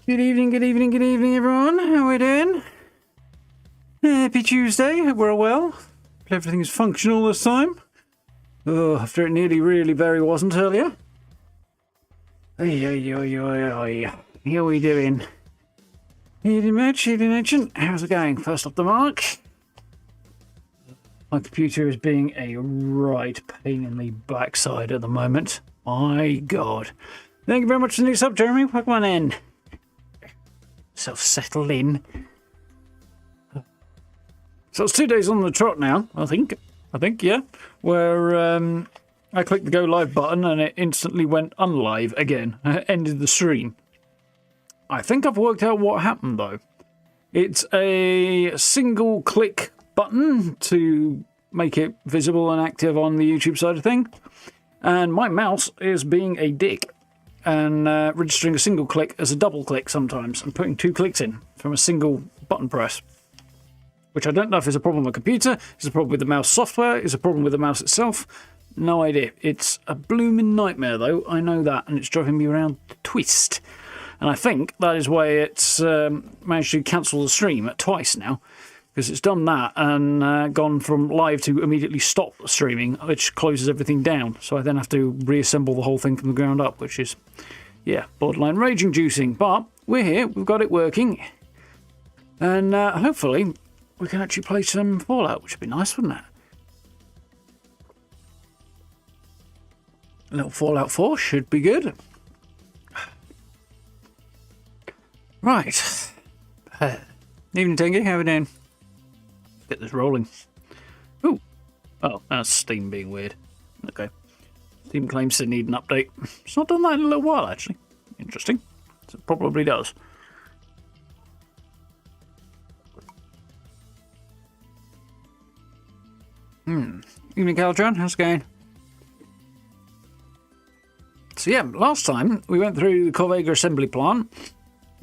Good evening, good evening, good evening, everyone. How are we doing? Happy Tuesday. Hope we're all well. Everything is functional this time. Oh, after it nearly really very wasn't earlier. How are we doing? Evening match, evening action. How's it going? First off the mark. My computer is being a right pain in the backside at the moment. My God. Thank you very much for the new sub, Jeremy. Welcome on in. Settle in. So it's 2 days on the trot now, I think, yeah, where I clicked the go live button and it instantly went unlive again. Ended the stream. I think I've worked out what happened though. It's a single click button to make it visible and active on the YouTube side of thing, and my mouse is being a dick and registering a single click as a double click sometimes and putting 2 clicks in from a single button press, which I don't know if it's a problem with the computer, it's a problem with the mouse software, it's a problem with the mouse itself. No idea. It's a blooming nightmare though, I know that, and it's driving me around the twist. And I think that is why it's managed to cancel the stream twice now, because it's done that and gone from live to immediately stop streaming, which closes everything down. So I then have to reassemble the whole thing from the ground up, which is, yeah, borderline rage-inducing. But we're here, we've got it working. And hopefully we can actually play some Fallout, which would be nice, wouldn't it? A little Fallout 4 should be good. Right. Evening, Tengi, how are we doing? Get this rolling. Ooh. Oh, that's Steam being weird. Okay. Steam claims to need an update. It's not done that in a little while, actually. Interesting. So it probably does. Evening, Caltron. How's it going? So yeah, last time we went through the Corvega assembly plant,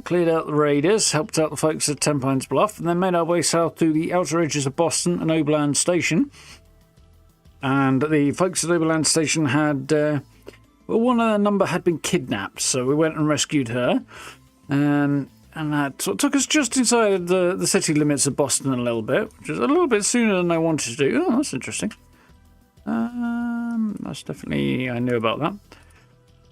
cleared out the raiders, helped out the folks at 10 Pines Bluff, and then made our way south to the outer edges of Boston and Oberland Station. And the folks at Oberland Station had, well, one of their number had been kidnapped, so we went and rescued her. And that sort of took us just inside the city limits of Boston a little bit, which is a little bit sooner than I wanted to do. Oh, that's interesting. That's definitely, I knew about that.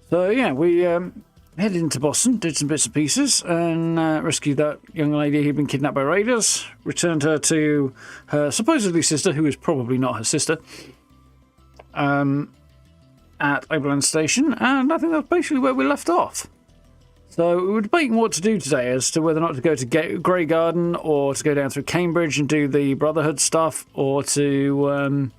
So yeah, we headed into Boston, did some bits and pieces, and rescued that young lady who'd been kidnapped by raiders, returned her to her supposedly sister, who is probably not her sister, at Oberland Station, and I think that's basically where we left off. So we were debating what to do today as to whether or not to go to Grey Garden, or to go down through Cambridge and do the Brotherhood stuff, or to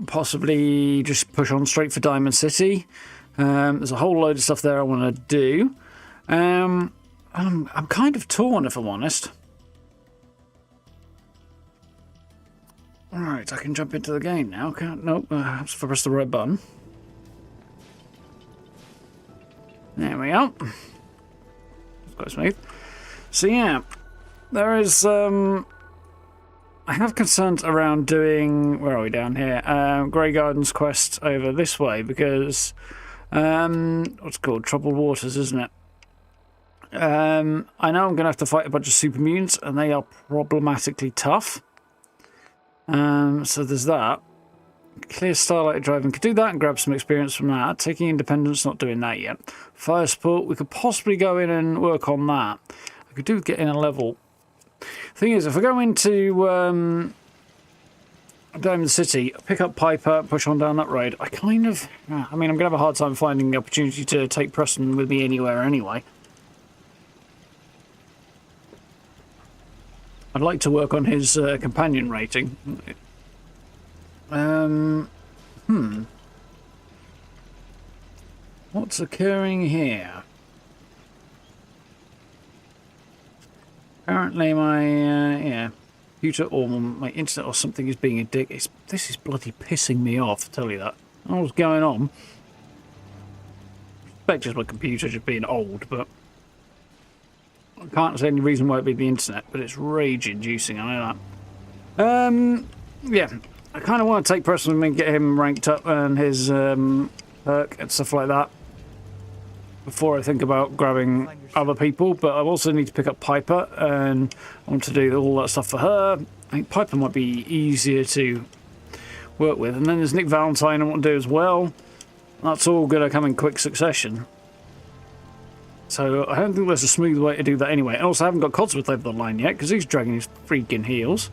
possibly just push on straight for Diamond City. There's a whole load of stuff there I want to do. I'm kind of torn, if I'm honest. Alright, I can jump into the game now. Can't? Nope, I have to press the right button. There we go. It's quite smooth. So yeah, there is... I have concerns around doing... Where are we down here? Grey Gardens quest over this way, because... what's it called? Troubled Waters, isn't it? I know I'm going to have to fight a bunch of super mutants, and they are problematically tough. So there's that. Clear Starlight Drive, and could do that and grab some experience from that. Taking Independence, not doing that yet. Fire Support, we could possibly go in and work on that. I could do with getting a level. Thing is, if I go into Diamond City, pick up Piper, push on down that road, I mean, I'm going to have a hard time finding the opportunity to take Preston with me anywhere anyway. I'd like to work on his companion rating. What's occurring here? Apparently my computer or my internet or something is being a dick. This is bloody pissing me off, I tell you that. I don't know what's going on. I suspect just my computer just being old, but I can't say any reason why it'd be the internet, but it's rage-inducing, I know that. Yeah, I kind of want to take Preston with me and get him ranked up and his perk and stuff like that before I think about grabbing other people, but I also need to pick up Piper, and I want to do all that stuff for her. I think Piper might be easier to work with, and then there's Nick Valentine I want to do as well. That's all going to come in quick succession. So I don't think there's a smooth way to do that anyway. And also I haven't got Codsworth over the line yet, because he's dragging his freaking heels.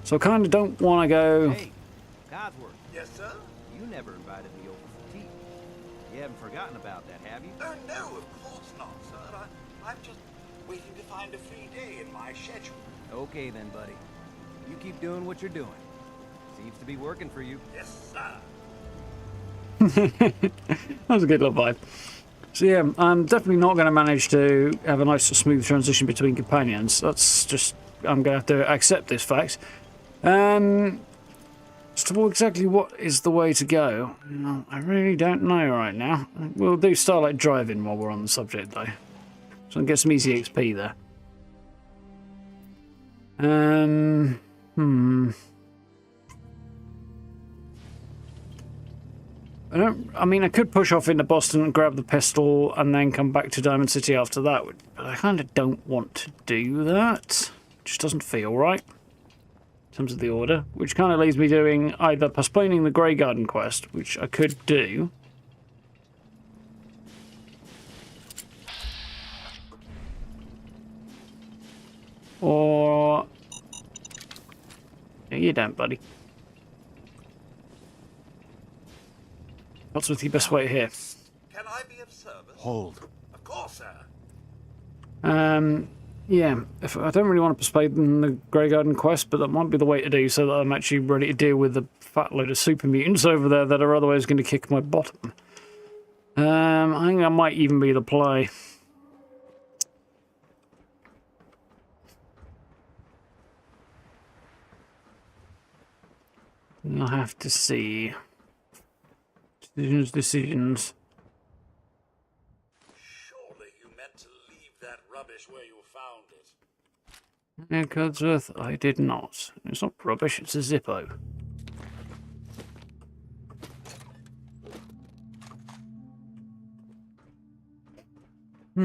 So I kind of don't want to go... Hey, Codsworth. Yes, sir? You never invited me over for tea. You haven't forgotten about that, have you? No, of course not, sir. I'm just waiting to find a free day in my schedule. Okay then, buddy. You keep doing what you're doing. Seems to be working for you. Yes, sir. That was a good little vibe. So yeah, I'm definitely not going to manage to have a nice smooth transition between companions. That's just... I'm going to have to accept this fact. As to exactly what is the way to go, no, I really don't know right now. We'll do Starlight Driving while we're on the subject, though. So I can get some easy XP there. I mean, I could push off into Boston and grab the pistol and then come back to Diamond City after that, but I kind of don't want to do that. It just doesn't feel right in terms of the order, which kind of leaves me doing either postponing the Grey Garden quest, which I could do, or... No, you don't, buddy. What's with your best way here? Can I be of service? Hold. Of course, sir. Yeah, if I don't really want to postpone the Grey Garden quest, but that might be the way to do so that I'm actually ready to deal with the fat load of super mutants over there that are otherwise going to kick my bottom. I think that might even be the play. I'll have to see. Decisions. Surely you meant to leave that rubbish where you found it. Yeah, Codsworth, I did not. It's not rubbish, it's a Zippo. I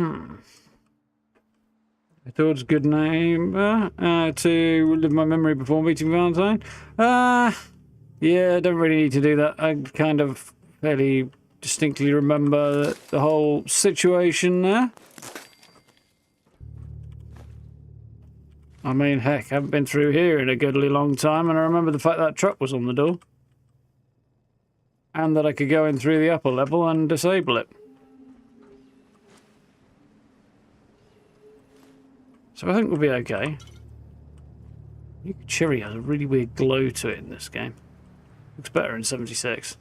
thought it was a good name to live my memory before meeting Valentine. Yeah, I don't really need to do that. I kind of fairly distinctly remember the whole situation there. I mean, heck, I haven't been through here in a goodly long time, and I remember the fact that truck was on the door. And that I could go in through the upper level and disable it. So I think we'll be okay. Cherry has a really weird glow to it in this game. Looks better in 76.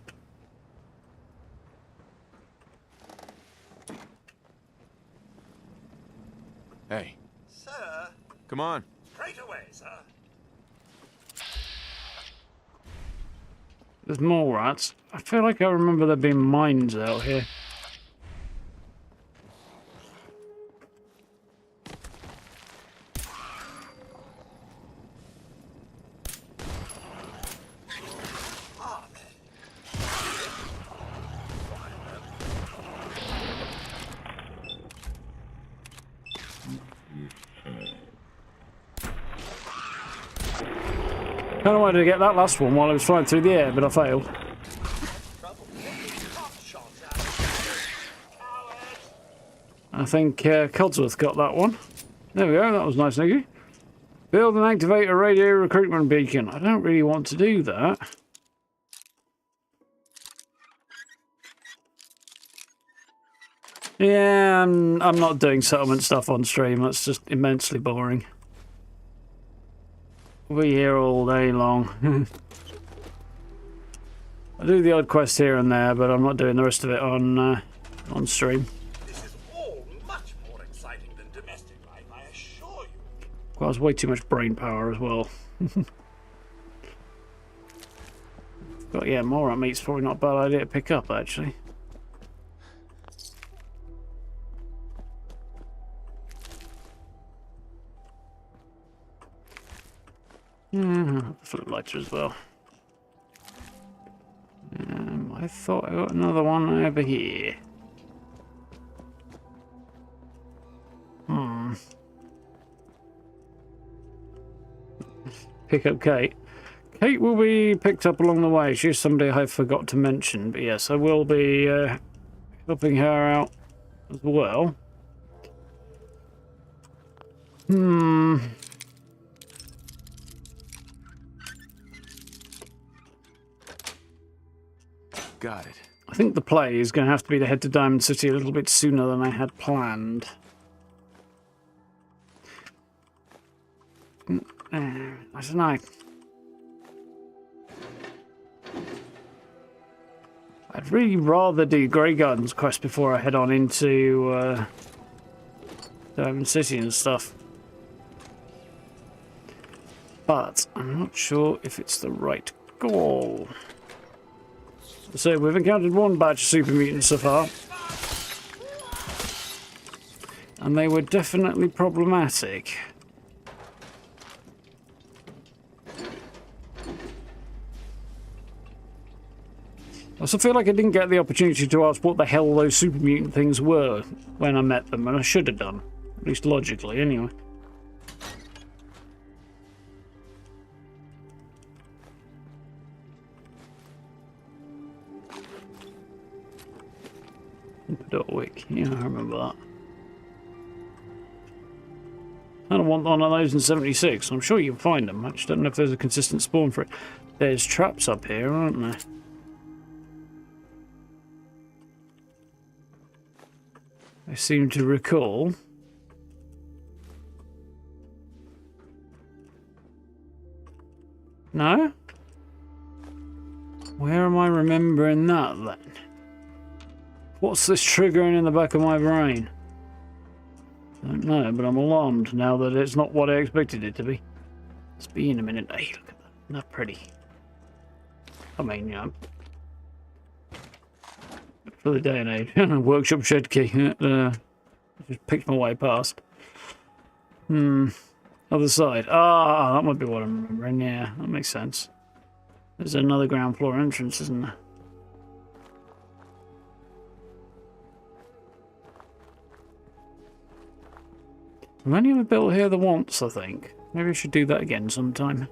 Hey, Sir, come on. straight away, sir. There's more rats. I feel like I remember there being mines out here. Kind of wanted to get that last one while I was flying through the air, but I failed. I think Codsworth got that one. There we go, that was nice, Nicky. Build and activate a radio recruitment beacon. I don't really want to do that. Yeah, I'm not doing settlement stuff on stream. That's just immensely boring. We're here all day long. I do the odd quest here and there, but I'm not doing the rest of it on stream. This is all much more exciting than domestic life, I assure you. Well, there's way too much brain power as well. But yeah, more rat meat's probably not a bad idea to pick up, actually. Flip lighter as well. I thought I got another one over here. Pick up Kate. Kate will be picked up along the way. She's somebody I forgot to mention, but yes, I will be helping her out as well. Got it. I think the play is going to have to be to head to Diamond City a little bit sooner than I had planned. I don't know. I'd really rather do Grey Gardens quest before I head on into Diamond City and stuff. But I'm not sure if it's the right goal. So we've encountered one batch of super mutants so far. And they were definitely problematic. I also feel like I didn't get the opportunity to ask what the hell those super mutant things were when I met them, and I should have done. At least logically, anyway. Dorwick, yeah, I remember that. I don't want one of those in 76. I'm sure you can find them. I just don't know if there's a consistent spawn for it. There's traps up here, aren't there? I seem to recall. No? Where am I remembering that then? What's this triggering in the back of my brain? I don't know, but I'm alarmed now that it's not what I expected it to be. It's be in a minute. Hey, look at that. Not pretty. I mean, you know. for the day and age. Workshop shed key. Just picked my way past. Other side. Ah, that might be what I'm remembering. Yeah, that makes sense. There's another ground floor entrance, isn't there? I've only ever built here the once, I think. Maybe I should do that again sometime.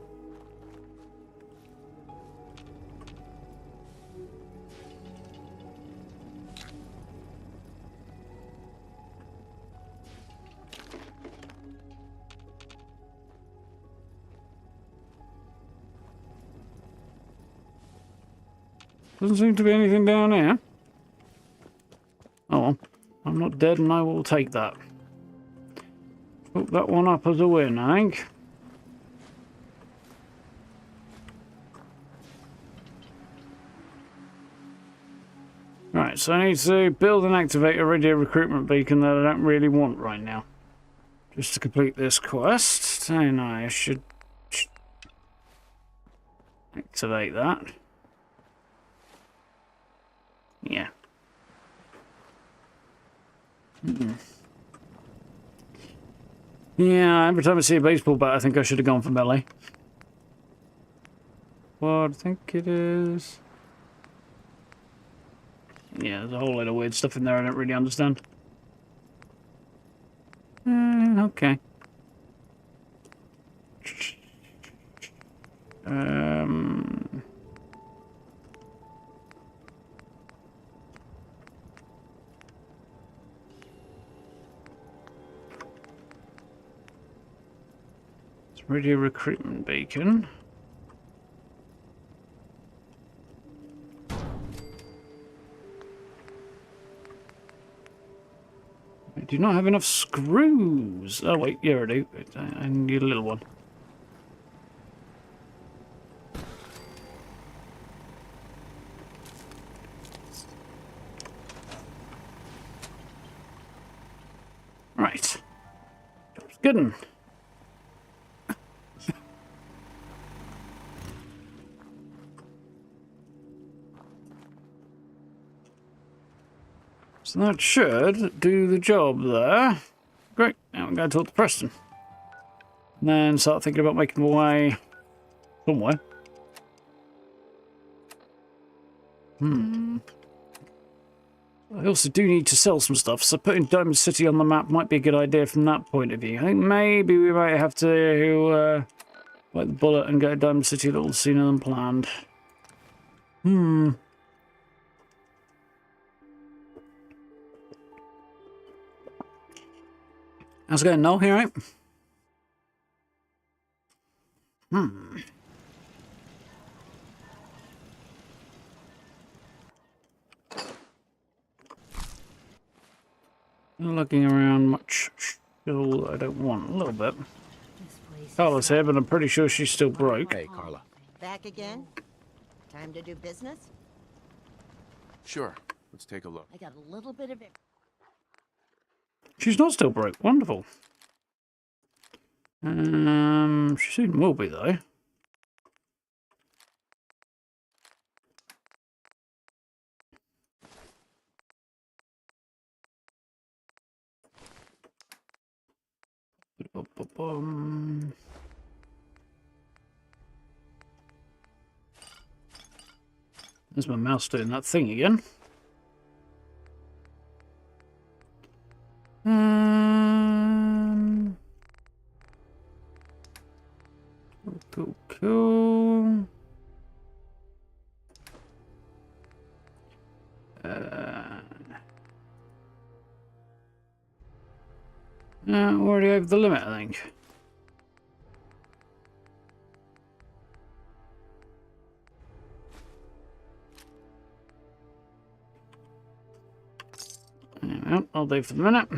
Doesn't seem to be anything down here. Oh well, I'm not dead and I will take that. Hook that one up as a win, I think. Right, so I need to build and activate a radio recruitment beacon that I don't really want right now. Just to complete this quest. And I should activate that. Yeah. Yeah, every time I see a baseball bat, I think I should have gone for melee. What I think it is. Yeah, there's a whole lot of weird stuff in there I don't really understand. Okay. Radio recruitment beacon. I do not have enough screws. Oh wait, yeah I do. I need a little one. Right. Job's good 'un. So that should do the job there. Great, now I'm going to talk to Preston. And then start thinking about making my way somewhere. I also do need to sell some stuff, so putting Diamond City on the map might be a good idea from that point of view. I think maybe we might have to bite the bullet and go to Diamond City a little sooner than planned. How's it going, Noel? You alright? Looking around much still I don't want a little bit. Carla's here, but I'm pretty sure she's still broke. Hey, Carla. Back again? Time to do business? Sure. Let's take a look. I got a little bit of it. She's not still broke. Wonderful. She soon will be, though. There's my mouse doing that thing again. Cool. Already over the limit, I think. Well, I'll do for the minute.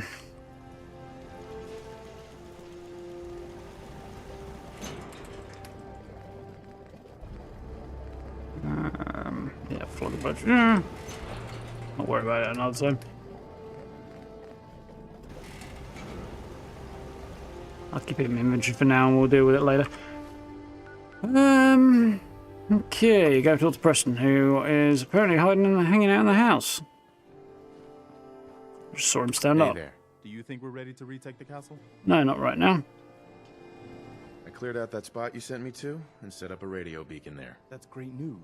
Yeah, flog a bunch. Not worry about it another time. I'll keep it in my inventory for now and we'll deal with it later. Okay, go talk to Preston, who is apparently hanging out in the house. Just saw him stand Hey up. there. Do you think we're ready to retake the castle? No, not right now. I cleared out that spot you sent me to and set up a radio beacon there. That's great news.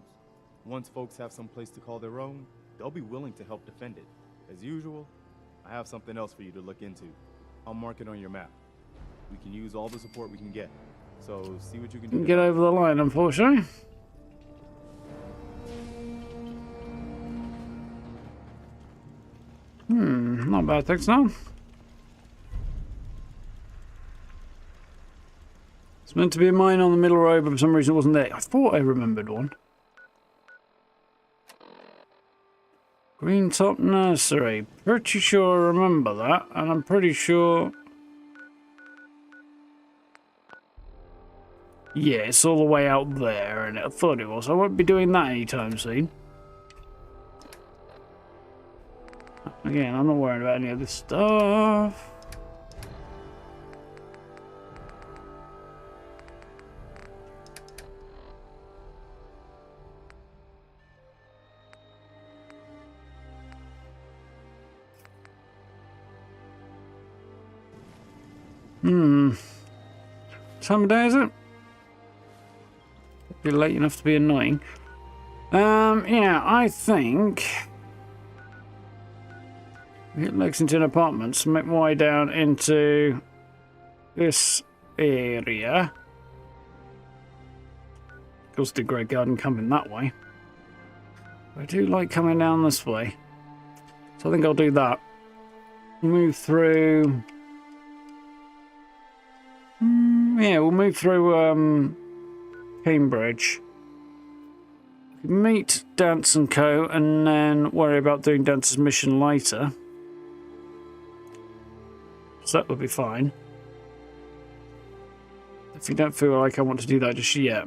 Once folks have some place to call their own, they'll be willing to help defend it. As usual, I have something else for you to look into. I'll mark it on your map. We can use all the support we can get. So see what you can do. Didn't get over the line, unfortunately. Not bad, thanks now. It's meant to be a mine on the middle road, but for some reason it wasn't there. I thought I remembered one. Green Top Nursery. Pretty sure I remember that, and I'm pretty sure... Yeah, it's all the way out there, and I thought it was. I won't be doing that anytime soon. Again, I'm not worried about any of this stuff. Time of day, is it? Be late enough to be annoying. Yeah, I think we hit Lexington Apartments, make my way down into this area. Of course, the Great Garden coming that way. I do like coming down this way, so I think I'll do that. Move through. Yeah, we'll move through Cambridge. Meet Dance and Co. and then worry about doing Dance's mission later. So that would be fine. If you don't feel like I want to do that just yet.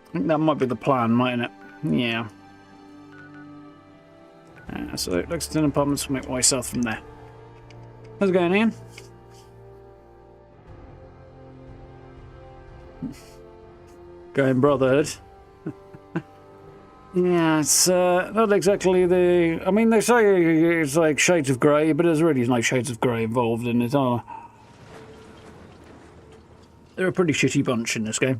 I think that might be the plan, mightn't it? Yeah. So Lexington Apartments will make my way south from there. How's it going, Ian? Going Brotherhood. Yeah, it's not exactly the... I mean, they say it's like shades of grey, but there's really no shades of grey involved in it, are there? They're a pretty shitty bunch in this game.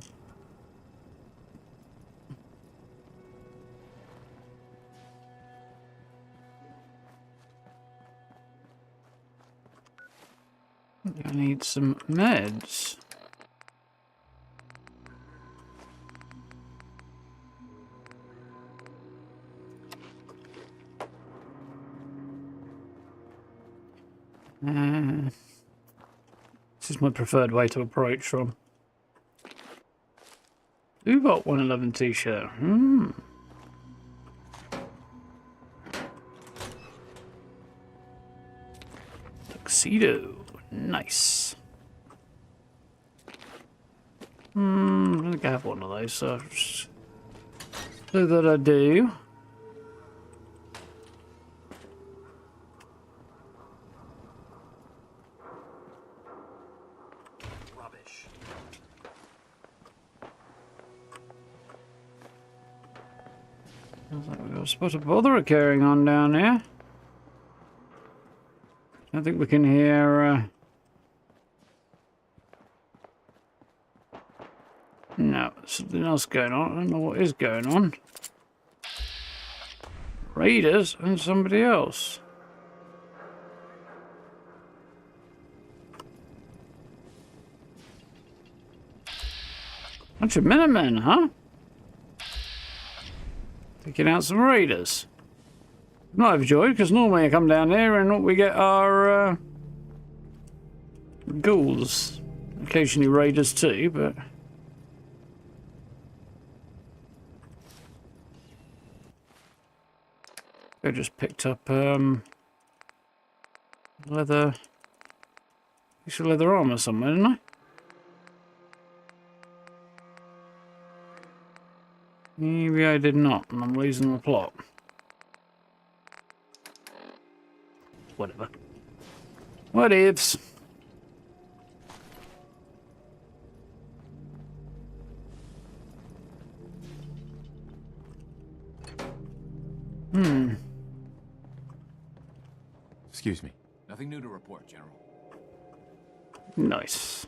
I need some meds. This is my preferred way to approach from. Who got 111 t-shirt? Tuxedo. Nice. I think I have one of those, so that I do. Rubbish. Sounds like we've got a spot of bother carrying on down here. I think we can hear... No, something else going on. I don't know what is going on. Raiders and somebody else. Bunch of Minutemen, huh? Taking out some raiders. Not overjoyed, because normally I come down here and we get our ghouls. Occasionally raiders too, but... I just picked up leather... piece of leather armor somewhere, didn't I? Maybe I did not, and I'm losing the plot. Whatever. What ifs? Excuse me. Nothing new to report, General. Nice.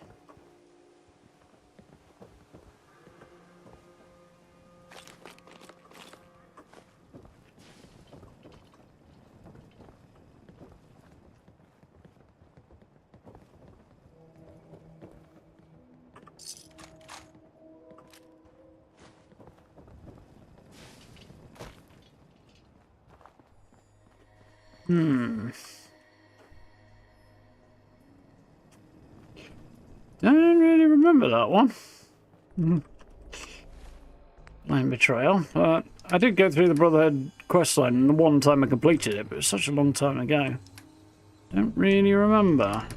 Don't really remember that one. Line betrayal. I did go through the Brotherhood questline the one time I completed it, but it was such a long time ago. Don't really remember.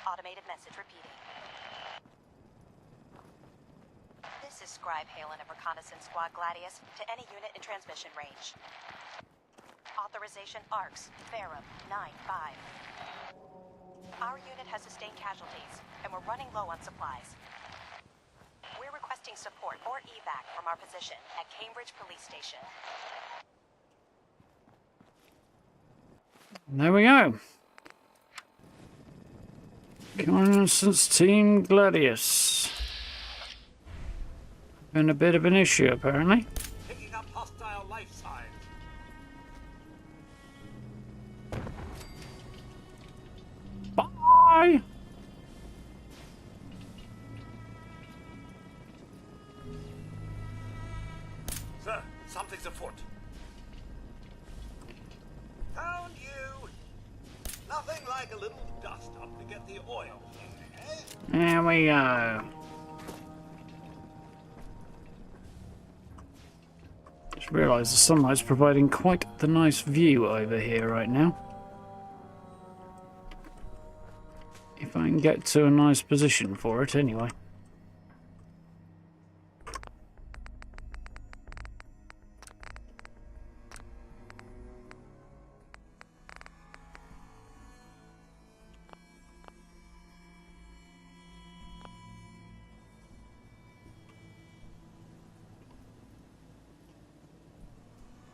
Automated message repeating. This is Scribe Halen of Reconnaissance Squad Gladius to any unit in transmission range. Authorization ARCS, Ferrum 9-5. Our unit has sustained casualties, and we're running low on supplies. We're requesting support or evac from our position at Cambridge Police Station. There we go. Reconnaissance Team Gladius. Been a bit of an issue, apparently. Picking up hostile life signs. Bye! Sir, something's afoot. Found you. Nothing like a little dust up to get the oil flowing, eh? There we go. Just realised the sunlight's providing quite the nice view over here right now. If I can get to a nice position for it, anyway.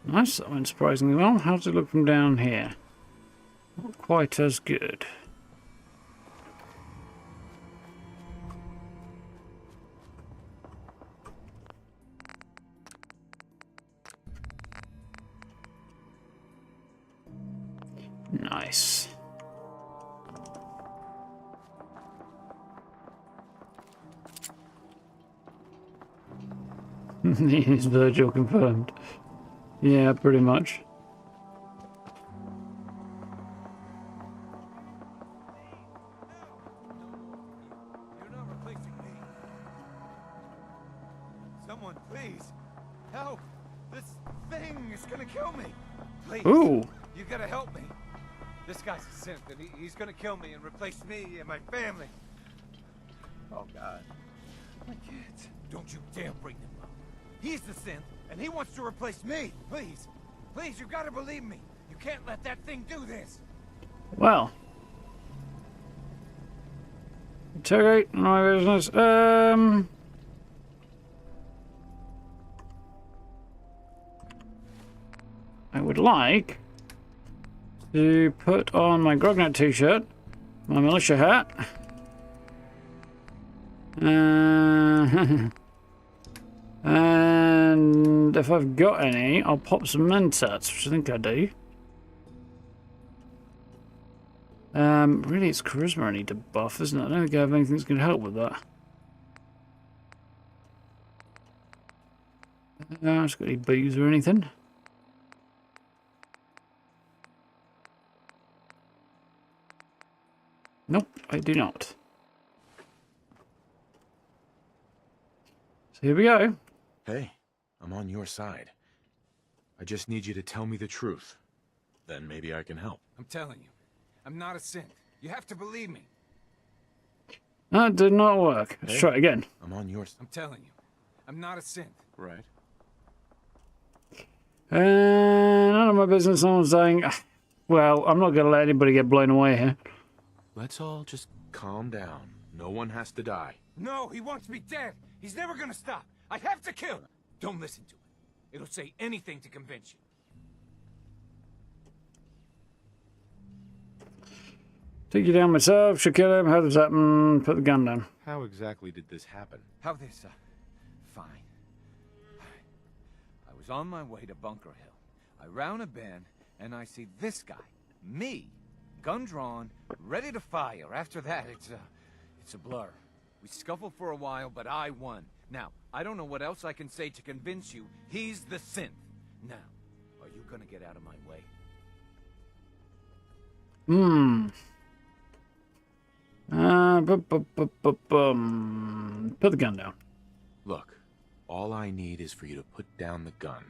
Nice, that went surprisingly well. How does it look from down here? Not quite as good. Nice. Is Virgil confirmed? Yeah, pretty much. You're not replacing me. Someone, please. Help! This thing is gonna kill me. Please. Ooh. You gotta help me. This guy's a synth, and he's gonna kill me and replace me and my family. Oh, God. My kids. Don't you dare bring them up. He's the synth, and he wants to replace me. Please. Please, you gotta believe me. You can't let that thing do this. Well. Interrogate my business. I would like to put on my Grognet t-shirt, my militia hat, and if I've got any, I'll pop some mentats, which I think I do. Really, it's charisma I need to buff, isn't it? I don't think I have anything that's going to help with that. It's got any booze or anything. Nope, I do not. So here we go. Hey, I'm on your side. I just need you to tell me the truth. Then maybe I can help. I'm telling you, I'm not a synth. You have to believe me. That did not work. Let's try it again. I'm on your side. I'm telling you, I'm not a synth. Right. None of my business. Someone's saying, well, I'm not going to let anybody get blown away here. Let's all just calm down. No one has to die. No, he wants me dead. He's never gonna stop. I have to kill him. Don't listen to it. It'll say anything to convince you. Take you down myself, should kill him, how does that happen? Put the gun down. How exactly did this happen? How this, fine. I was on my way to Bunker Hill. I round a bend, and I see this guy, me, gun drawn, ready to fire. After that, it's a blur. We scuffled for a while, but I won. Now, I don't know what else I can say to convince you he's the synth. Now, are you gonna get out of my way? Put the gun down. Look, all I need is for you to put down the gun.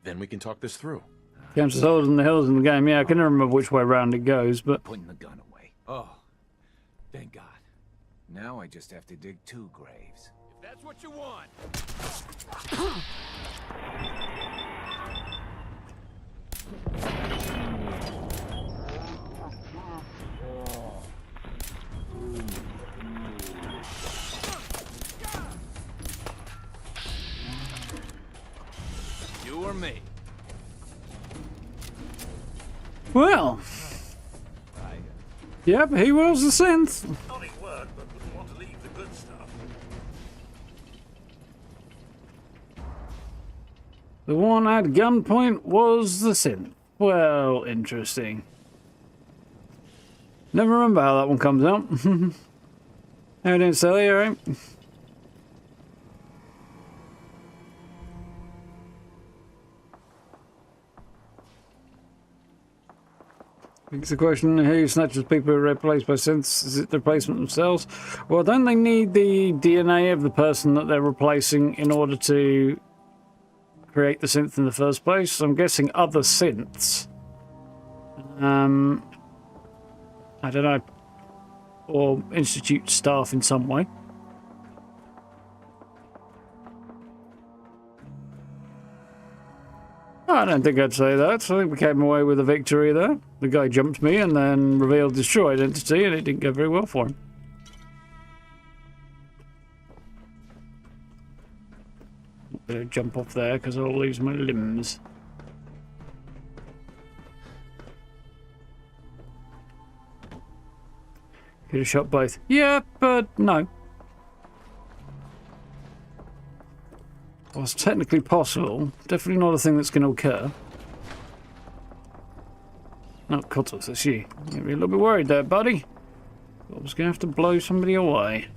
Then we can talk this through. Counts as holes in the hills in the game. Yeah, I can never remember which way round it goes, but... Putting the gun away. Oh, thank God. Now I just have to dig 2 graves. If that's what you want. You or me? Well... Yep, he was the synth. Nodding word, but wouldn't want to leave the good stuff. The one at gunpoint was the synth. Well, interesting. Never remember how that one comes out. How you doing, Sally? Alright? It's the question, who snatches people replaced by synths? Is it the replacement themselves? Well, don't they need the DNA of the person that they're replacing in order to create the synth in the first place? I'm guessing other synths. I don't know. Or institute staff in some way. I don't think I'd say that. I think we came away with a victory there. The guy jumped me and then revealed his true identity, and it didn't go very well for him. Not gonna jump off there because I'll lose my limbs. Could have shot both. Yeah, but no. Well, it's technically possible. Definitely not a thing that's going to occur. No, Kotos, it's you. You're a little bit worried there, buddy. I was going to have to blow somebody away.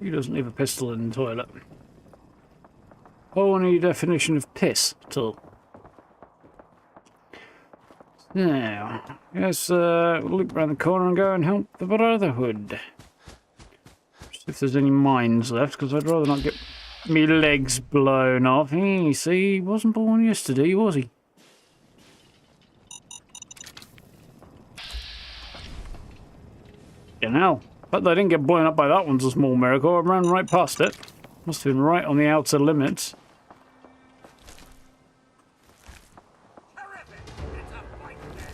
Who doesn't leave a pistol in the toilet? Oh, any definition of piss at all? Now, let's look around the corner and go and help the Brotherhood. See if there's any mines left, because I'd rather not get me legs blown off. Hey, see, he wasn't born yesterday, was he? You know. But they didn't get blown up by that one's a small miracle. I ran right past it. Must have been right on the outer limits. Terrific! It's a fight then.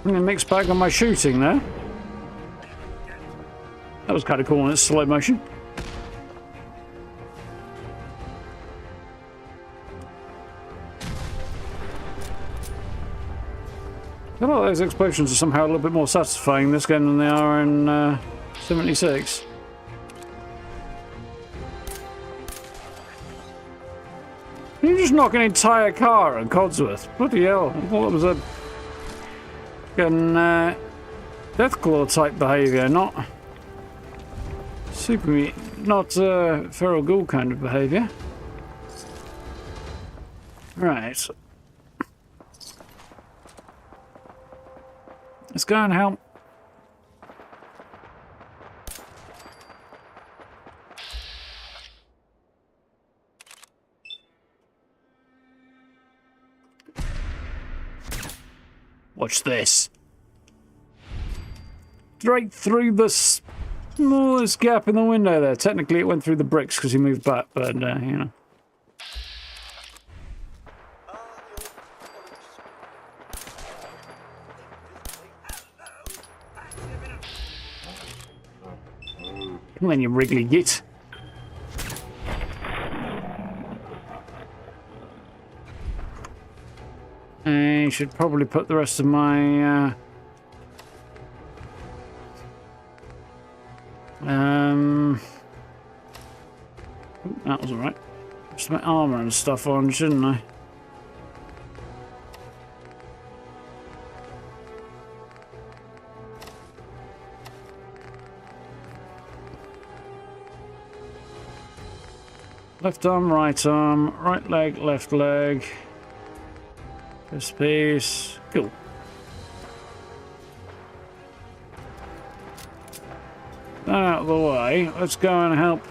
A mixed bag on my shooting there. That was kind of cool in its slow motion. I feel like those explosions are somehow a little bit more satisfying in this game than they are in 76. You just knock an entire car at Codsworth. Bloody hell. I thought that was a Deathclaw type behaviour, not not feral ghoul kind of behaviour. Right. Let's go and help. Watch this. Straight through the smallest gap in the window there. Technically, it went through the bricks because he moved back, but, you know. Come on, you wriggly git. I should probably put the rest of my that was alright. Just my armor and stuff on, shouldn't I? Left arm, right leg, left leg. This piece. Cool. That out of the way. Let's go and help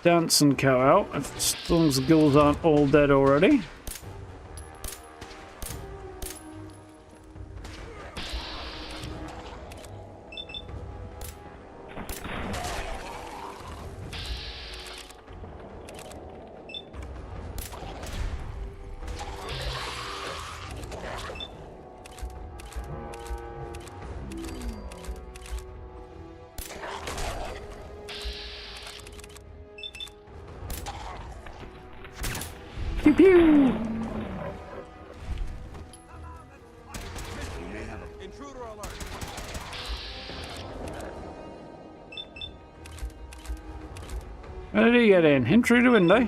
Dance and Co out, as long as the ghouls aren't all dead already. Pew pew! Intruder alert! Where did he get in? In through the window?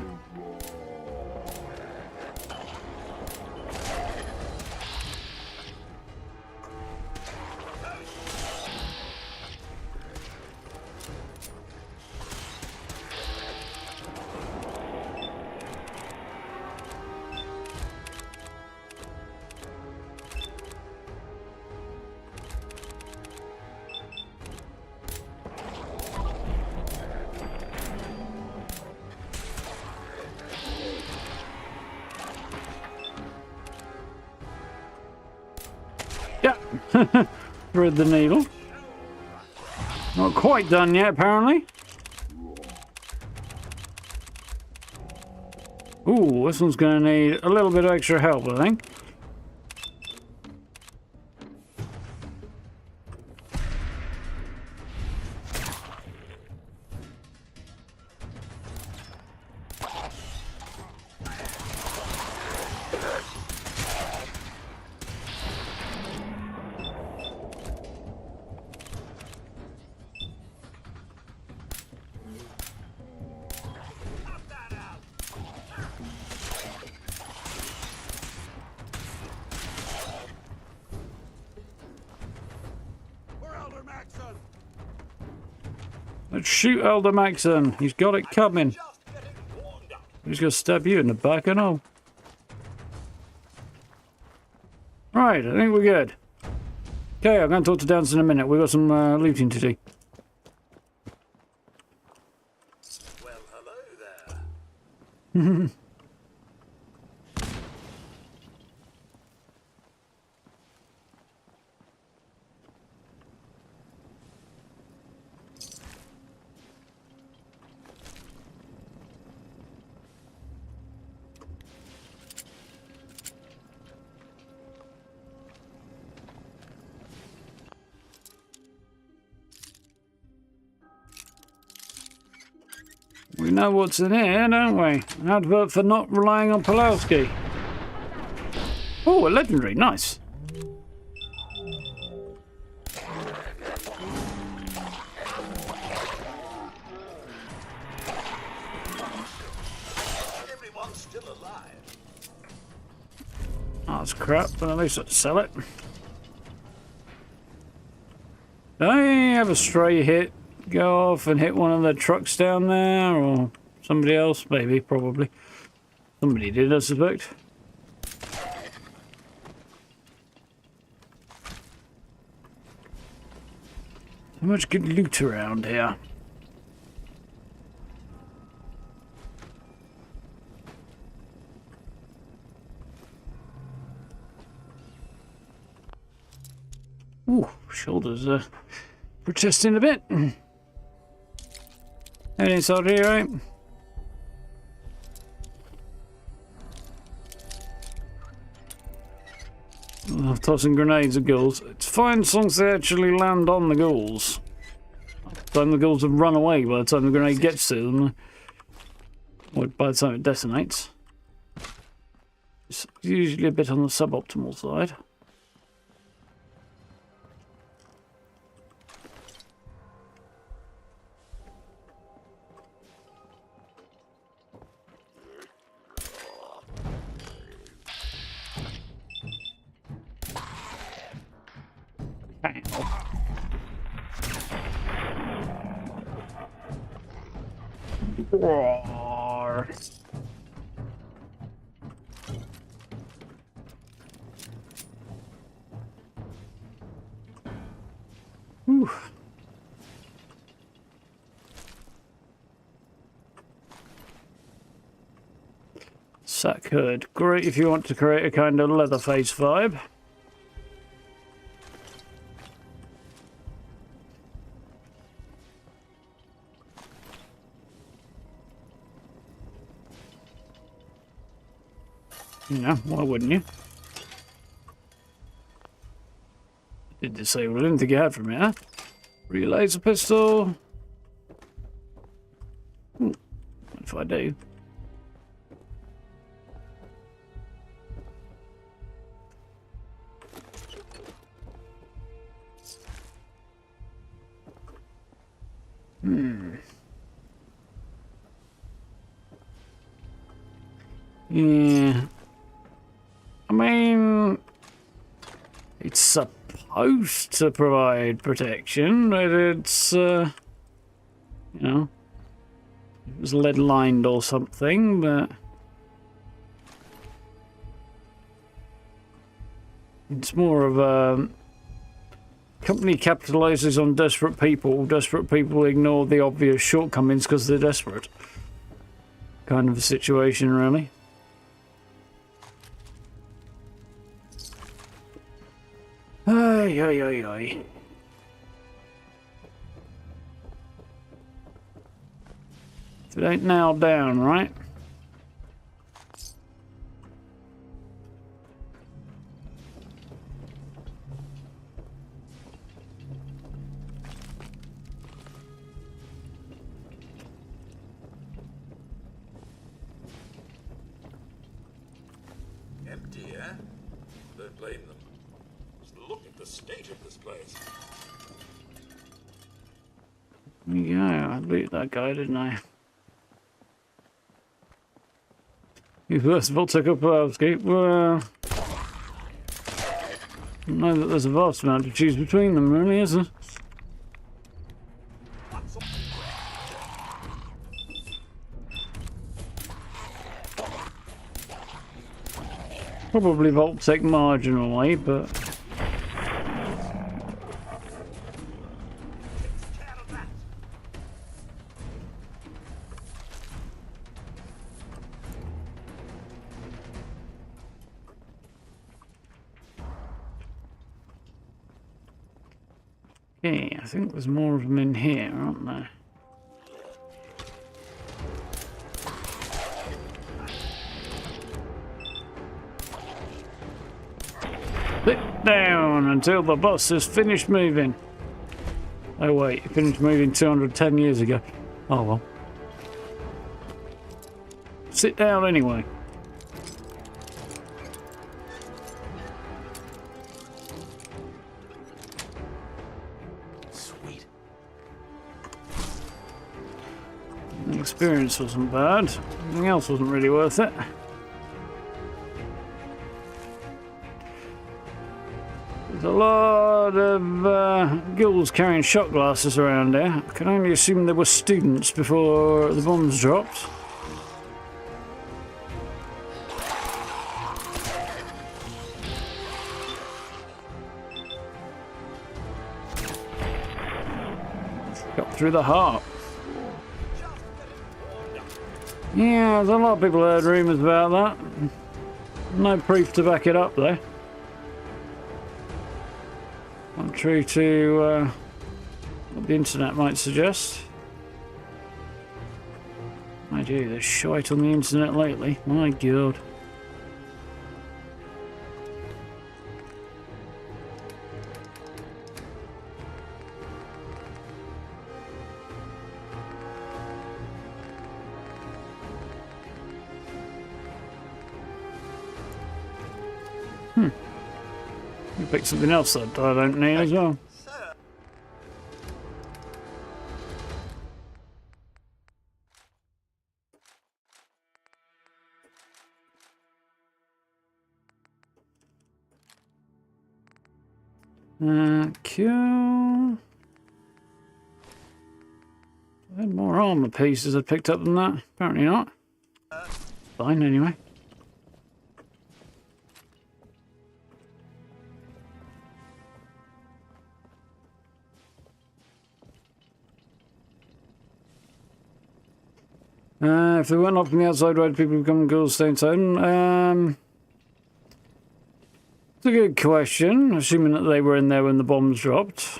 Yeah, thread the needle. Not quite done yet, apparently. Ooh, this one's going to need a little bit of extra help, I think. Let's shoot Elder Maxon. He's got it coming. He's going to stab you in the back and all. Right, I think we're good. Okay, I'm going to talk to Dance in a minute. We've got some looting to do. Well, hello there. We know what's in here, don't we? An advert for not relying on Pulowski. Oh, a legendary. Nice. Everyone's still alive. Oh, that's crap, but at least I'd sell it. Did I have a stray hit go off and hit one of the trucks down there, or somebody else? Maybe, probably. Somebody did, I suspect. So much good loot around here. Ooh, shoulders are protesting a bit. Head inside here, right? I'm tossing grenades at ghouls. It's fine as long as they actually land on the ghouls. By the time the ghouls have run away by the time the grenade gets to them. Or by the time it detonates. It's usually a bit on the suboptimal side. Roar. Whew. Sack hood. Great if you want to create a kind of Leatherface vibe. Yeah, why wouldn't you? Did disable anything you had from it, huh? Relaser pistol. What if I do? Yeah. I mean, it's supposed to provide protection, but it's, you know, it was lead lined or something, but it's more of a company capitalizes on desperate people. Desperate people ignore the obvious shortcomings because they're desperate. Kind of a situation, really. Ay, ay, ay, ay. If it ain't nailed down, right? Empty, eh? Don't blame them. Just look at the state of this place. Yeah, I beat that guy, didn't I? You first of all took up escape. Well, I know that there's a vast amount to choose between them, really, isn't there? Probably Vault-Tec marginally, but okay, I think there's more of them in here, aren't there? Sit down until the bus is finished moving. Oh wait, it finished moving 210 years ago. Oh well. Sit down anyway. Sweet. The experience wasn't bad. Anything else wasn't really worth it. There's a lot of ghouls carrying shot glasses around here. I can only assume they were students before the bombs dropped. Got through the heart. Yeah, there's a lot of people heard rumours about that. No proof to back it up, though. Not true to what the internet might suggest. I do, there's shite on the internet lately. My god. Pick something else that I don't need as well. Cool. I had more armor pieces I picked up than that. Apparently not. Fine anyway. If they weren't up from the outside, why do people become ghouls stay inside? It's a good question, assuming that they were in there when the bombs dropped.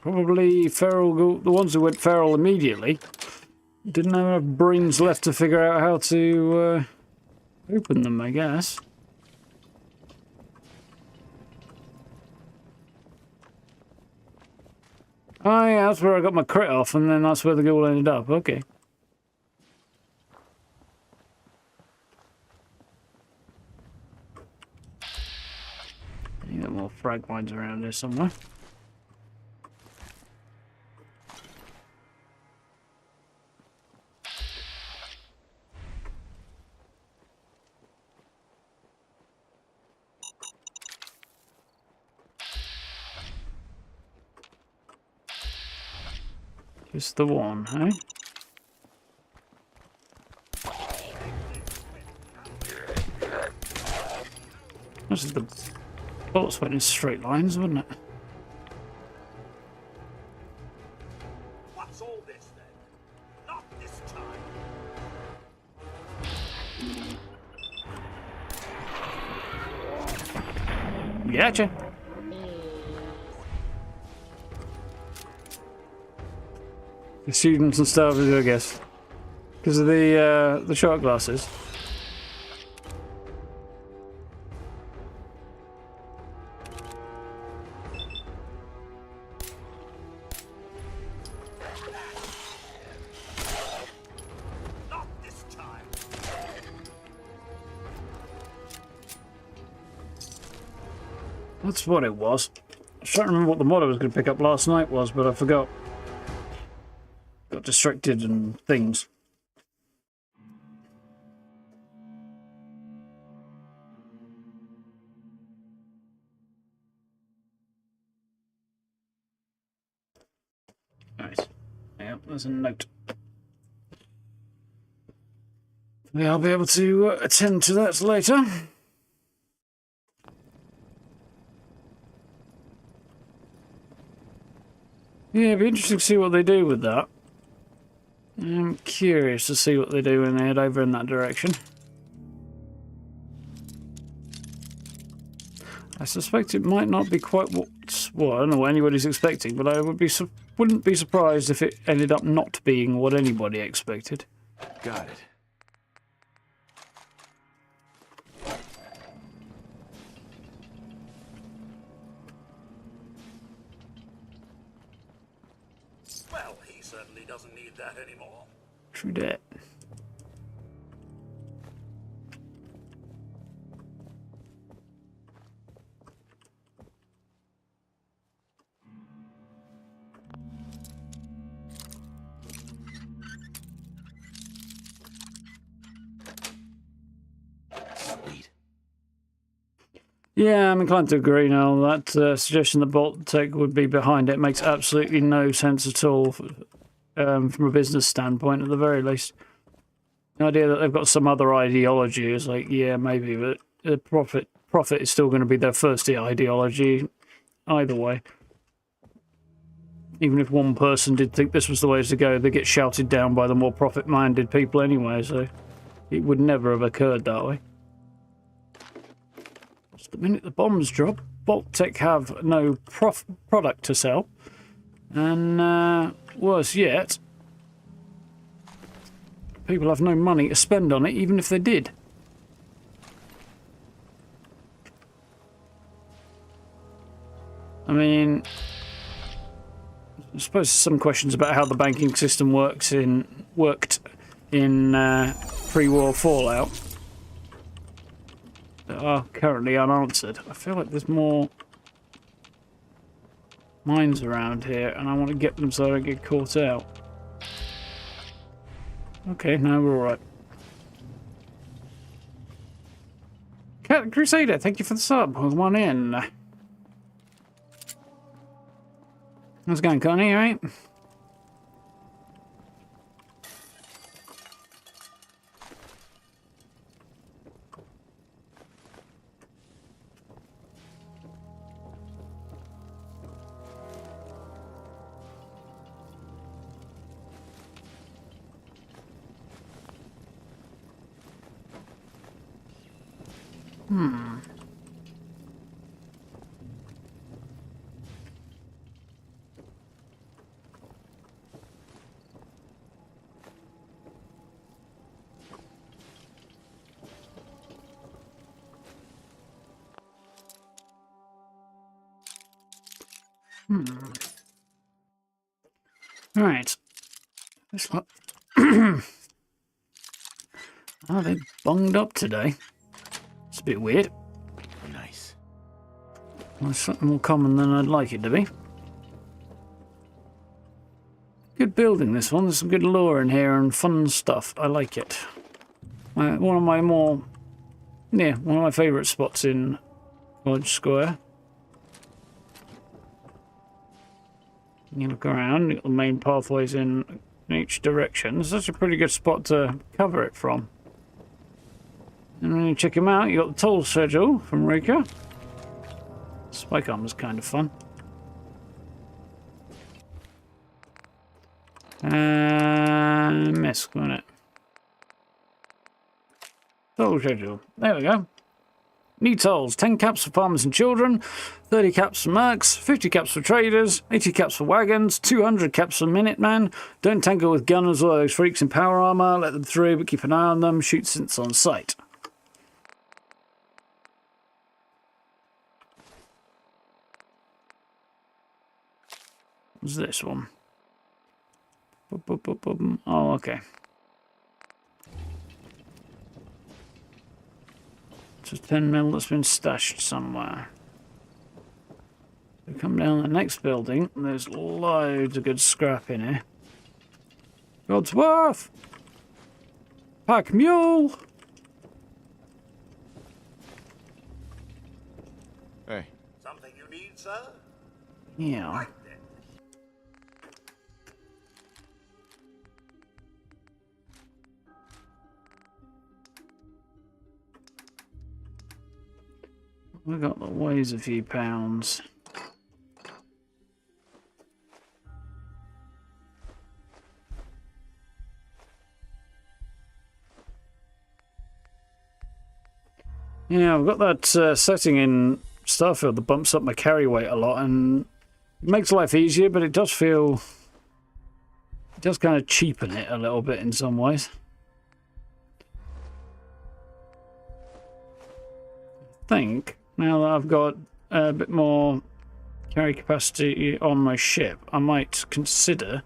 Probably feral ghoul, the ones who went feral immediately didn't have enough brains left to figure out how to open them, I guess. Oh yeah, that's where I got my crit off, and then that's where the ghoul ended up. Okay. Got more frag mines around here somewhere. Just the one, eh? This is the bullets went in straight lines, wouldn't it? What's all this then? Not this time. Gotcha. The students and stuff, I guess, because of the shot glasses. Not this time. That's what it was. I was trying to remember what the mod I was going to pick up last night was, but I forgot. Got distracted and things. Nice. Yeah, there's a note. Yeah, I'll be able to attend to that later. Yeah, it'd be interesting to see what they do with that. I'm curious to see what they do when they head over in that direction. I suspect it might not be quite what... Well, I don't know what anybody's expecting, but I wouldn't be surprised if it ended up not being what anybody expected. Got it. Well, he certainly doesn't need that anymore. True that. Sweet. Yeah, I'm inclined to agree now. That suggestion that Bolt Tech would be behind it makes absolutely no sense at all from a business standpoint, at the very least. The idea that they've got some other ideology is like, yeah, maybe, but the profit is still going to be their first ideology either way. Even if one person did think this was the way to go, they get shouted down by the more profit-minded people anyway, so it would never have occurred that way. Just the minute the bombs drop, Vault-Tec have no product to sell. And worse yet, people have no money to spend on it, even if they did. I mean, I suppose there's some questions about how the banking system worked in pre-war Fallout that are currently unanswered. I feel like there's more mines around here, and I want to get them so I don't get caught out. Okay, no, we're alright. Cat Crusader, thank you for the sub. With one in. How's it going, Connie? All right? Right. Looks like oh, they bunged up today. It's a bit weird. Nice. Well, it's something more common than I'd like it to be. Good building, this one. There's some good lore in here and fun stuff. I like it. One of my favourite spots in College Square. You look around, you've got the main pathways in each direction. It's such a pretty good spot to cover it from. And when you check them out, you got the toll schedule from Rika. Spike armor's kind of fun. Miss, wasn't it? Toll schedule. There we go. Need tolls. 10 caps for farmers and children, 30 caps for mercs, 50 caps for traders, 80 caps for wagons, 200 caps for Minutemen. Don't tangle with gunners or those freaks in power armor. Let them through, but keep an eye on them. Shoot since on sight. What's this one? Oh, okay. It's a 10 mil that's been stashed somewhere. We come down the next building, and there's loads of good scrap in here. Godsworth! Pack mule! Hey. Something you need, sir? Yeah. Right then. We got the weighs a few pounds. Yeah, I've got that setting in Starfield that bumps up my carry weight a lot and makes life easier, but it does feel... It does kind of cheapen it a little bit in some ways. I think... Now that I've got a bit more carry capacity on my ship, I might consider,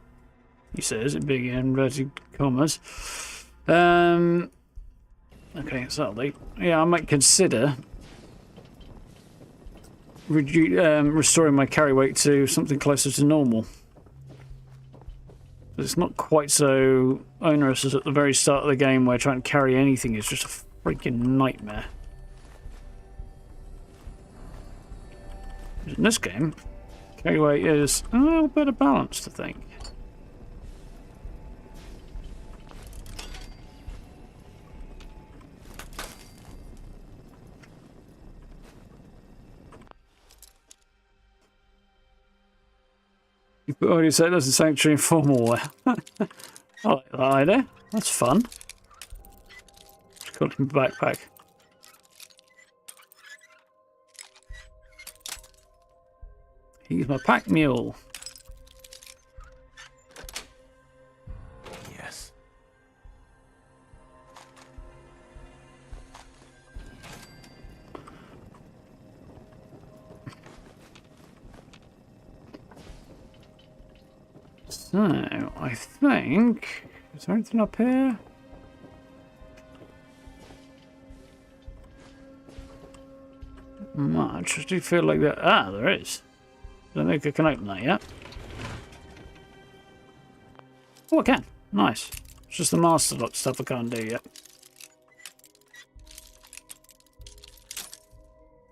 he says, in big inverted commas, okay, so yeah, I might consider restoring my carry weight to something closer to normal. It's not quite so onerous as at the very start of the game where trying to carry anything is just a freaking nightmare. In this game, carry weight is a little better balanced, I think. You already said there's a sanctuary in formal wear. I like that idea. That's fun. Just got it in my backpack. He's my pack mule. Yes. So, I think... Is there anything up here? Much. I do feel like that. Ah, there is. Don't think I can open that yet. Oh, I can. Nice. It's just the master lock stuff I can't do yet.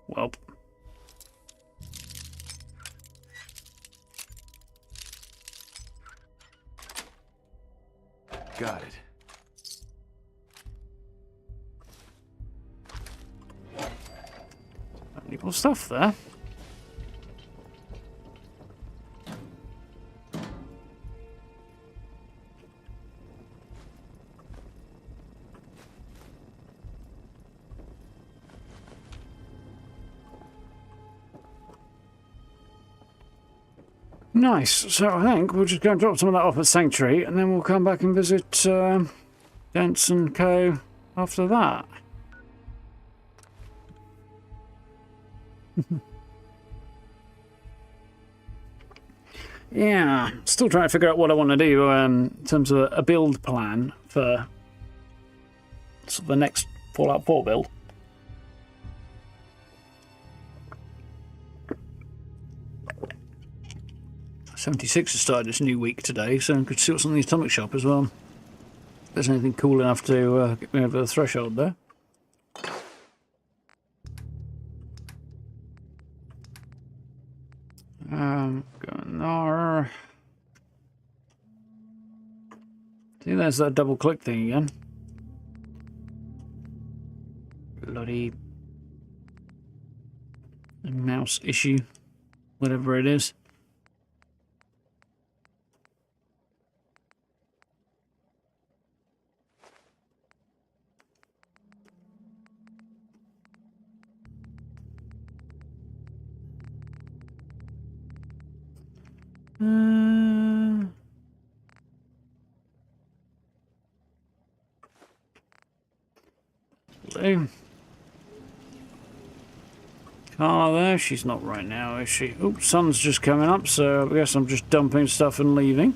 Well. Got it. Any more stuff there? Nice. So I think we'll just go and drop some of that off at Sanctuary, and then we'll come back and visit Dents and Co. after that. Yeah, still trying to figure out what I want to do in terms of a build plan for sort of the next Fallout 4 build. '76 has started its new week today, so I could see what's on the Atomic Shop as well. If there's anything cool enough to get me over the threshold there. Going there. See, there's that double click thing again. Bloody mouse issue, whatever it is. Hello. Carla there, she's not right now, is she? Oops, sun's just coming up, so I guess I'm just dumping stuff and leaving.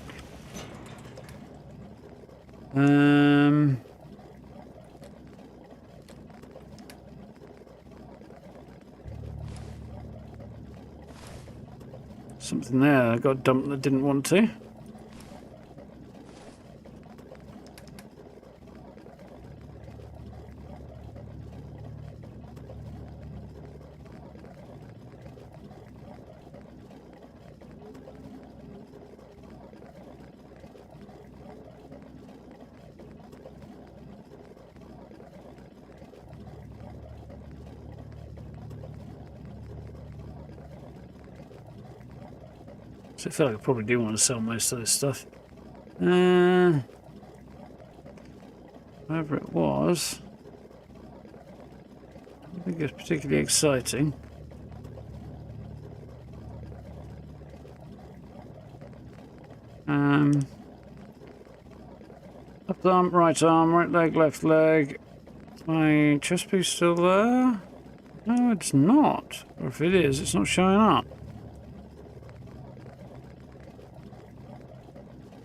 Something there I got dumped that didn't want to. So I feel like I probably do want to sell most of this stuff. Whatever it was, I don't think it's particularly exciting. Left arm, right leg, left leg. Is my chest piece still there? No, it's not. Or if it is, it's not showing up.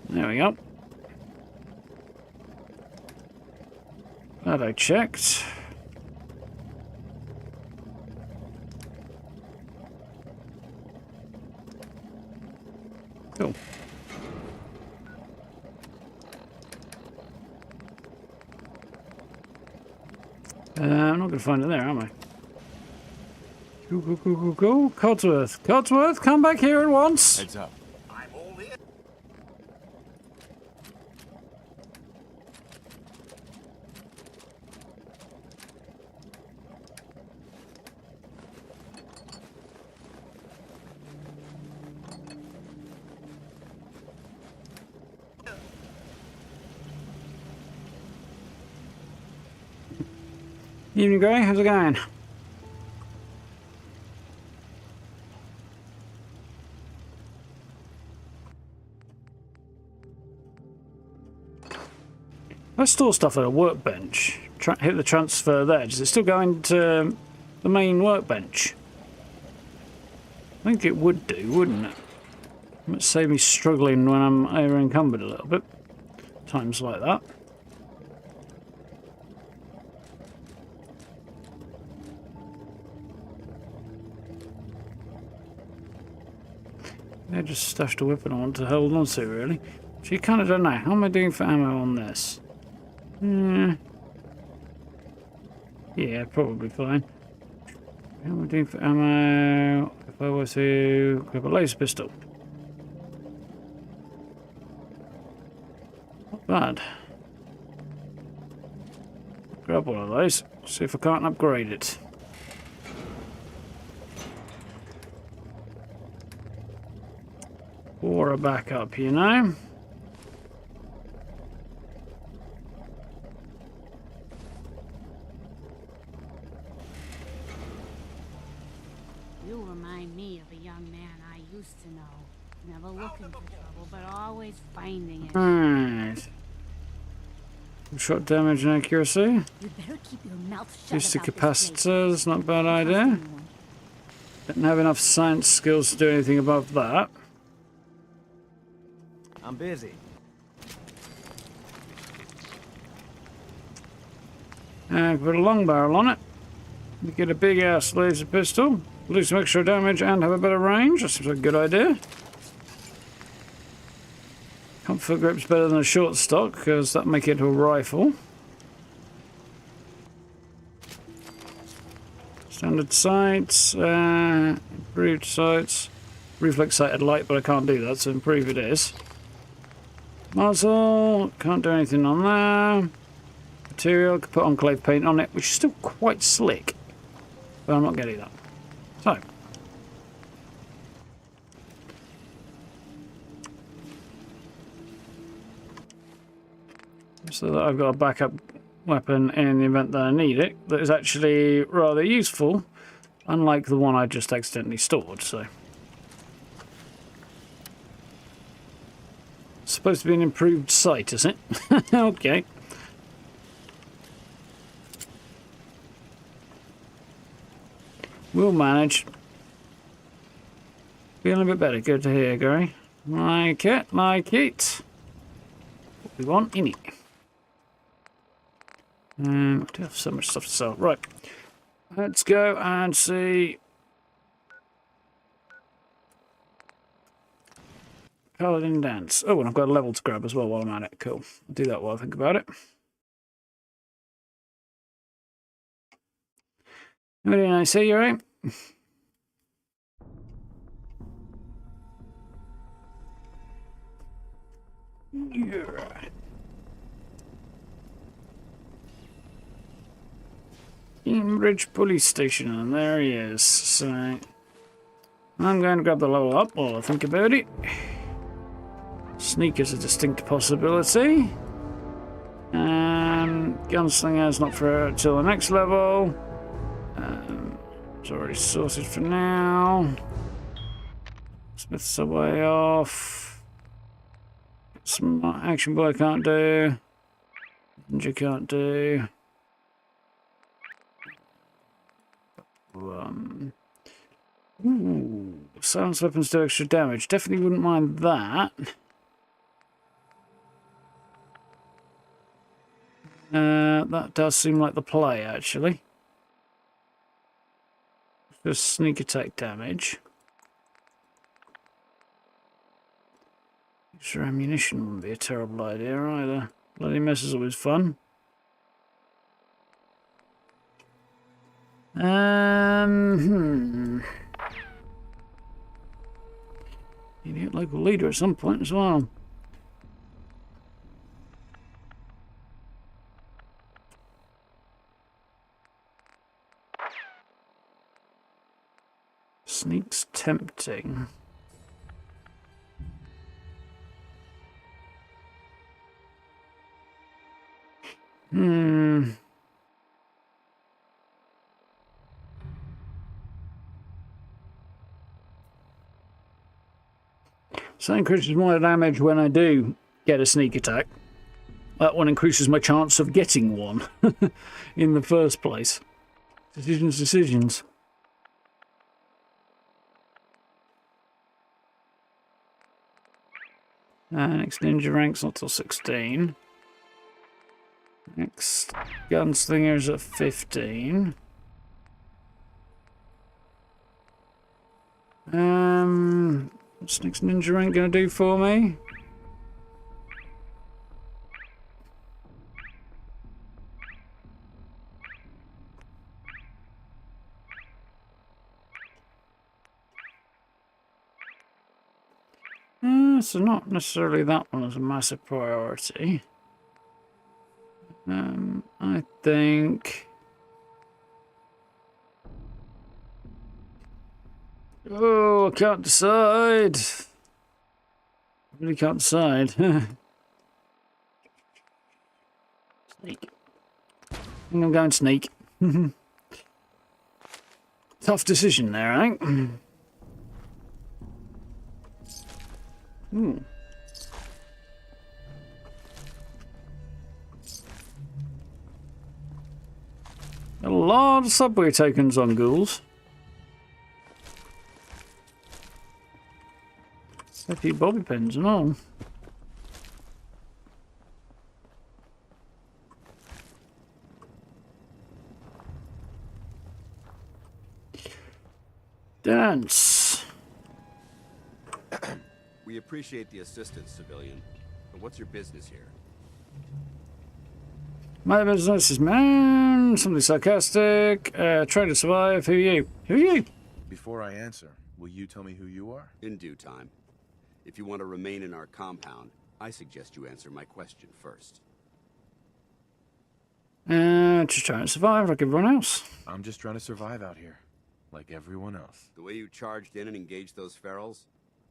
There we go. Glad I checked. Cool. I'm not going to find it there, am I? Go. Codsworth. Codsworth, come back here at once. Heads up. I'm all in. Evening, Gray. How's it going? Let's store stuff at a workbench. Hit the transfer there. Does it still go into the main workbench? I think it would do, wouldn't it? It might save me struggling when I'm over encumbered a little bit. Times like that. Yeah, just stashed a weapon on to hold on to, really. So you kind of don't know. How am I doing for ammo on this? Yeah, probably fine. How am I doing for ammo if I was to grab a laser pistol? Not bad. Grab one of those, see if I can't upgrade it. Or a backup, you know? You remind me of a young man I used to know. Never looking for trouble, but always finding it. Right. Shot damage and accuracy. You better keep your mouth shut. Use the capacitors, not a bad idea. Didn't have enough science skills to do anything above that. I'm busy. And put a long barrel on it. You get a big ass laser pistol. Do some extra damage and have a better range. That seems like a good idea. Comfort grip's better than a short stock because that'll make it a rifle. Standard sights, improved sights. Reflex sighted light, but I can't do that, so improve it is. Muzzle, can't do anything on there. Material, can put enclave paint on it, which is still quite slick. But I'm not getting that. So that I've got a backup weapon in the event that I need it, that is actually rather useful, unlike the one I just accidentally stored, so. It's supposed to be an improved sight, is it? Okay. We'll manage. Feeling a bit better. Good to hear, Gary. Like it, like it. What we want in it. I do have so much stuff to sell. Right. Let's go and see. Paladin Dance. Oh, and I've got a level to grab as well while I'm at it. Cool. I'll do that while I think about it. What did I say? You right? Yeah. Cambridge Police Station, and there he is. So I'm going to grab the level up while I think about it. Sneak is a distinct possibility. Gunslinger's not for till the next level. It's already sorted for now. Smith's a way off. Some action boy can't do. Ninja can't do. Ooh, silence weapons do extra damage. Definitely wouldn't mind that. That does seem like the play, actually. Just sneak attack damage. Extra ammunition wouldn't be a terrible idea either. Bloody mess is always fun. You need a local leader at some point as well. Sneak's tempting. So that increases my damage when I do get a sneak attack. That one increases my chance of getting one in the first place. Decisions. Next ninja rank's not till 16. Next gunslinger's at 15. What's next ninja rank gonna do for me? So not necessarily that one as a massive priority. I think... Oh, I can't decide. I really can't decide. Sneak. I think I'm going sneak. Tough decision there, I think. A lot of subway tokens on ghouls. A few bobby pins and all. Dance. We appreciate the assistance, civilian. But what's your business here? My business is man, something sarcastic, trying to survive. Who are you? Who are you? Before I answer, will you tell me who you are? In due time. If you want to remain in our compound, I suggest you answer my question first. Just trying to survive like everyone else. I'm just trying to survive out here, like everyone else. The way you charged in and engaged those ferals,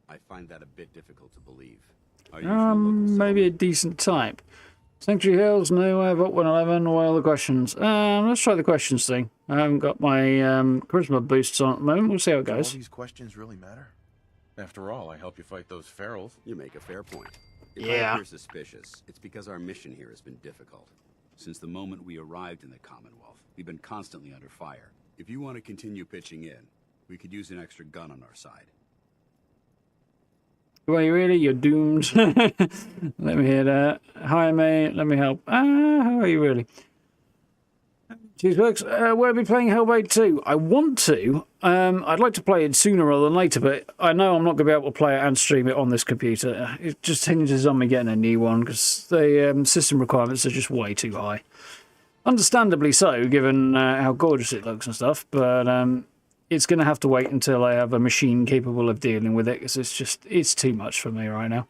I find that a bit difficult to believe. Are you from a local Maybe a settlement? decent type. Sanctuary Hills, no, I've got 111. What are the questions? Let's try the questions thing. I haven't got my charisma boosts on at the moment. We'll see how it Do all goes. these questions really matter? After all, I help you fight those ferals. You make a fair point. If I Yeah. appear suspicious, it's because our mission here has been difficult. Since the moment we arrived in the Commonwealth, we've been constantly under fire. If you want to continue pitching in, we could use an extra gun on our side. Well, you really? You're doomed. Let me hear that. Hi, mate. Let me help. How are you really? Cheeseworks. Will I be playing Hellblade 2? I want to. I'd like to play it sooner rather than later, but I know I'm not going to be able to play it and stream it on this computer. It just hinges on me getting a new one because the system requirements are just way too high. Understandably so, given how gorgeous it looks and stuff, but it's going to have to wait until I have a machine capable of dealing with it because it's too much for me right now.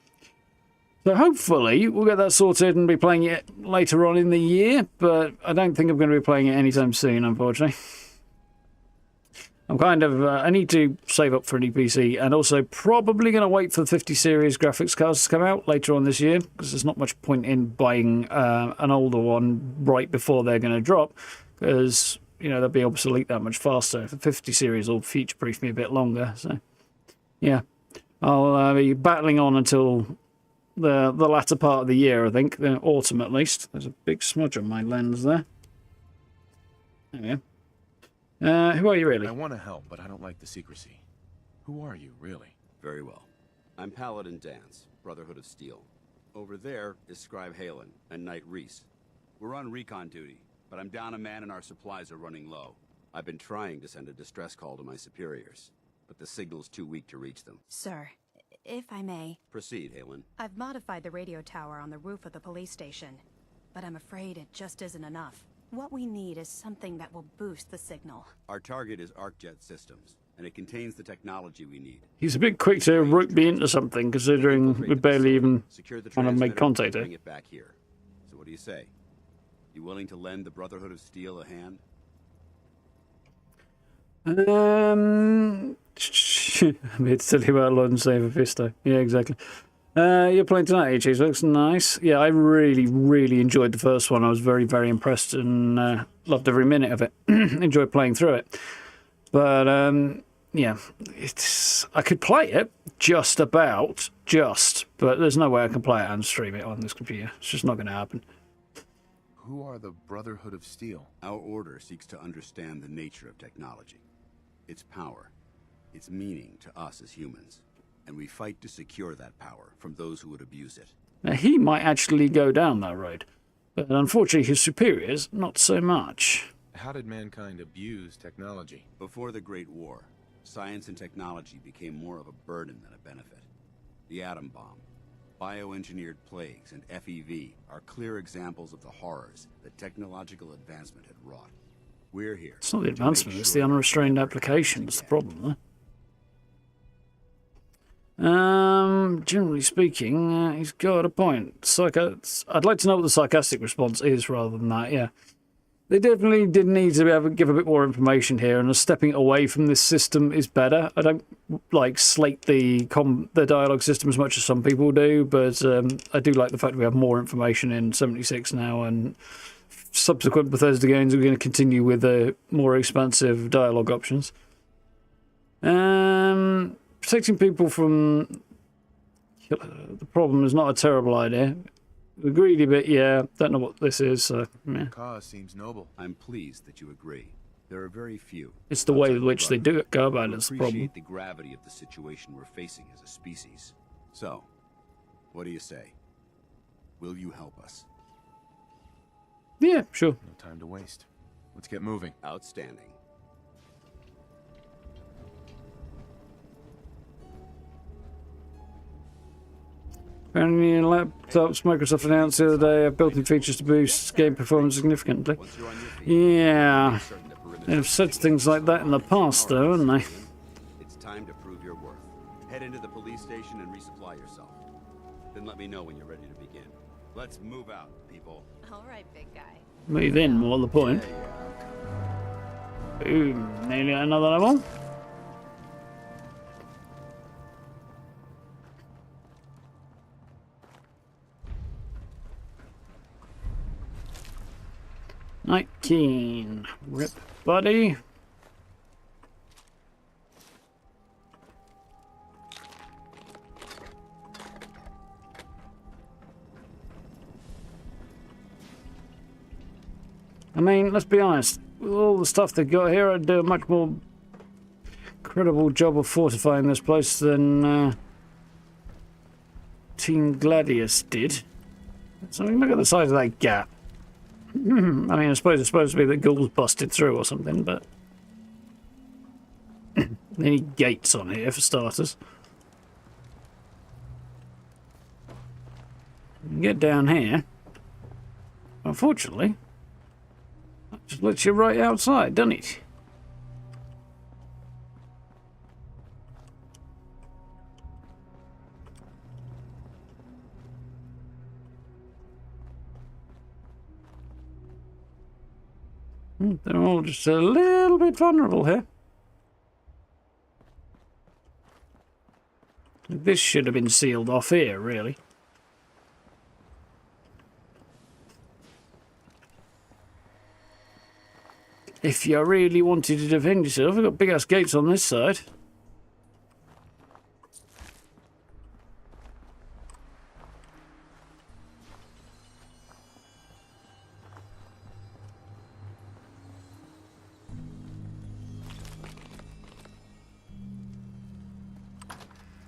So hopefully we'll get that sorted and be playing it later on in the year, but I don't think I'm going to be playing it anytime soon, unfortunately. I'm kind of... I need to save up for a new PC and also probably going to wait for the 50 series graphics cards to come out later on this year because there's not much point in buying an older one right before they're going to drop because, you know, they'll be obsolete that much faster. The 50 series will future-proof me a bit longer, so... Yeah. I'll be battling on until... the latter part of the year, I think, the autumn at least. There's a big smudge on my lens there. There we go. Who are you really? I want to help, but I don't like the secrecy. Who are you, really? Very well. I'm Paladin Dance, Brotherhood of Steel. Over there is Scribe Halen and Knight Reese. We're on recon duty, but I'm down a man and our supplies are running low. I've been trying to send a distress call to my superiors, but the signal's too weak to reach them. Sir, if I may, Proceed, Halen. I've modified the radio tower on the roof of the police station, but I'm afraid it just isn't enough. What we need is something that will boost the signal. Our target is ArcJet Systems, and it contains the technology we need. He's a bit quick to rope me into something, considering we barely even Secure the want to make transmitter contact and here. bring it back here. So what do you say? You willing to lend the Brotherhood of Steel a hand? I'm here to tell you about Lord and Saver Fisto. Yeah, exactly. You're playing tonight, Cheese. Looks nice. Yeah, I really, really enjoyed the first one. I was very, very impressed and loved every minute of it. Enjoyed playing through it. But yeah, I could play it but there's no way I can play it and stream it on this computer. It's just not going to happen. Who are the Brotherhood of Steel? Our order seeks to understand the nature of technology, its power, its meaning to us as humans, and we fight to secure that power from those who would abuse it. Now, he might actually go down that road, but unfortunately his superiors, not so much. How did mankind abuse technology? Before the Great War, science and technology became more of a burden than a benefit. The atom bomb, bioengineered plagues, and FEV are clear examples of the horrors that technological advancement had wrought. We're here. It's not the advancement, it's the unrestrained application that's the problem, generally speaking, he's got a point. I'd like to know what the sarcastic response is rather than that, yeah. They definitely did need to be able to give a bit more information here, and stepping away from this system is better. I don't slate the dialogue system as much as some people do, but I do like the fact that we have more information in 76 now, and subsequent Bethesda games are going to continue with more expansive dialogue options. Protecting people from the problem is not a terrible idea. The greedy bit, yeah. Don't know what this is, so yeah. Cause seems noble. I'm pleased that you agree. There are very few. It's the way in which they do it, go about it, that's the problem. Appreciate the gravity of the situation we're facing as a species. So, what do you say? Will you help us? Yeah, sure. No time to waste. Let's get moving. Outstanding. Apparently, laptops Microsoft announced the other day have built-in features to boost game performance significantly. Yeah, they've said things like that in the past, though, haven't they? It's time to prove your worth. Head into the police station and resupply yourself. Then let me know when you're ready to begin. Let's move out, people. All right, big guy. Move in, more the point. Boom, nearly at another level. 19. Rip, buddy. I mean, let's be honest. With all the stuff they got here, I'd do a much more credible job of fortifying this place than Team Gladius did. So, I mean, look at the size of that gap. I mean, I suppose it's supposed to be that ghouls busted through or something, but... Any gates on here, for starters. You can get down here. Unfortunately, that just lets you right outside, doesn't it? They're all just a little bit vulnerable here. This should have been sealed off here, really. If you really wanted to defend yourself, we've got big ass gates on this side.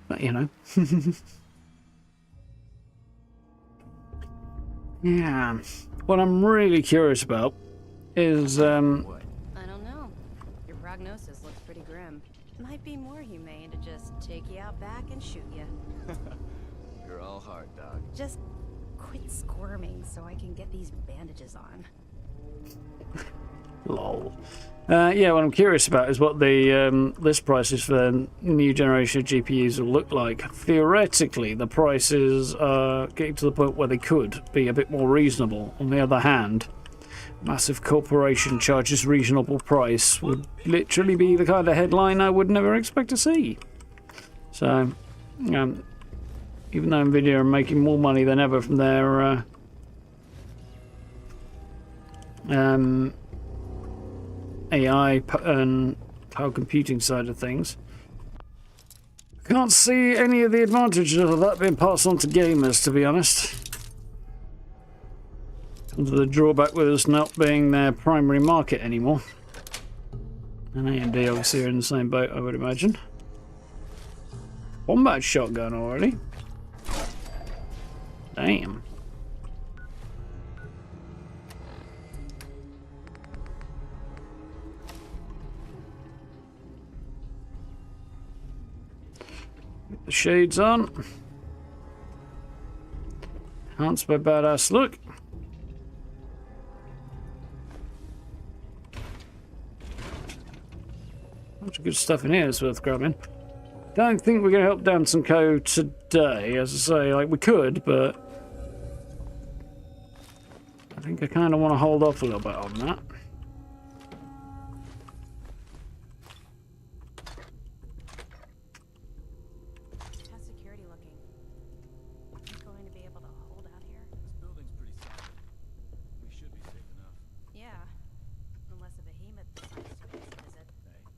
But, you know. Yeah. What I'm really curious about is, I don't know. Your prognosis looks pretty grim. Might be more humane to just take you out back and shoot you. You're all heart, dog. Just quit squirming so I can get these bandages on. lol. Yeah, what I'm curious about is what the list prices for new generation of GPUs will look like. Theoretically, the prices are getting to the point where they could be a bit more reasonable. On the other hand, massive corporation charges reasonable price would literally be the kind of headline I would never expect to see. So, even though Nvidia are making more money than ever from their AI and cloud computing side of things. I can't see any of the advantages of that being passed on to gamers, to be honest. The drawback with us not being their primary market anymore. And AMD obviously are in the same boat, I would imagine. Combat shotgun already. Damn. Get the shades on. Enhanced by badass look. Bunch of good stuff in here is worth grabbing. Don't think we're going to help Dance and Co today. As I say, like, we could, but I think I kind of want to hold off a little bit on that. How's security looking? Are you going to be able to hold out here? This building's pretty solid. We should be safe enough. Yeah. Unless a behemoth decides to pay us a visit.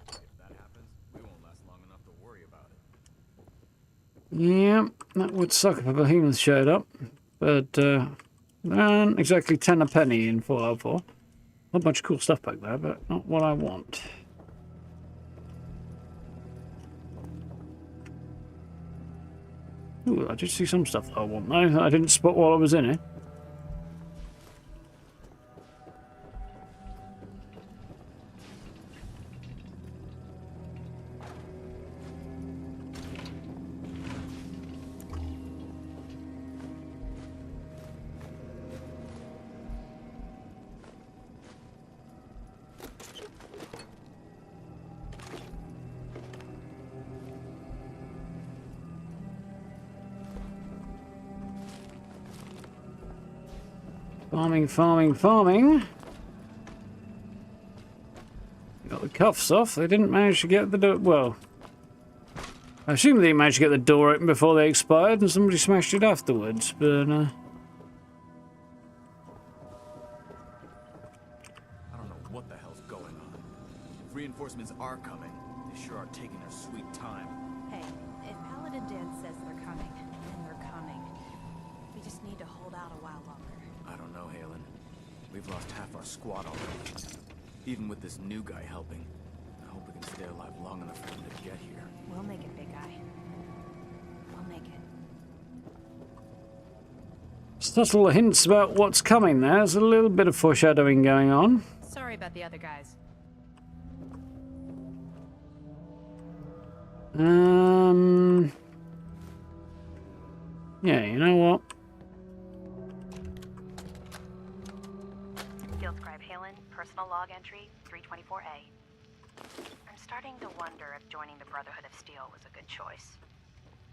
Hey, if that happens, we won't last long enough to worry about it. Yeah, that would suck if a behemoth showed up. But, not exactly 10 a penny in Fallout 4. A whole bunch of cool stuff back there, but not what I want. Ooh, I did see some stuff that I want, though. I didn't spot while I was in it. Farming, farming, farming. Got the cuffs off. They didn't manage to get the door. Well, I assume they managed to get the door open before they expired and somebody smashed it afterwards, but I don't know what the hell's going on. If reinforcements are coming, they sure are taking their sweet time. Hey, if Paladin Dan says they're coming, then they're coming. We just need to hold out a while longer. I don't know, Halen. We've lost half our squad already. Even with this new guy helping. I hope we can stay alive long enough for him to get here. We'll make it, big guy. We'll make it. subtle hints about what's coming there. There's a little bit of foreshadowing going on. Sorry about the other guys. Yeah, you know what? Field Scribe Halen, personal log entry 324A. I'm starting to wonder if joining the Brotherhood of Steel was a good choice.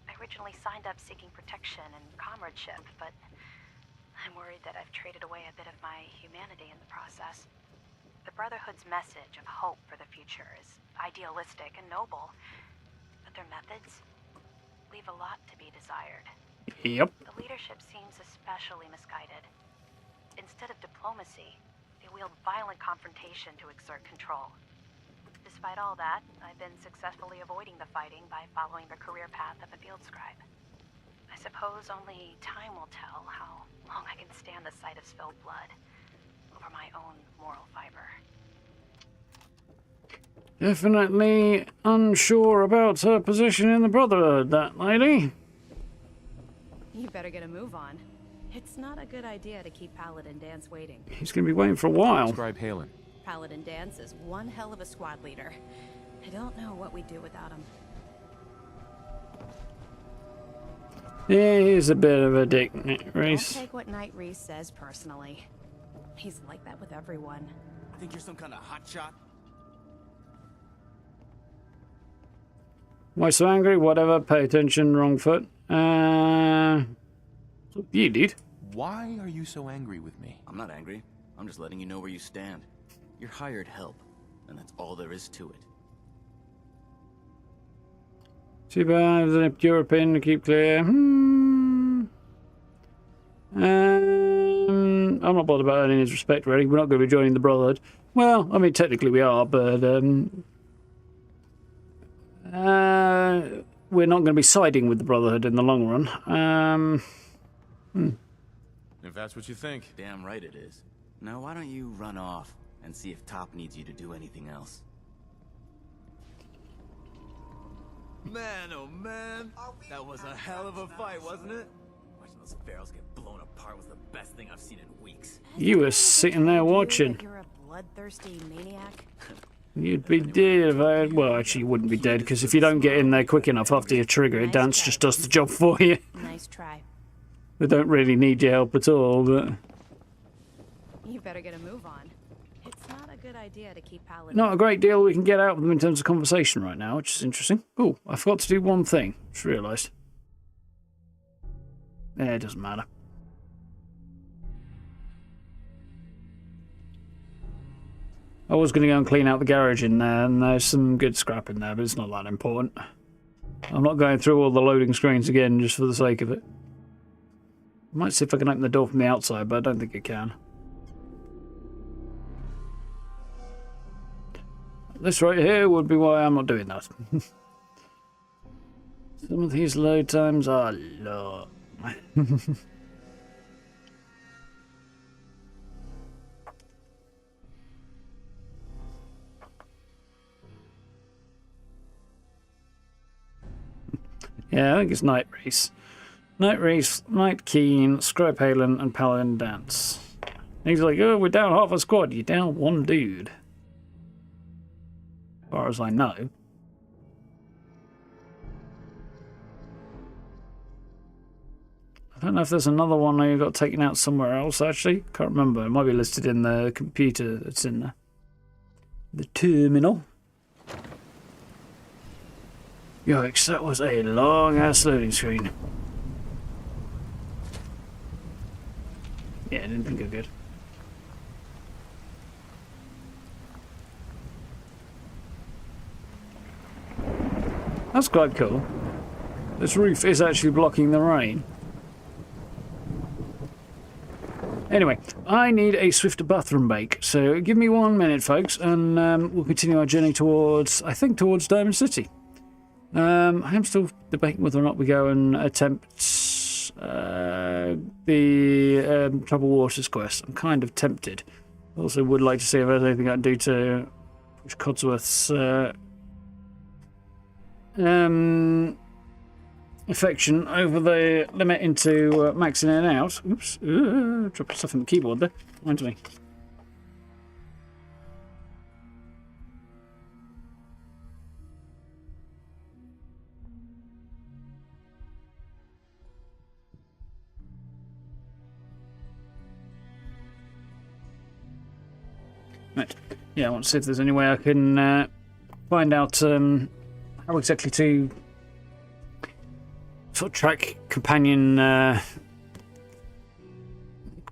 I originally signed up seeking protection and comradeship, but I'm worried that I've traded away a bit of my humanity in the process. The Brotherhood's message of hope for the future is idealistic and noble, but their methods leave a lot to be desired. Yep. The leadership seems especially misguided. Instead of diplomacy, they wield violent confrontation to exert control. Despite all that, I've been successfully avoiding the fighting by following the career path of a field scribe. I suppose only time will tell how long I can stand the sight of spilled blood over my own moral fiber. Definitely unsure about her position in the Brotherhood, that lady. You better get a move on. It's not a good idea to keep Paladin Dance waiting. He's going to be waiting for a while. Scribe Halen. Paladin Dance is one hell of a squad leader. I don't know what we'd do without him. Yeah, he's a bit of a dick, Reese. Don't take what Knight Reese says personally. He's like that with everyone. Think you're some kind of hotshot? Why so angry? Whatever, pay attention, wrong foot. You did. Why are you so angry with me? I'm not angry. I'm just letting you know where you stand. You're hired help, and that's all there is to it. Too bad, the European to keep clear. I'm not bothered about earning his respect, really. We're not going to be joining the Brotherhood. Well, I mean, technically we are, but We're not going to be siding with the Brotherhood in the long run. If that's what you think. Damn right it is. Now why don't you run off and see if Top needs you to do anything else? Man, oh man, that was a hell of a fight, wasn't it? Watching those barrels get blown apart was the best thing I've seen in weeks. You were sitting there watching. You're a bloodthirsty maniac. You'd be dead if I had... Well, actually, you wouldn't be dead, because if you don't get in there quick enough after you trigger it, Dance just does the job for you. Nice try. They don't really need your help at all, but... You better get a move on. It's not a good idea to keep Paladin. Not a great deal we can get out of them in terms of conversation right now, which is interesting. Oh, I forgot to do one thing. Just realised. Yeah, it doesn't matter. I was going to go and clean out the garage in there, and there's some good scrap in there, but it's not that important. I'm not going through all the loading screens again just for the sake of it. I might see if I can open the door from the outside, but I don't think I can. This right here would be why I'm not doing that. Some of these load times are long. Yeah, I think it's Night Race. Night Race, Night Keen, Scribe Halen, and Paladin Dance. And he's like, oh, we're down half a squad. You're down one dude. As far as I know. I don't know if there's another one who got taken out somewhere else, actually. Can't remember. It might be listed in the computer that's in there. The terminal. Yikes, that was a long-ass loading screen. Yeah, I didn't think it good. That's quite cool. This roof is actually blocking the rain. Anyway, I need a swifter bathroom break, so give me 1 minute, folks, and we'll continue our journey towards, I think, towards Diamond City. I am still debating whether or not we go and attempt the Troubled Waters quest. I'm kind of tempted. Also would like to see if there's anything I can do to push Codsworth's affection over the limit into maxing it out. Oops, dropping stuff on the keyboard there. Reminds me. Right. Yeah, I want to see if there's any way I can find out how exactly to sort of track companion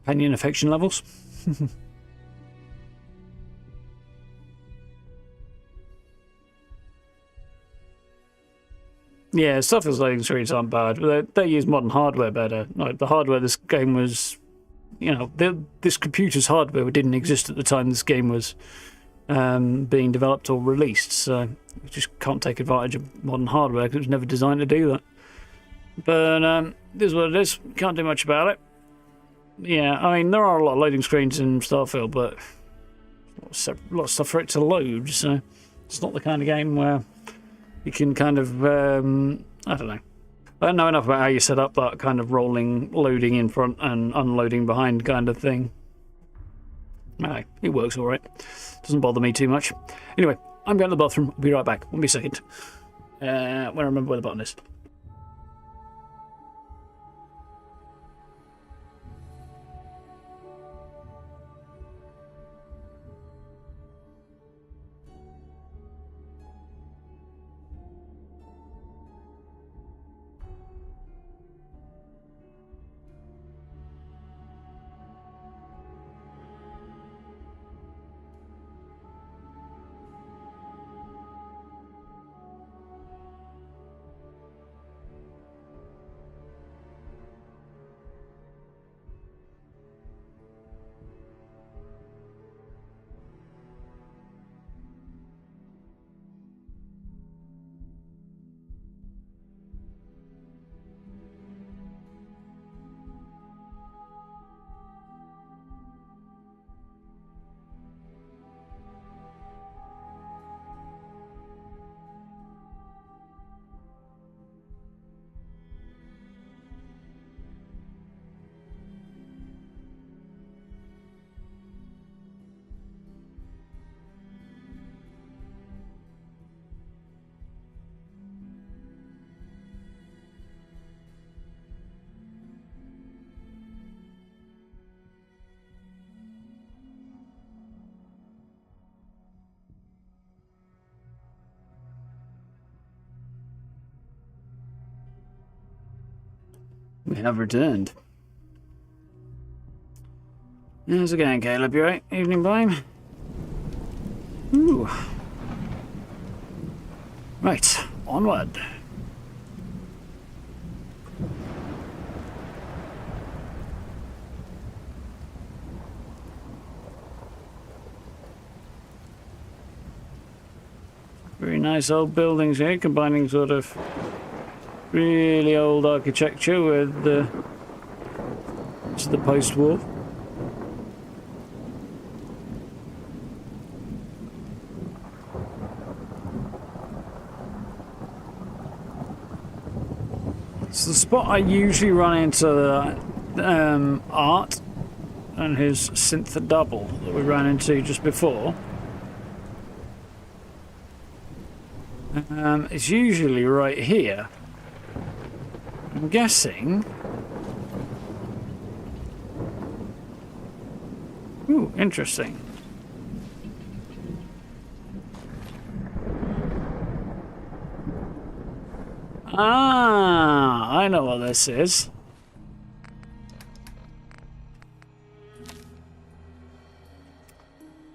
affection levels. Yeah, stuff as loading screens aren't bad, but they use modern hardware better. Like the hardware this game was, you know, this computer's hardware didn't exist at the time this game was being developed or released, so you just can't take advantage of modern hardware because it was never designed to do that. But this is what it is. Can't do much about it. Yeah, I mean, there are a lot of loading screens in Starfield, but a lot of stuff for it to load, so it's not the kind of game where you can kind of, I don't know. I don't know enough about how you set up that kind of rolling, loading in front and unloading behind kind of thing. No, it works all right. Doesn't bother me too much. Anyway, I'm going to the bathroom. I'll be right back. Won't be a second. When I remember where the button is. We have returned. How's it going, Caleb? You right? Evening, Blame? Ooh. Right, onward. Very nice old buildings here, combining sort of really old architecture with the post-war. It's the spot I usually run into Art and his synth double that we ran into just before. It's usually right here. I'm guessing. Ooh, interesting. Ah, I know what this is.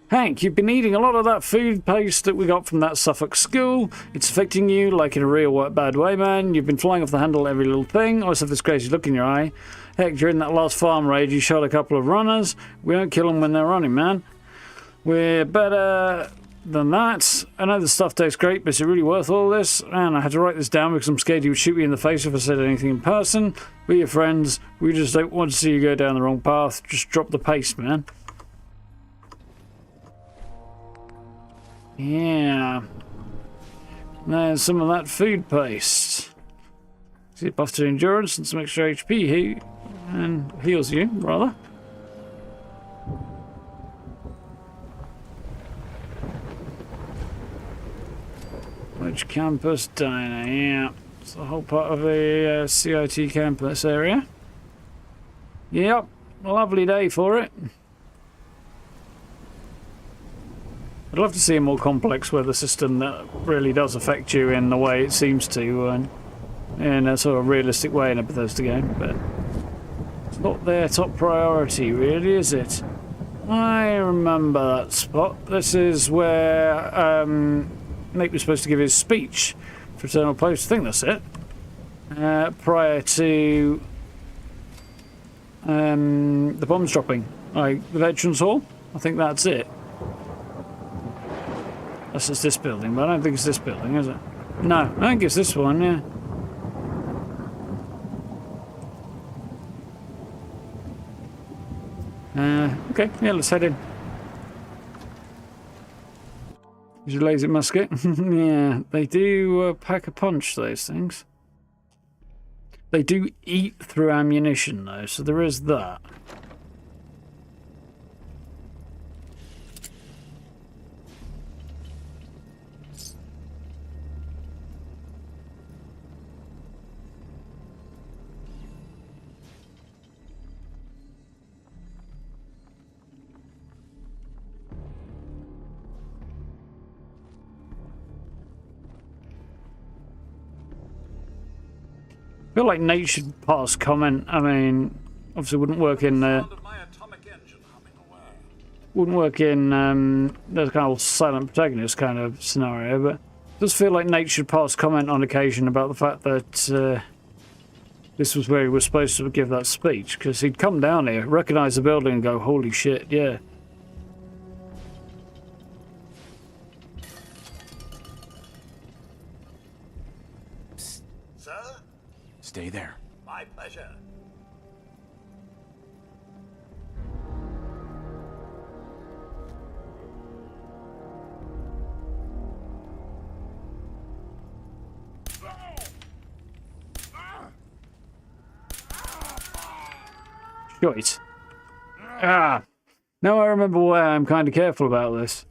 Hank, you've been eating a lot of that food paste that we got from that Suffolk school. It's affecting you like in a real bad way, man. You've been flying off the handle every little thing. Always have this crazy look in your eye. Heck, during that last farm raid, you shot a couple of runners. We don't kill them when they're running, man. We're better than that. I know the stuff tastes great, but is it really worth all this? And I had to write this down because I'm scared you would shoot me in the face if I said anything in person. We're your friends. We just don't want to see you go down the wrong path. Just drop the paste, man. Yeah. There's some of that food paste. See, buff to endurance and some extra HP here. And heals you, rather. Which campus diner? Yeah. It's a whole part of a CIT campus area. Yep. A lovely day for it. I'd love to see a more complex weather system that really does affect you in the way it seems to, in a sort of realistic way in a Bethesda game, but it's not their top priority, really, is it? I remember that spot. This is where Nate was supposed to give his speech for Eternal Post. I think that's it. Prior to the bombs dropping, like the Veterans Hall. I think that's it. That's just this building, but I don't think it's this building, is it? No, I think it's this one, yeah. Okay, yeah, let's head in. Is your laser musket? Yeah, they do pack a punch, those things. They do eat through ammunition, though, so there is that. I feel like Nate should pass comment. I mean, obviously wouldn't work in the kind of silent protagonist kind of scenario, but it does feel like Nate should pass comment on occasion about the fact that this was where he was supposed to give that speech, because he'd come down here, recognise the building and go, holy shit, yeah. Stay there. My pleasure. Shite. Ah. Now I remember why I'm kind of careful about this.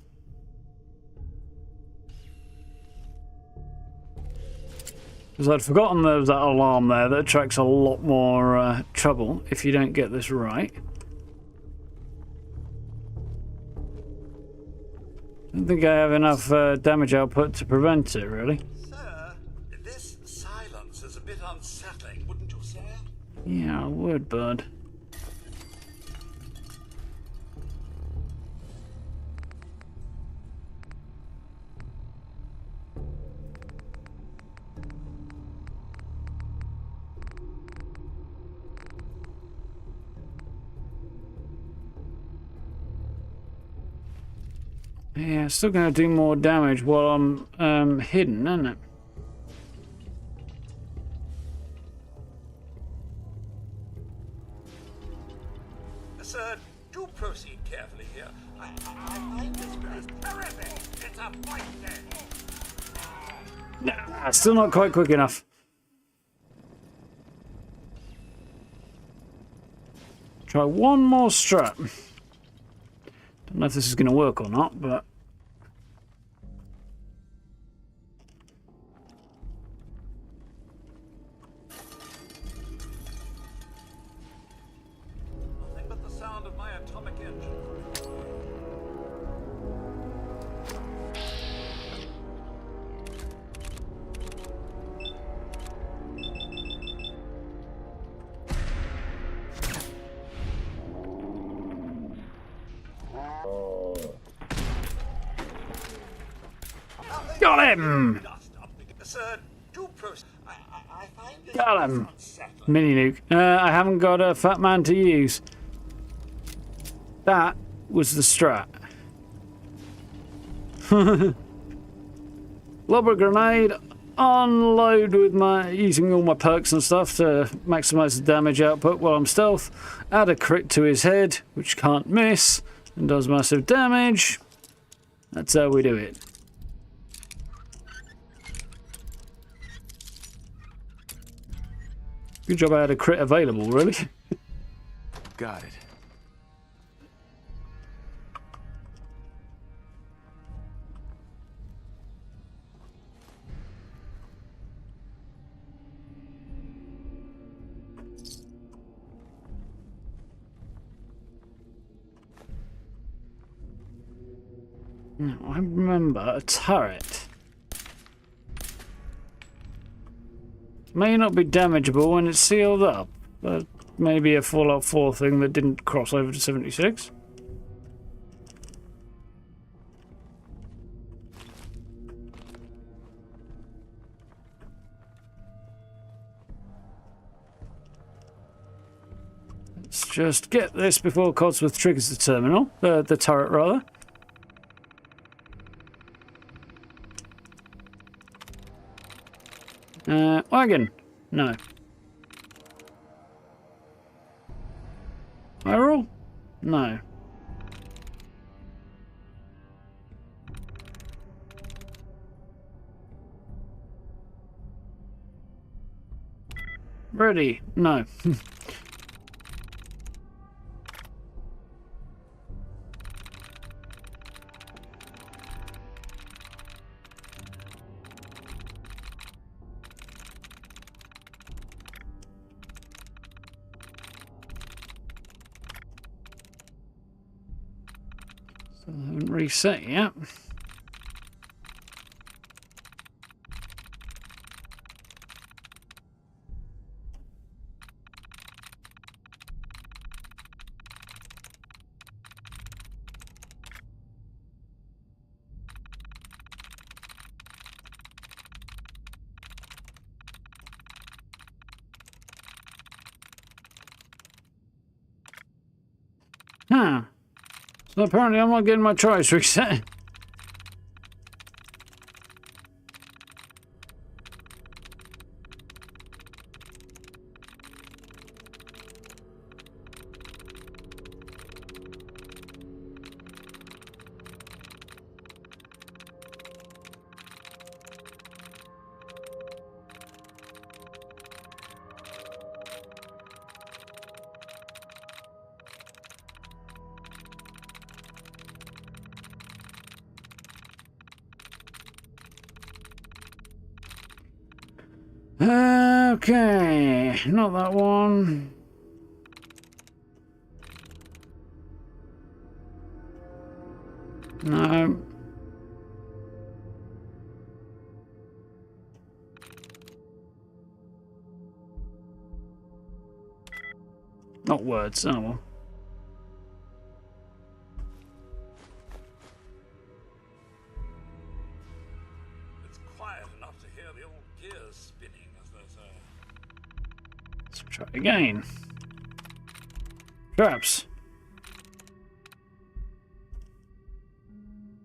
Because I'd forgotten there was that alarm there that attracts a lot more trouble if you don't get this right. I don't think I have enough damage output to prevent it, really. Sir, this silence is a bit unsettling, wouldn't you say? Yeah, I would, bud. Yeah, it's still going to do more damage while I'm hidden, isn't it? Sir, do proceed carefully here. I find this place terrific. It's a fight then. Nah, still not quite quick enough. Try one more strap. Don't know if this is going to work or not, but... Nothing but the sound of my atomic engine. Got him! Sir, do proceed. I find this Got him! unsettling. Mini nuke. I haven't got a fat man to use. That was the strat. Lobber grenade. Unload with my using all my perks and stuff to maximize the damage output while I'm stealth. Add a crit to his head, which can't miss, and does massive damage. That's how we do it. Good job I had a crit available, really. Got it. Now, I remember a turret. May not be damageable when it's sealed up, but maybe a Fallout 4 thing that didn't cross over to 76. Let's just get this before Codsworth triggers the terminal, the turret rather. Wagon? No. Viral? No. Ready? No. So I haven't reset yet. Huh. So apparently I'm not getting my choice reset. Okay, not that one. No. Not words. Oh well. It's quiet enough to hear the old gears spinning, as they say. Let's try again. Traps.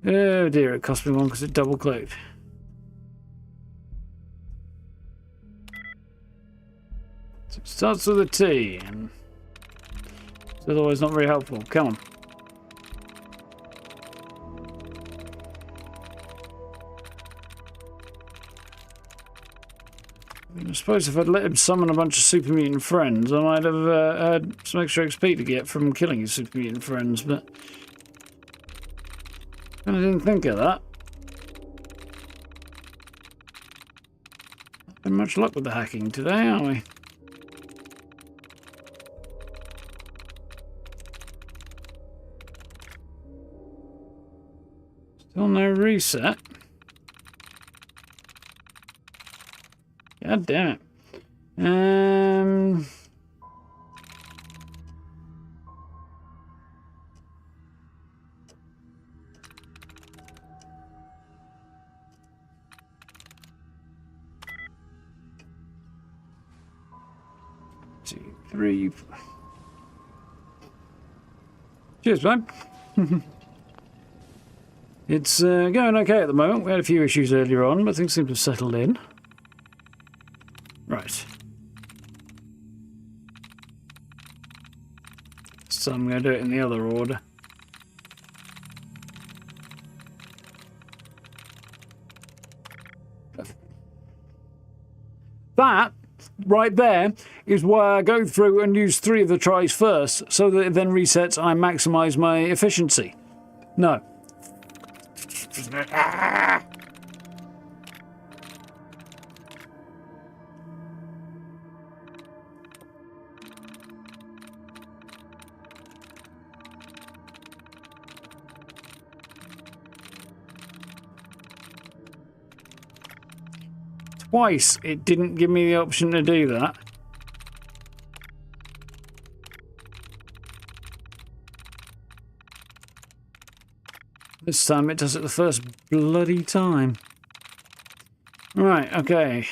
Oh dear, it cost me one because it double clicked. So it starts with a T, and it's otherwise not very helpful. Come on. I suppose if I'd let him summon a bunch of super mutant friends, I might have had some extra XP to get from killing his super mutant friends, but I didn't think of that. Not been much luck with the hacking today, are we? Still no reset. God damn it. 2, 3. Cheers, bud. It's going okay at the moment. We had a few issues earlier on, but things seem to have settled in. Right. So I'm going to do it in the other order. That, right there, is why I go through and use 3 of the tries first, so that it then resets and I maximise my efficiency. No. Twice it didn't give me the option to do that. This time it does it the first bloody time. Right, okay.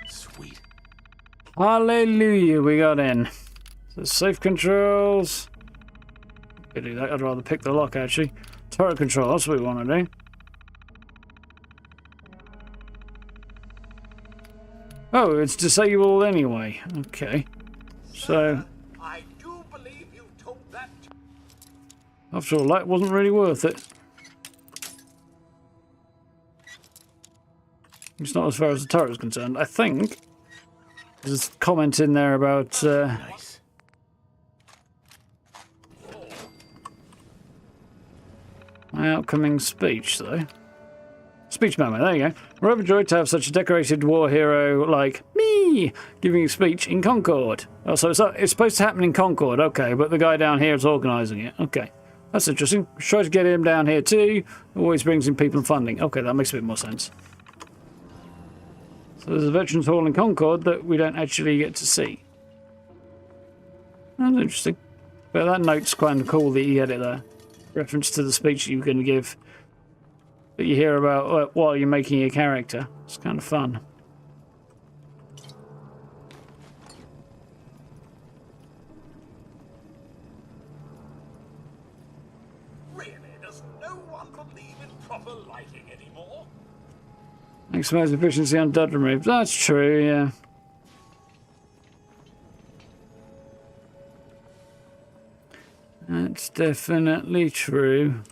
Sweet. Hallelujah, we got in. So safe controls. Could do that. I'd rather pick the lock actually. Turret control, that's what we want to do. Oh, it's disabled anyway. Okay. So I do believe you told that. After all, that wasn't really worth it. It's not as far as the turret is concerned. I think there's a comment in there about Nice. my upcoming speech, though. Speech memo, there you go. We're overjoyed to have such a decorated war hero like me giving a speech in Concord. Oh, so it's supposed to happen in Concord, okay, but the guy down here is organising it. Okay, that's interesting. Try to get him down here too. Always brings in people and funding. Okay, that makes a bit more sense. So there's a Veterans Hall in Concord that we don't actually get to see. That's interesting. But that note's kind of cool that you get it there. Reference to the speech you're going to give that you hear about while you're making your character. It's kind of fun. Really, does no one believe in proper lighting anymore? Maximize efficiency on dud removed. That's true, yeah. That's definitely true.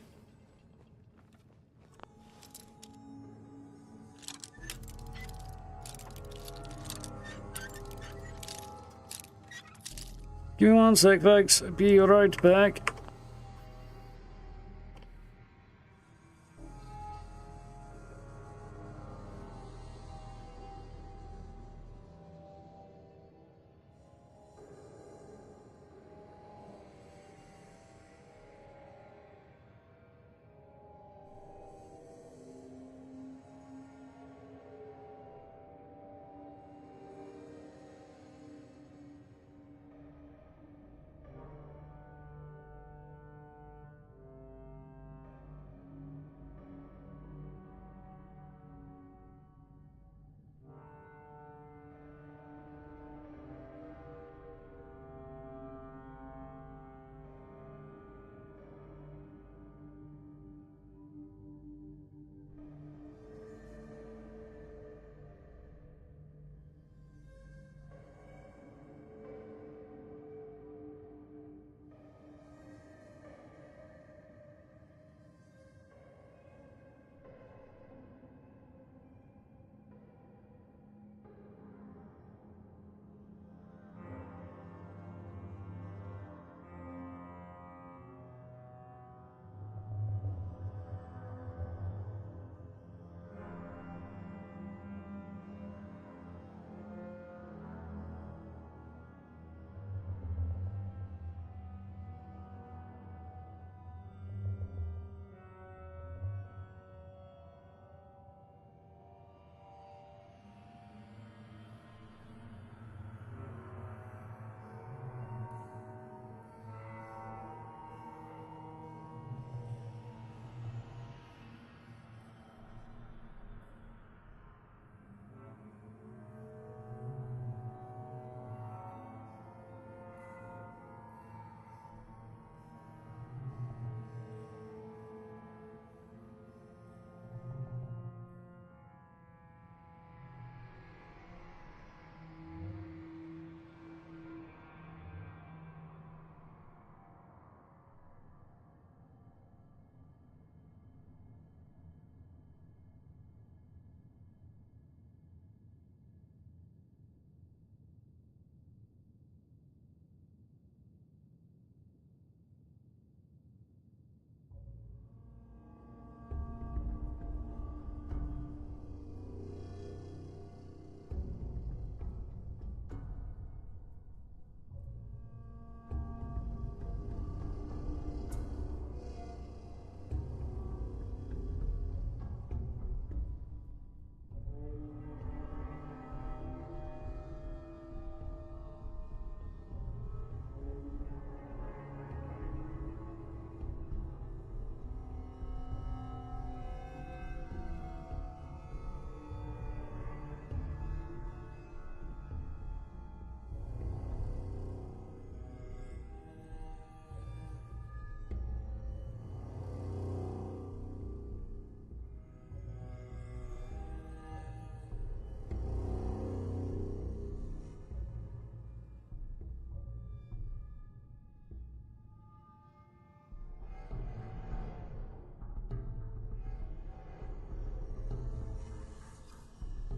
Give me 1 sec, folks. I'll be right back.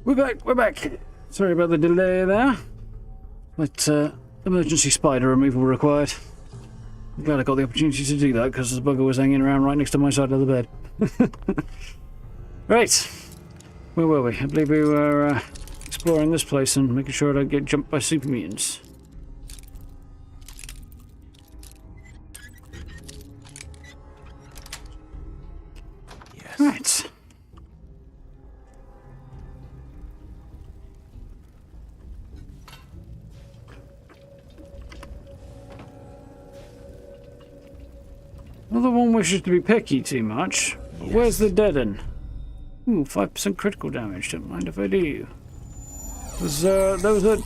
We're back, we're back. Sorry about the delay there. But, emergency spider removal required. I'm glad I got the opportunity to do that because the bugger was hanging around right next to my side of the bed. Right. Where were we? I believe we were exploring this place and making sure I don't get jumped by super mutants. Yes. Right. Another one wishes to be picky too much. But Yes. where's the dead end? Ooh, 5% critical damage. Don't mind if I do. There was a...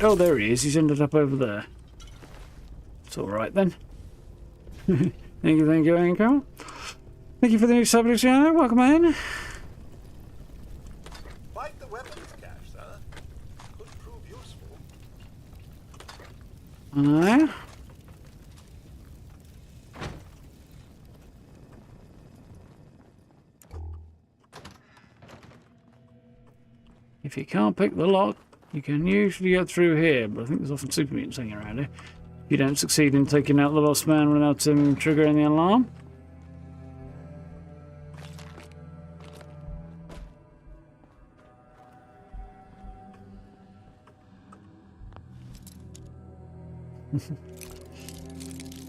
Oh, there he is. He's ended up over there. It's alright then. Thank you, Anchor. Thank you for the new subject, Xion. Welcome in. Like the weapons cache, sir. Could prove useful. Aye. If you can't pick the lock, you can usually get through here, but I think there's often super mutants hanging around here. If you don't succeed in taking out the lost man without him triggering the alarm.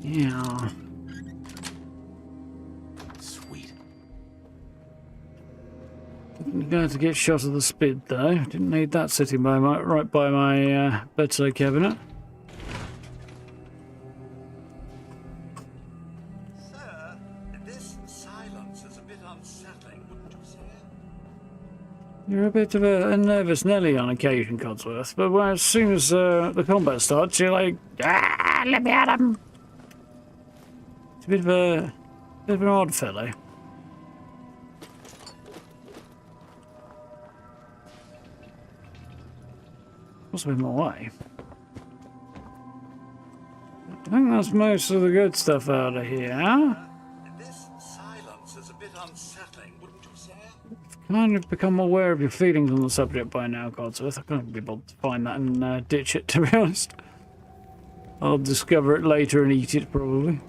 Yeah. Sweet. Glad to get shot of the spid though. Didn't need that sitting by my right by my bedside cabinet. Sir, this silence is a bit unsettling, wouldn't you say? You're a bit of a nervous Nelly on occasion, Codsworth, but as soon as the combat starts, you're like, ah, let me at him. It's a bit of an odd fellow. Possibly my way. I think that's most of the good stuff out of here. This silence is a bit unsettling, wouldn't you say? Kind of become aware of your feelings on the subject by now, Codsworth. I can't be bothered to find that and ditch it, to be honest. I'll discover it later and eat it, probably.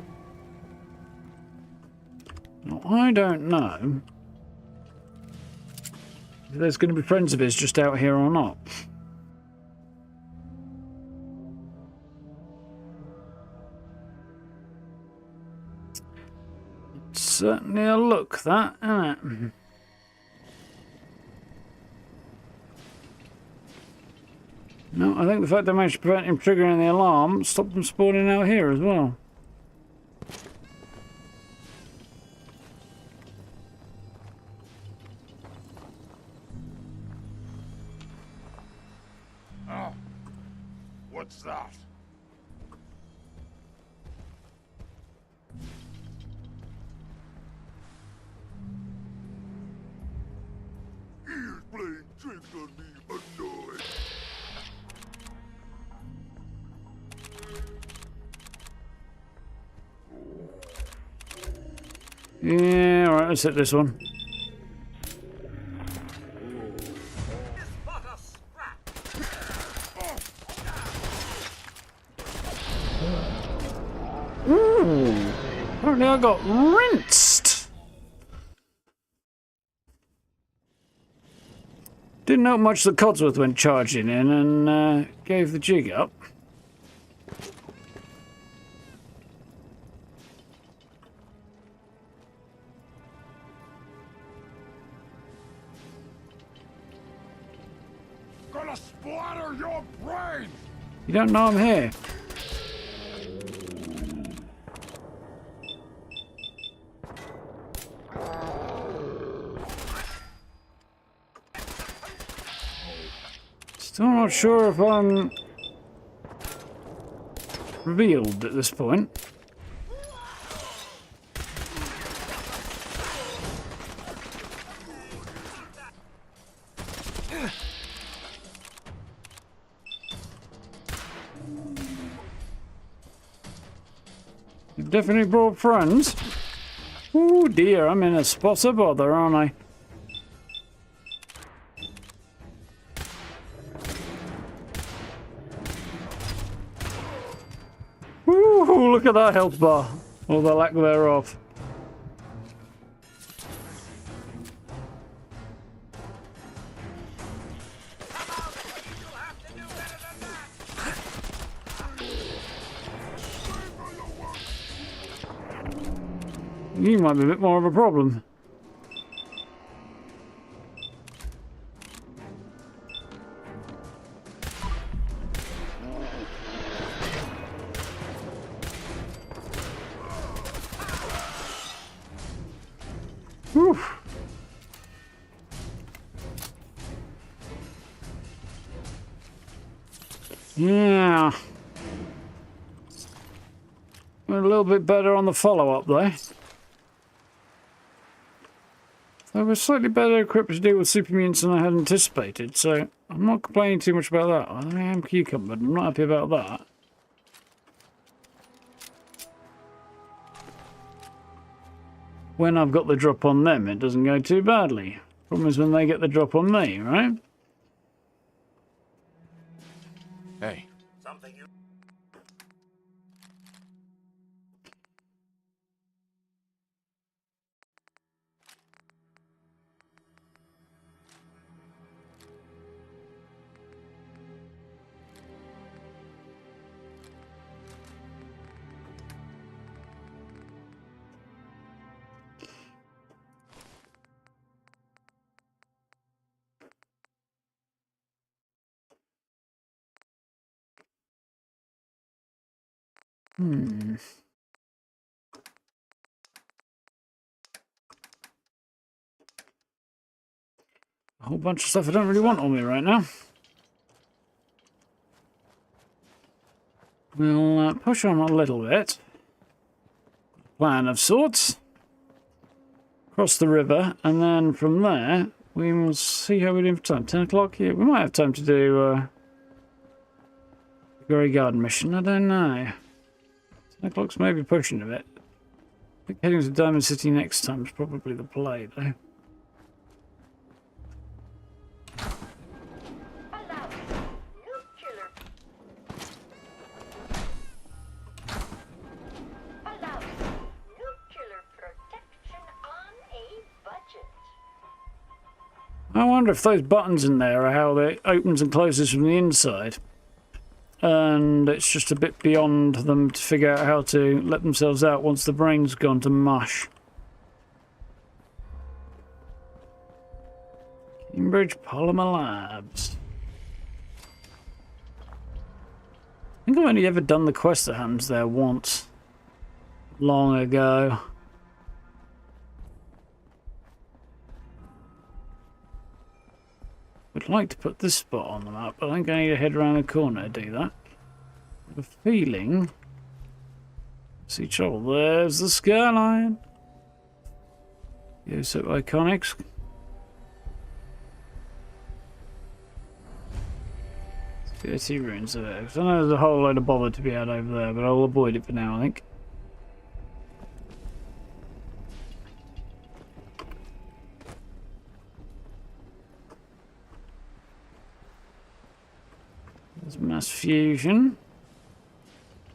Now, I don't know if there's going to be friends of his just out here or not. It's certainly a look, that, isn't it? No, I think the fact they managed to prevent him triggering the alarm stopped him spawning out here as well. Oh, what's that? He's playing tricks on me, annoyed. Yeah, alright, let's hit this one. Ooh, apparently I got rinsed. Didn't know much that Codsworth went charging in and gave the jig up. Gonna splatter your brains! You don't know I'm here. Still not sure if I'm revealed at this point. You've definitely brought friends. Oh dear, I'm in a spot of bother, aren't I? look at that health bar. Or the lack thereof. You might be a bit more of a problem. Whew. Yeah. We're a little bit better on the follow-up though. So we're slightly better equipped to deal with super mutants than I had anticipated, so I'm not complaining too much about that. I am cucumbered, I'm not happy about that. When I've got the drop on them, it doesn't go too badly. Problem is when they get the drop on me, right? Hey. Something you... A whole bunch of stuff I don't really want on me right now. We'll push on a little bit. Plan of sorts. Cross the river, and then from there, we will see how we do for time. 10 o'clock? Yeah, we might have time to do the Grey Garden mission. I don't know. 10 o'clock's maybe pushing a bit. I think heading to Diamond City next time is probably the play, though. I wonder if those buttons in there are how they opens and closes from the inside. And it's just a bit beyond them to figure out how to let themselves out once the brain's gone to mush. Cambridge Polymer Labs. I think I've only ever done the quest at hands there once. Long ago. I'd like to put this spot on the map, but I think I need to head around the corner to do that. I have a feeling... See trouble. There's the skyline. Yeah, so iconics. Dirty ruins of it. I know there's a whole load of bother to be had over there, but I'll avoid it for now, I think. There's mass fusion.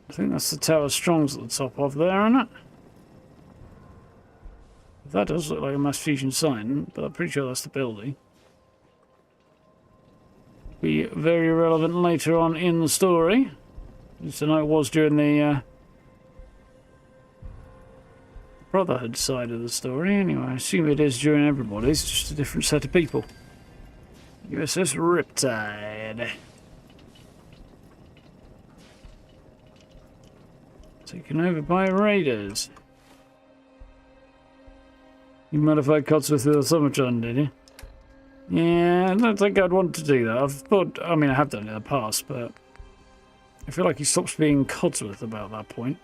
I think that's the Tower Strongs at the top of there, isn't it? That does look like a mass fusion sign, but I'm pretty sure that's the building. Be very relevant later on in the story. At least I know it was during the Brotherhood side of the story. Anyway, I assume it is during everybody's. It's just a different set of people. USS Riptide. Taken over by raiders. You modified Codsworth with a Summertron, did you? Yeah, I don't think I'd want to do that. I've thought, I mean, I have done it in the past, but I feel like he stops being Codsworth about that point.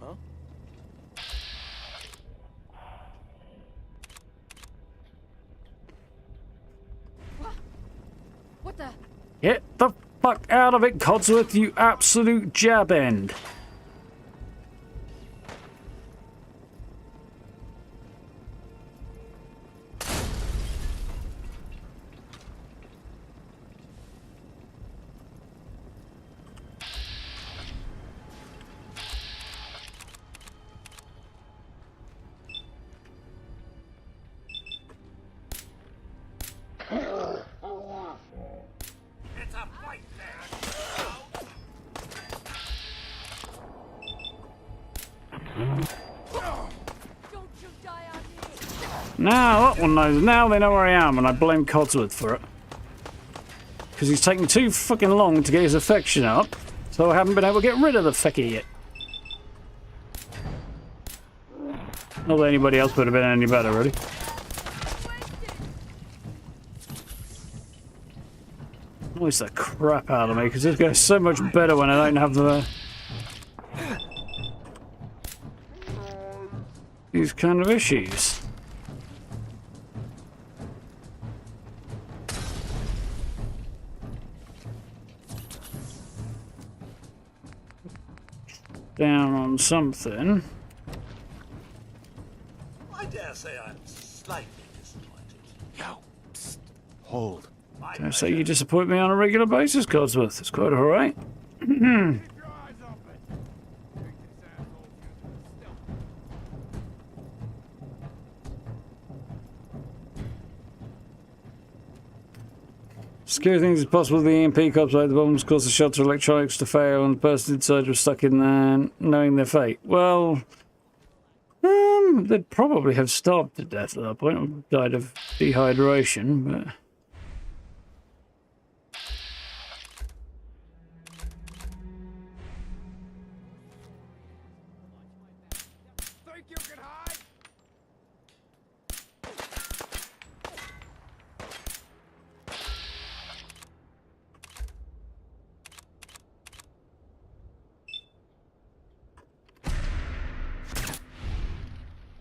Huh? What the? Get the fuck out of it, Codsworth, you absolute jab end. a fight Now that one knows. Now they know where I am, and I blame Codsworth for it. Because he's taken too fucking long to get his affection up, so I haven't been able to get rid of the fecky yet. Not that anybody else would have been any better, really. Noise the crap out of me, because this goes so much better when I don't have the... these kind of issues. Down on something. I dare say I'm slightly disappointed. Yo, psst, hold. Dare say you disappoint me on a regular basis, Codsworth. It's quite alright. Scary things as possible. The EMP cops like the bombs caused the shelter electronics to fail, and the person inside was stuck in there, knowing their fate. Well, they'd probably have starved to death at that point, or died of dehydration. But Think you can hide?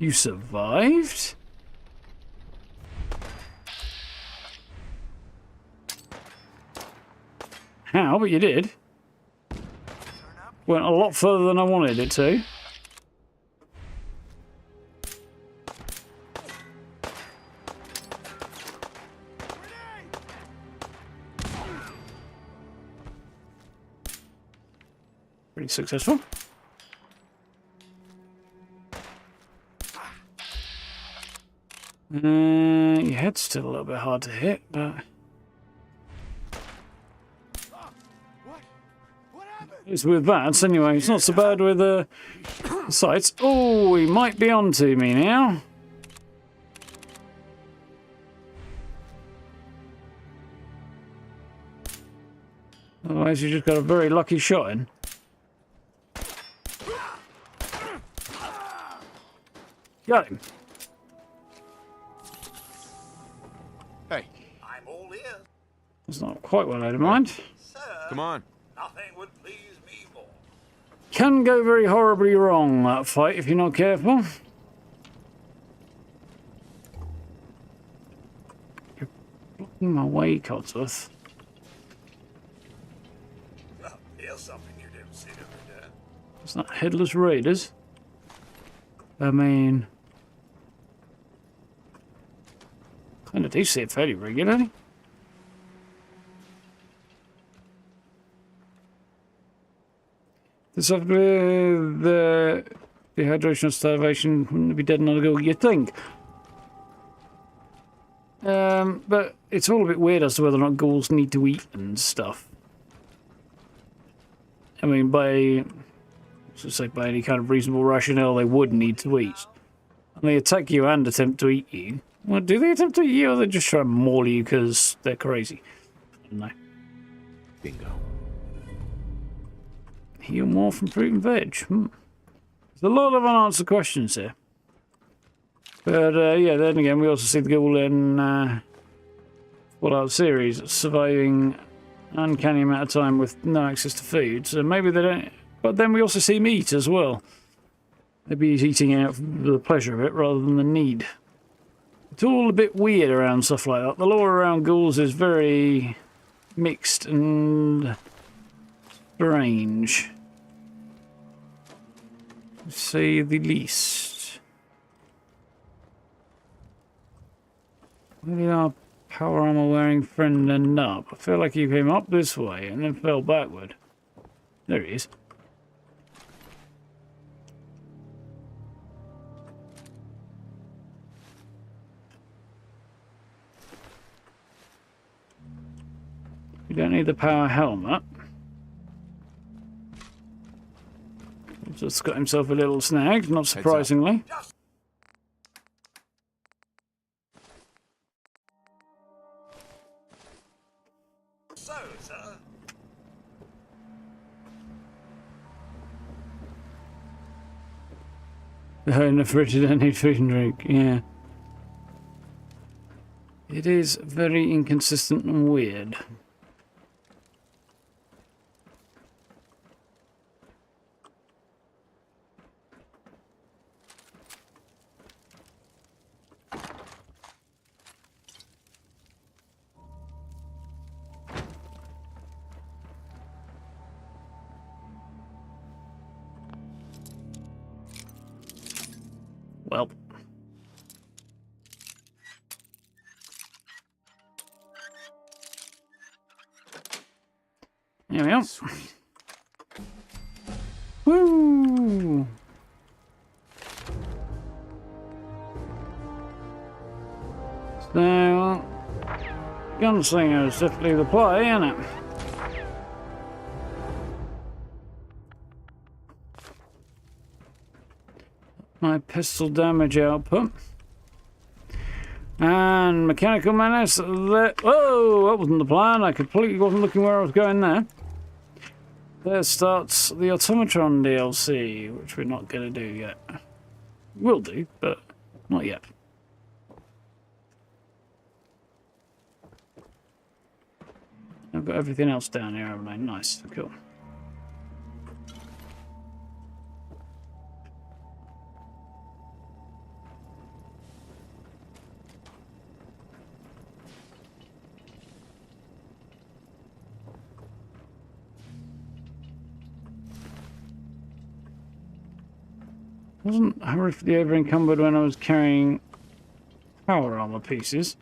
you survived? How? But you did. Went a lot further than I wanted it to. Pretty successful. Your head's still a little bit hard to hit, but it's with bats anyway. It's not so bad with sights. Oh, he might be on to me now. Otherwise, you just got a very lucky shot in. Got him. Hey. I'm all ears. That's not quite what I had in mind. Sir, Come on. nothing would please me more. Can go very horribly wrong, that fight, if you're not careful. You're blocking my way, Codsworth. Well, here's something you don't see every day. It's not headless raiders. I mean, kind of do see it fairly regularly. This up with the dehydration or starvation, wouldn't be dead and not a go, you'd think. But it's all a bit weird as to whether or not ghouls need to eat and stuff. I mean, by any kind of reasonable rationale, they would need to eat. And they attack you and attempt to eat you. Well, do they attempt to eat you, or they just try and maul you because they're crazy? I don't know. Bingo. Heal more from fruit and veg. There's a lot of unanswered questions here. But yeah, then again, we also see the ghoul in Fallout series surviving an uncanny amount of time with no access to food. So maybe they don't. But then we also see him eat as well. Maybe he's eating out for the pleasure of it rather than the need. It's all a bit weird around stuff like that. The lore around ghouls is very mixed and strange, to say the least. Where did our power armor wearing friend end up? I feel like he came up this way and then fell backward. There he is. We don't need the power helmet. Just got himself a little snag, not surprisingly. So, sir. In the fridge, you don't need food and drink. Yeah. It is very inconsistent and weird. Well. There we are. Sweet. Woo! So, gunslinger is definitely the play, isn't it? My pistol damage output. And mechanical menace. Whoa, that wasn't the plan. I completely wasn't looking where I was going there. There starts the Automatron DLC, which we're not going to do yet. Will do, but not yet. I've got everything else down here, haven't I? Nice, cool. Wasn't horrifically over-encumbered when I was carrying power armor pieces,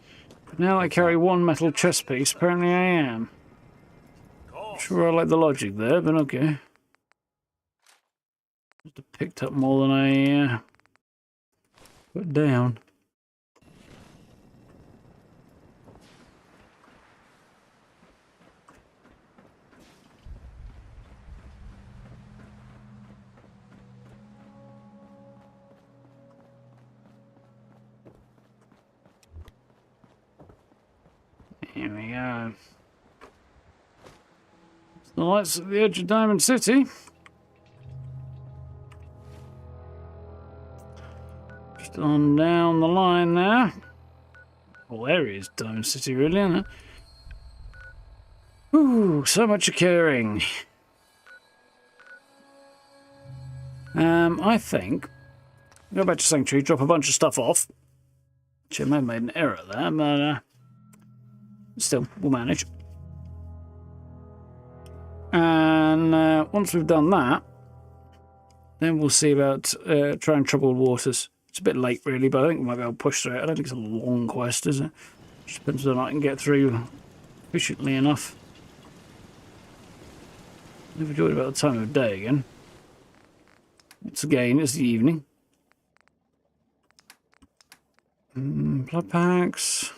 but now I carry one metal chest piece. Apparently I am. Sure, I like the logic there, but okay. Must have picked up more than I put down. Here we go. It's the lights at the edge of Diamond City. Just on down the line there. Whole area is Diamond City, really, isn't it? Ooh, so much occurring. I think go back to Sanctuary, drop a bunch of stuff off. Which I may have made an error there, but still, we'll manage. And once we've done that, then we'll see about trying Troubled Waters. It's a bit late, really, but I think we might be able to push through it. I don't think it's a long quest, is it? Just depends on I can get through efficiently enough. Never enjoyed about the time of day again. Once again, it's the evening. Blood packs.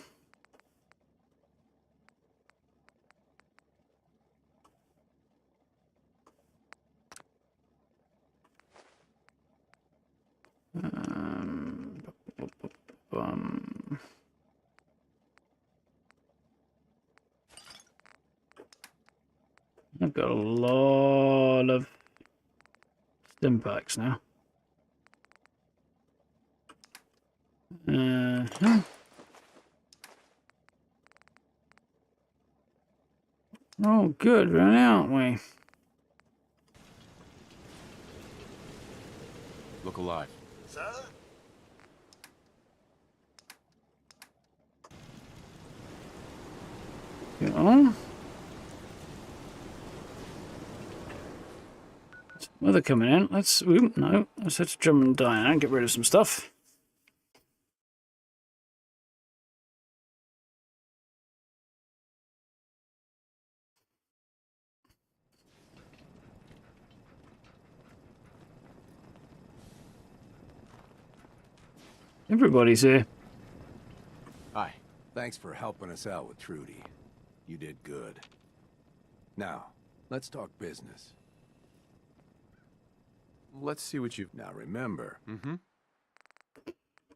I've got a lot of stim packs now. Oh, good, really, aren't we? Look alive. Sir? Get on. Weather coming in. Let's no. Let's head to Drum and Diana and get rid of some stuff. Everybody's here. Hi. Thanks for helping us out with Trudy. You did good. Now, let's talk business. Let's see what you've... Now remember.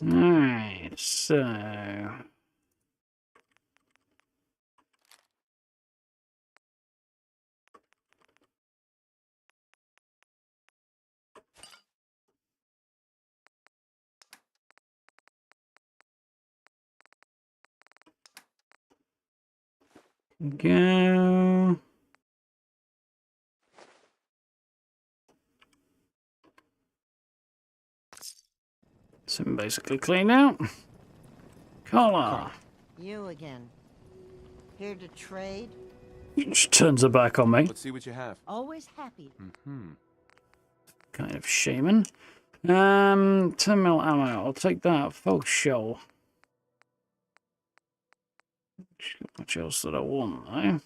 Alright, so... Go... So I'm basically clean out. Collar. You again. Here to trade? She turns her back on me. Let's see what you have. Always happy. Kind of shaman. 10 mil ammo. I'll take that. Full show. Much else that I want though.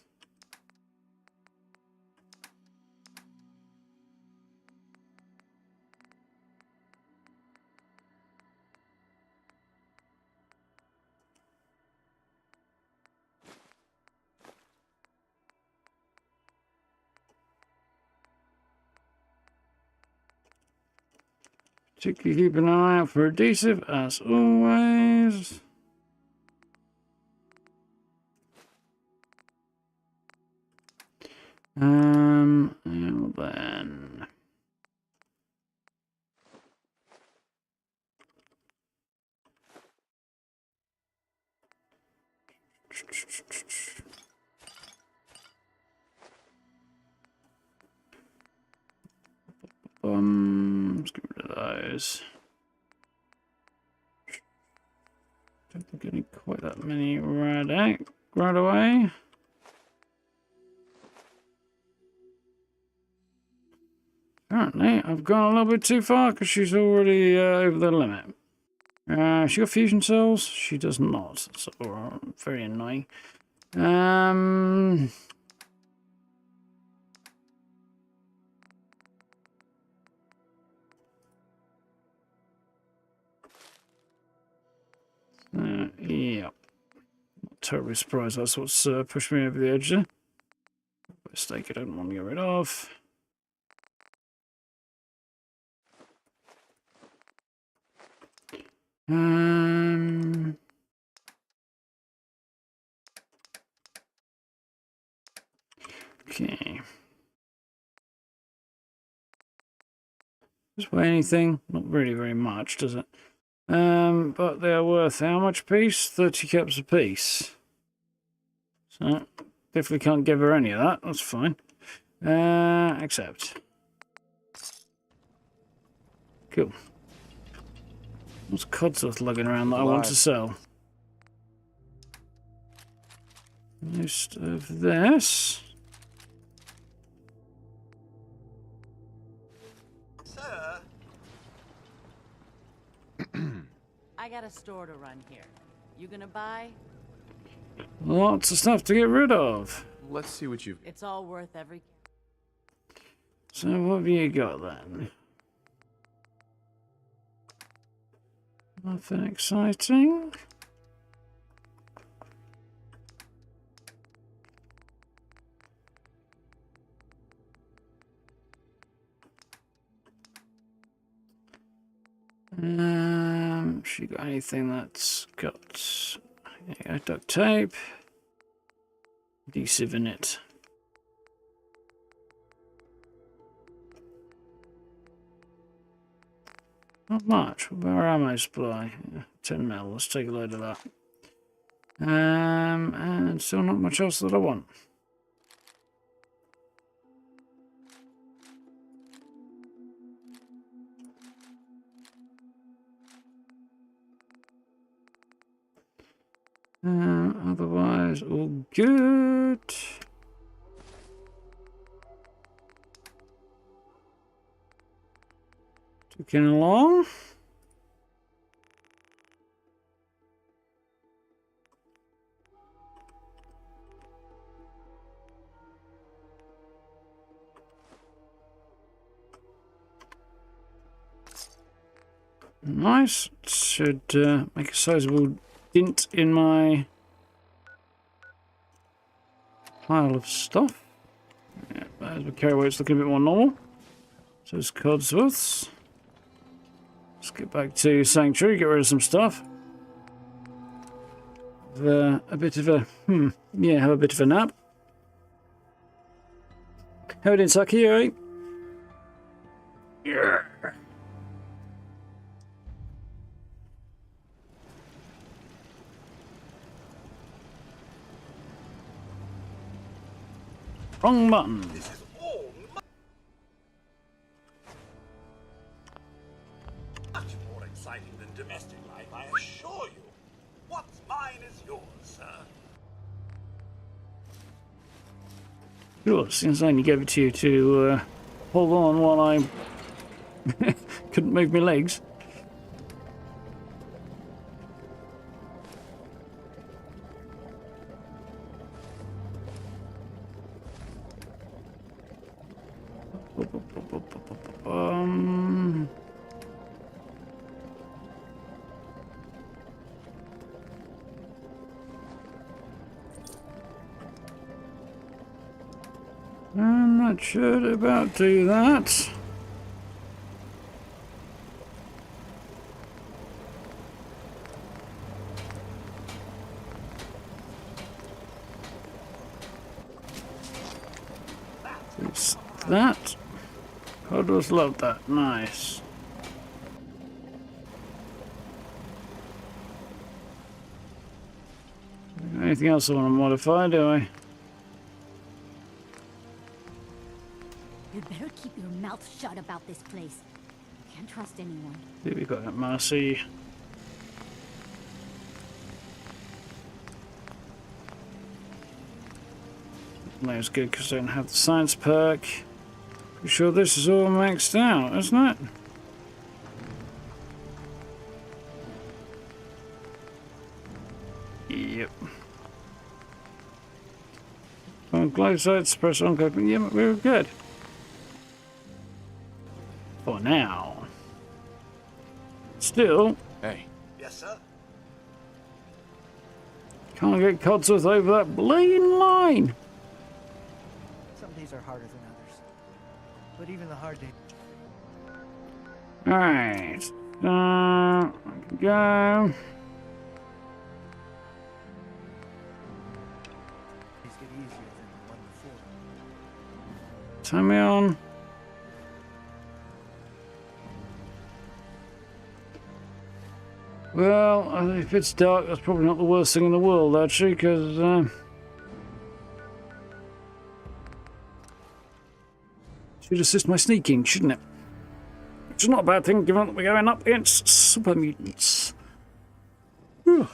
Particularly keep an eye out for adhesive as always. And then let's get rid of those. Don't think I need quite that many right away. Apparently, I've gone a little bit too far because she's already over the limit. She got fusion cells? She does not. So very annoying. Yeah. Not terribly surprised that's what's pushed me over the edge there. Mistake I don't want to get rid of. Okay. Does weigh anything? Not really very much, does it? But they're worth how much a piece? 30 caps a piece. So, definitely can't give her any of that. That's fine. Accept. Cool. What's Codsworth lugging around that I want to sell? Most of this. Sir? I got a store to run here. You gonna buy? Lots of stuff to get rid of. Let's see what you've... It's all worth every... So what have you got then? Nothing exciting. She got anything that's got duct tape, adhesive in it. Not much. What about our ammo supply? 10 mil. Let's take a load of that. And still not much else that I want. Otherwise, all good. Ticking along. Nice. Should make a sizable dint in my pile of stuff. As the carry weight's looking a bit more normal. So it's Codsworth's. Let's get back to Sanctuary, get rid of some stuff. Have a bit of a yeah, have a bit of a nap. How it in, Saki, alright? Yeah. Wrong button. This is all much more exciting than domestic life, I assure you. What's mine is yours, sir. Sure, since I only gave it to you to hold on while I couldn't move my legs. I'm not sure about do that. It's that. I just love that. Nice. Anything else I want to modify, do I? You'd better keep your mouth shut about this place. Can't trust anyone. Here we got that Marcy. That's good because I don't have the science perk. Pretty sure this is all maxed out, isn't it? Yep. On glowsites, press on coping. Yeah, we were good. For now. Still. Hey. Yes, sir. Can't get Codsworth over that bleeding line. Some days are harder than others. But even the hard days. Alright. Go. These get easier than the one before. Turn me on. Well, if it's dark, that's probably not the worst thing in the world, actually, because should assist my sneaking, shouldn't it? Which is not a bad thing, given that we're going up against super mutants. Whew.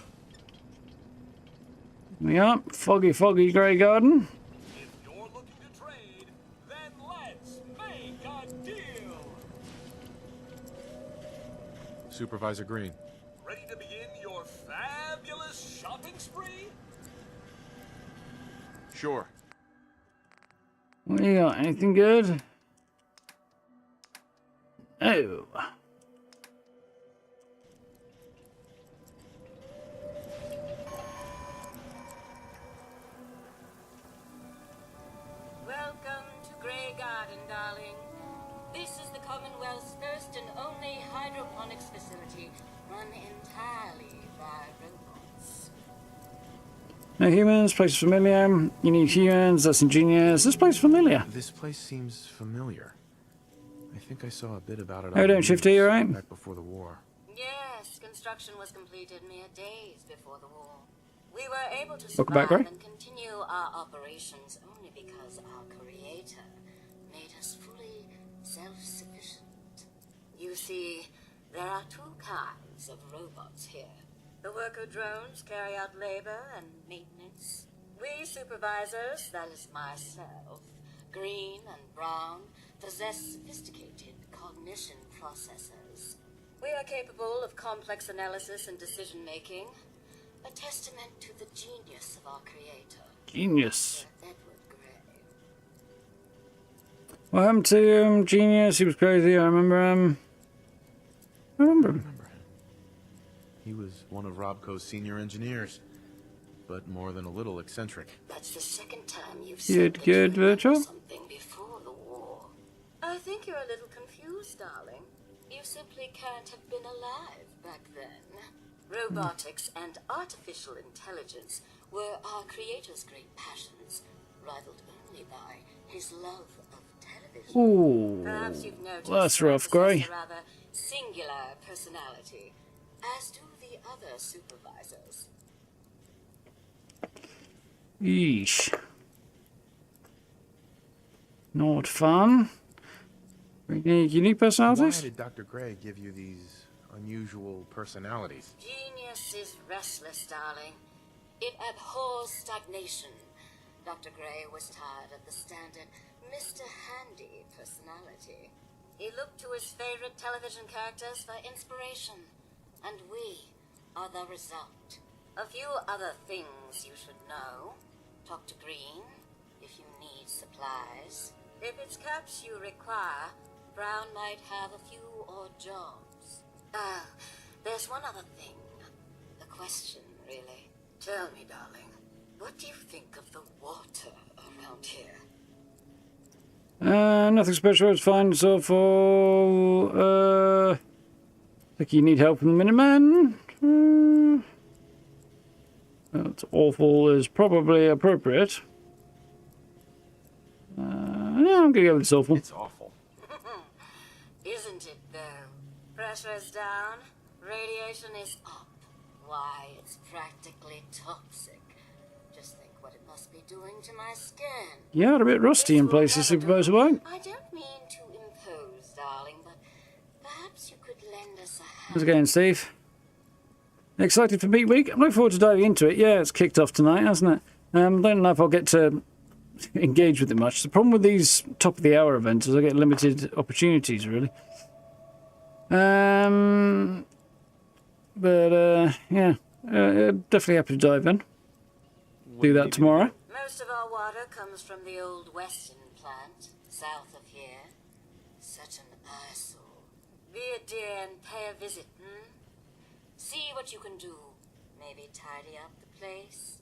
Here we are, foggy Grey Garden. If you're looking to trade, then let's make a deal. Supervisor Green. Ready to begin your fabulous shopping spree? Sure. What do you got? Anything good? Oh. Welcome to Grey Garden, darling. This is the Commonwealth's first and only hydroponics facility, run entirely by robots. No humans, place is familiar. You need humans, that's ingenious. This place familiar. This place seems familiar. I think I saw a bit about it. How you doing, Shifty? You alright? Back before the war. Yes, construction was completed mere days before the war. We were able to Welcome back, survive Gray. and continue our operations only because our Creator made us fully self-sufficient. You see, there are two kinds of robots here. The worker drones carry out labor and maintenance. We supervisors, that is myself, Green and Brown, possess sophisticated cognition processors. We are capable of complex analysis and decision-making, a testament to the genius of our Creator. Genius. Edward Grey. What happened to Genius? He was crazy. I remember him. I remember him. He was one of Robco's senior engineers, but more than a little eccentric. That's the second time you've You said did good, Virtual? something before. you're a little confused, darling. You simply can't have been alive back then. Robotics and artificial intelligence were our creator's great passions, rivaled only by his love of television. Ooh, Perhaps you've noticed that's rough, Grey. a rather singular personality, as do the other supervisors. Yeesh. Not fun. Unique personalities? Why did Dr. Gray give you these unusual personalities? Genius is restless, darling. It abhors stagnation. Dr. Gray was tired of the standard Mr. Handy personality. He looked to his favorite television characters for inspiration, and we are the result. A few other things you should know. Talk to Green if you need supplies. If it's caps you require, Brown might have a few odd jobs. There's one other thing. A question, really. Tell me, darling, what do you think of the water around here? Nothing special. It's fine. So for think you need help from the Minuteman. That's awful is probably appropriate. Yeah, I'm gonna go with it's awful. It's awful. Isn't it, though? Pressure's down, radiation is up. Why, it's practically toxic. Just think what it must be doing to my skin. Yeah, a bit rusty in places, Supervisor White. I don't mean to impose, darling, but perhaps you could lend us a hand. How's it going, Steve? Excited for Meat Week? I'm looking forward to diving into it. Yeah, it's kicked off tonight, hasn't it? Don't know if I'll get to engage with it much. The problem with these top-of-the-hour events is I get limited opportunities, really. Yeah, definitely happy to dive in. Do that tomorrow. Most of our water comes from the old Weston plant, south of here. Such an eyesore. Be a dear and pay a visit, See what you can do. Maybe tidy up the place.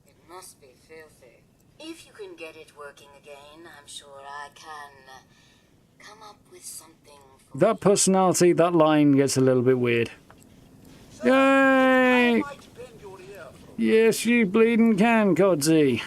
It must be filthy. If you can get it working again, I'm sure I can come up with something for That personality, that line gets a little bit weird. Yay! Yes, you bleeding can, Codsy.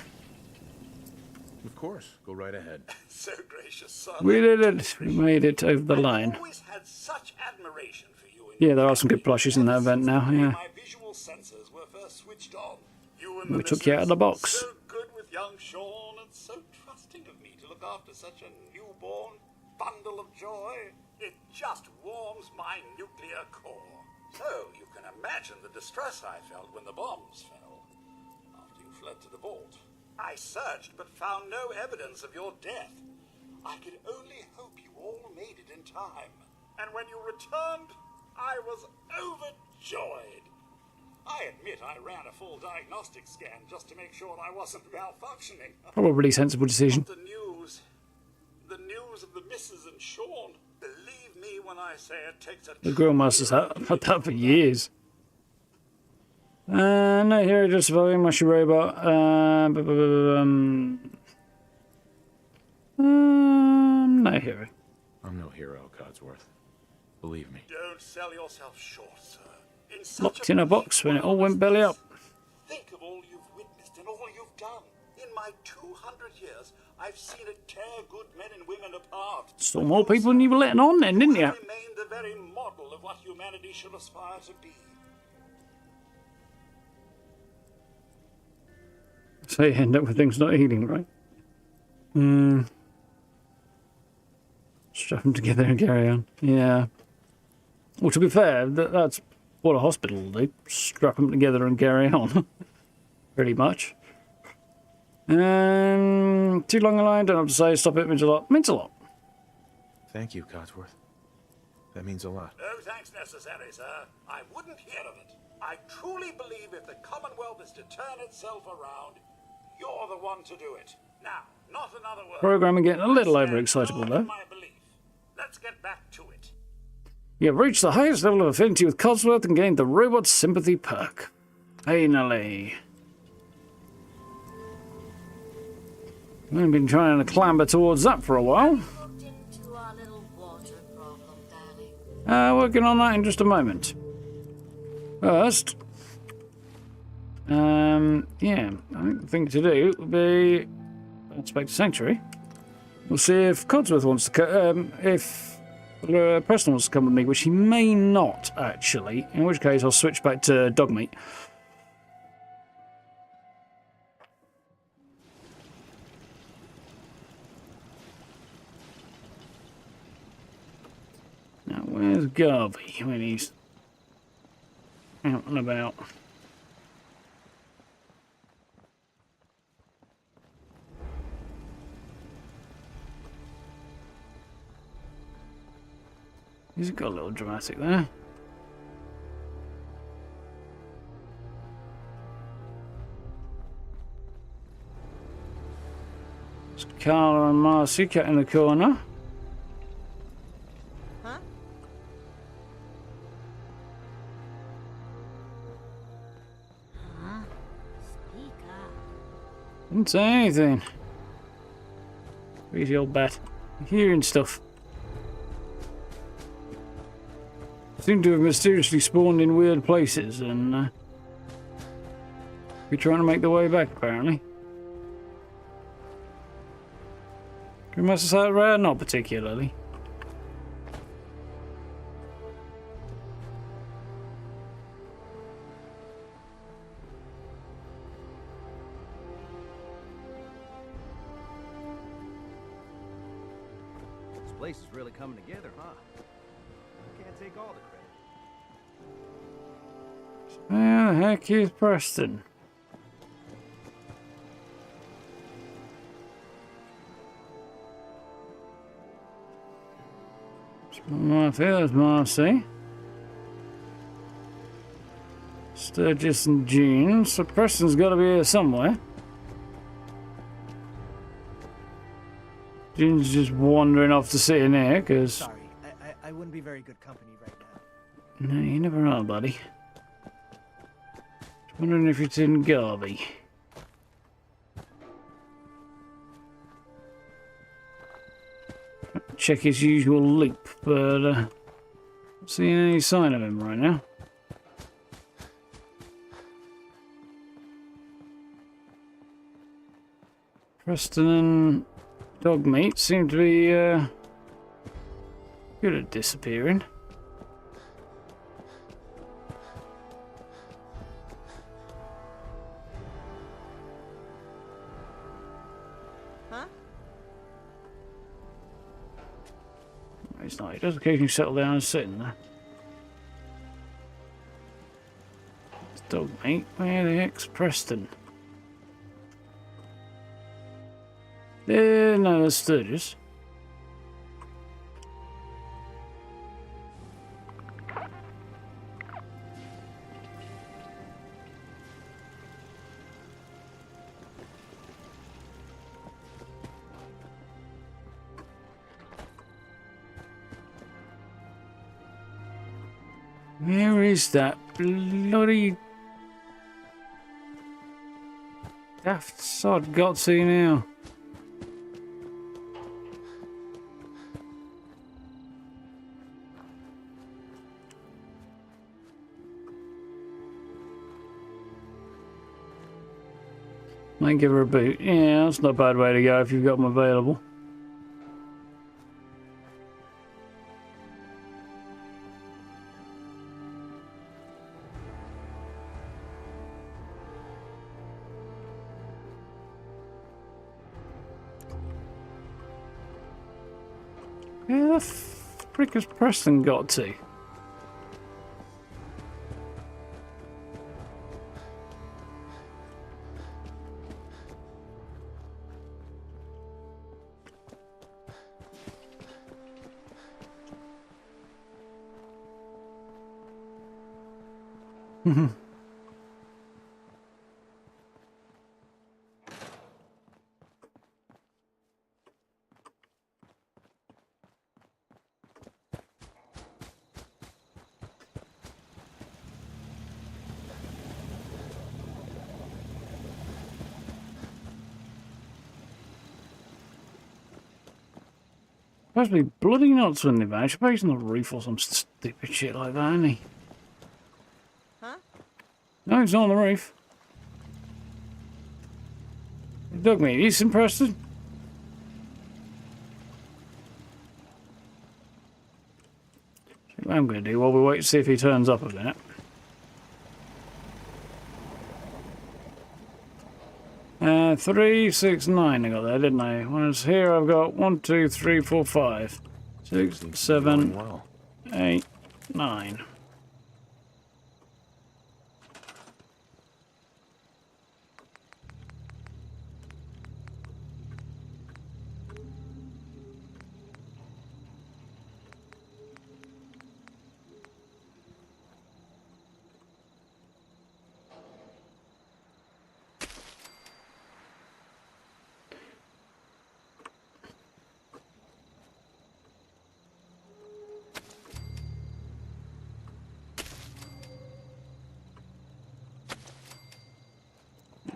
Of course. Go right ahead. So gracious, son. We did it. We made it over the line. I've always had such admiration for you. Yeah, there are some good plushes in that event now, yeah. My visual sensors were first switched on. You and We took you out of the box. So good with young Xion and so trusting of me to look after such a newborn bundle of joy. It just warms my nuclear core. So you can imagine the distress I felt when the bombs fell. After you fled to the vault. I searched but found no evidence of your death. I could only hope you all made it in time. And when you returned, I was overjoyed. I admit I ran a full diagnostic scan just to make sure I wasn't malfunctioning. Probably sensible decision. The news of the missus and Xion. Believe me when I say it takes a... The Grillmaster's had that for years. No hero, just surviving, mushy robot. No hero. I'm no hero, Codsworth. Believe me. Don't sell yourself short, sir. Locked in a box when it all went belly up. Think of all you've witnessed and all you've done. In my 200 years, I've seen it tear good men and women apart. Still more people than you were letting on then, didn't you? Remained the very model of what humanity should aspire to be. So you end up with things not healing, right? Strap them together and carry on. Yeah. Well, to be fair, that's what a hospital will do. Strap them together and carry on. Pretty much. Too long a line, don't have to say. Stop it, means a lot. Means a lot. Thank you, Codsworth. That means a lot. No thanks necessary, sir. I wouldn't hear of it. I truly believe if the Commonwealth is to turn itself around, you're the one to do it. Now, not another word. Programming getting a little overexcitable, though. Let's get back to it. You've reached the highest level of affinity with Codsworth and gained the robot sympathy perk. Finally. I've been trying to clamber towards that for a while. Looked into our little Working on that in just a moment. First, yeah, I think the thing to do would be inspect the sanctuary. We'll see if Codsworth wants to come, if Preston wants to come with me, which he may not, actually, in which case I'll switch back to dog meat. Now, where's Garvey when he's out and about? He's got a little dramatic there. It's Carla and Marcy cat in the corner. Huh? Huh? Speak up. Didn't say anything. Crazy old bat. Hearing stuff. Seem to have mysteriously spawned in weird places and be trying to make their way back, apparently. Can we mess us out rare? Not particularly. This place is really coming together, huh? Can't take all the credit. Where the heck is Preston? There's Marcy. Sturgis and Jean. So Preston's got to be here somewhere. Jean's just wandering off to sit in here, because... Sorry, I wouldn't be very good company right now. No, you never are, buddy. Just wondering if it's in Garvey. Check his usual loop, but not seeing any sign of him right now. Preston and Dogmeat seem to be good at disappearing. Huh? He's not. He does occasionally settle down and sit in there. It's Dogmeat. Where the heck's Preston? No, that's Sturgis. Where is that bloody daft sod got to now? Might give her a boot. Yeah, that's not a bad way to go if you've got them available. Where the frick has Preston got to? Supposed to be bloody nuts when they vanish. Based on the roof or some Stupid shit like that, isn't he? Huh? No, he's not on the roof. Dog meat, you some Preston? What I'm going to do while we wait to see if he turns up a minute. Uh, 3, 6, 9 I got there, didn't I? Whereas here I've got 1, 2, 3, 4, 5, 6, 7, 8, 9.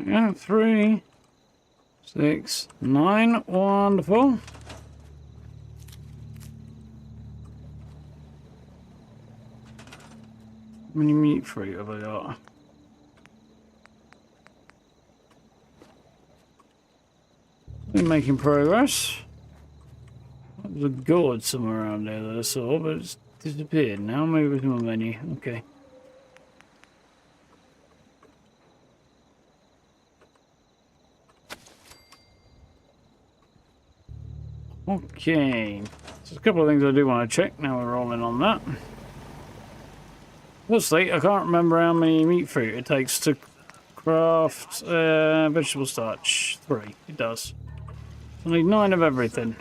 Yeah, 3, 6, 9. Wonderful. How many meat fruit have I got? We're making progress. There's a gourd somewhere around there that I saw, but it's disappeared now. Maybe it's my menu. Okay. Okay, so a couple of things I do want to check now we're rolling on that. Firstly, I can't remember how many meat fruit it takes to craft vegetable starch. 3, it does. I need 9 of everything.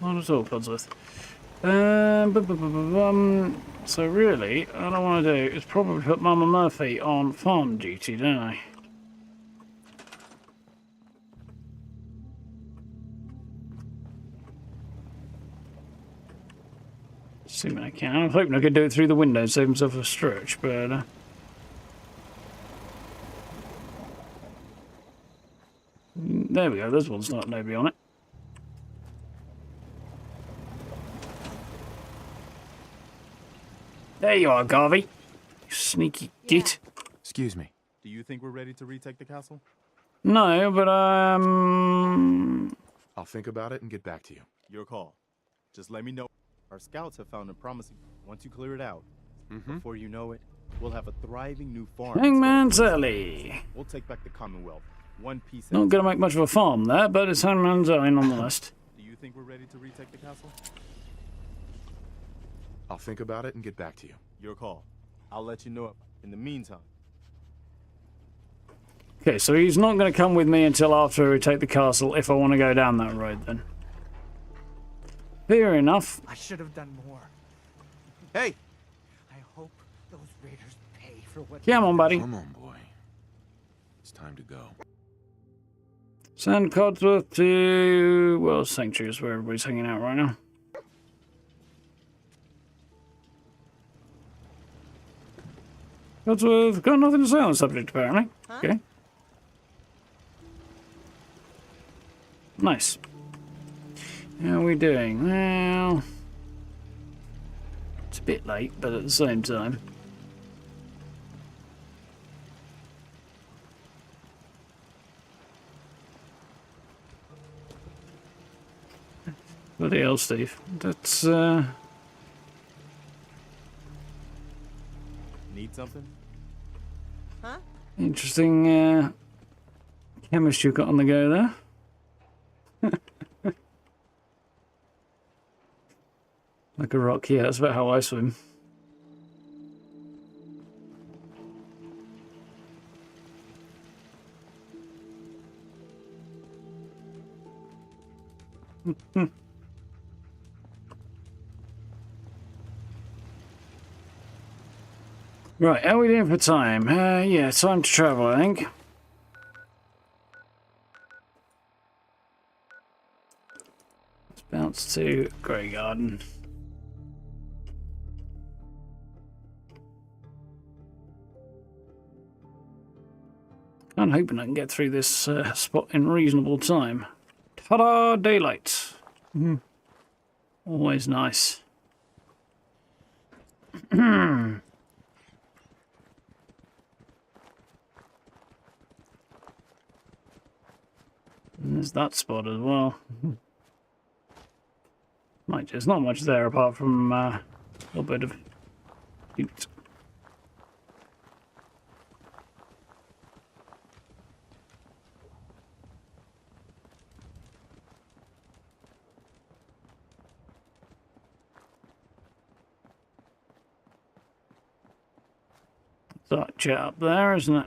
Not at all, Codsworth. So really, what I want to do is probably put Mama Murphy on farm duty, don't I? Assuming I can. I'm hoping I could do it through the window, save myself a stretch, but there we go, there's one's not nobody on it. There you are, Garvey. You sneaky git. Excuse me. Do you think we're ready to retake the castle? No, but I'll think about it and get back to you. Your call. Just let me know. Our scouts have found a promising... Once you clear it out, before you know it, we'll have a thriving new farm. Hangman's Alley. We'll take back the Commonwealth. One piece. Not going to make much of a farm there, but it's Hangman's Alley nonetheless. Do you think we're ready to retake the castle? I'll think about it and get back to you. Your call. I'll let you know in the meantime. Okay, so he's not going to come with me until after we take the castle if I want to go down that road then. Fair enough. I should have done more. Hey! I hope those raiders pay for what... Come on, buddy. Come on, boy. It's time to go. Send Codsworth to... well, Sanctuary is where everybody's hanging out right now. Codsworth got nothing to say on the subject, apparently. Huh? Okay. Nice. How are we doing? Well, it's a bit late, but at the same time. Bloody hell, Steve. That's, Need something? Huh? interesting, chemist you got on the go there. Like a rock, yeah, that's about how I swim. Right, how are we doing for time? Yeah, time to travel, I think. Let's bounce to Grey Garden. I'm hoping I can get through this spot in reasonable time. Ta-da! Daylight. Always nice. And there's that spot as well. There's not much there apart from a little bit of loot. That jet up there, isn't it?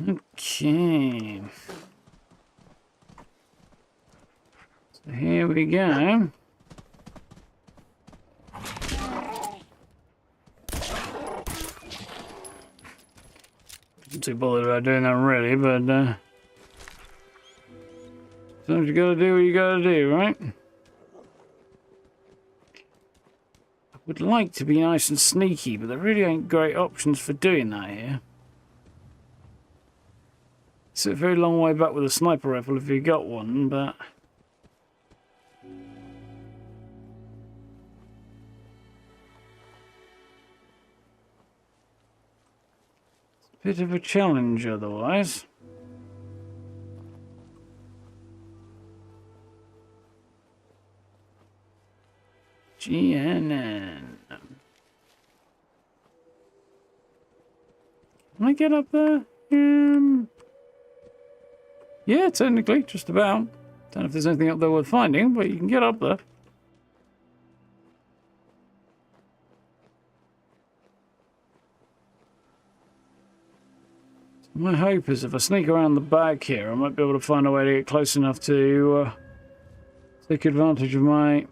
Okay. So here we go. I'm too bothered about doing that really, but sometimes you gotta do what you gotta do, right? I would like to be nice and sneaky, but there really ain't great options for doing that here. It's a very long way back with a sniper rifle if you got one, but it's a bit of a challenge otherwise. GNN. Can I get up there? Yeah, technically, just about. Don't know if there's anything up there worth finding, but you can get up there. My hope is if I sneak around the back here, I might be able to find a way to get close enough to take advantage of my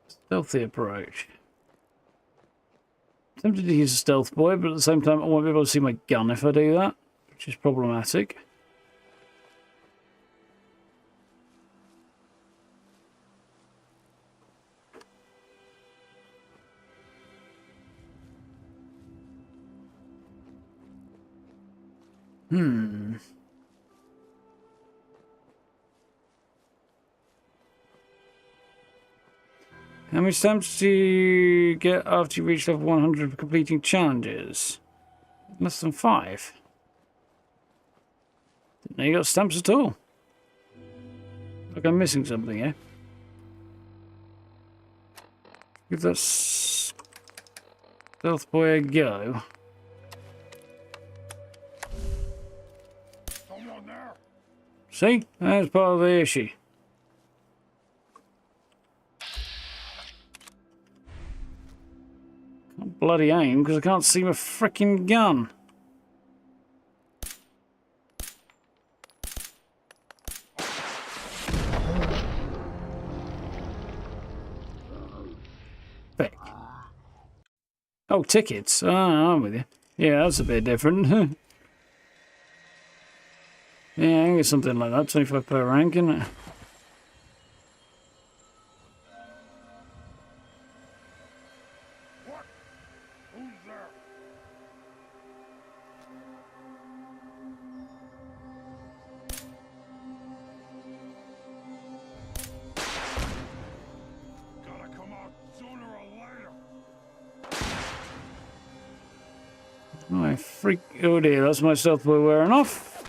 stealthy approach. I'm tempted to use a stealth boy, but at the same time I won't be able to see my gun if I do that, which is problematic. How many stamps do you get after you reach level 100 for completing challenges? Less than 5. Didn't know you got stamps at all. Like I'm missing something here. Give that stealth boy a go. Someone there. See? That's part of the issue. Can't bloody aim because I can't see my frickin' gun. Beck. Oh, tickets. Ah, I'm with you. Yeah, that's a bit different. Yeah, I get something like that. 25 per rank, isn't it? Oh dear, that's my stealth boy wearing off.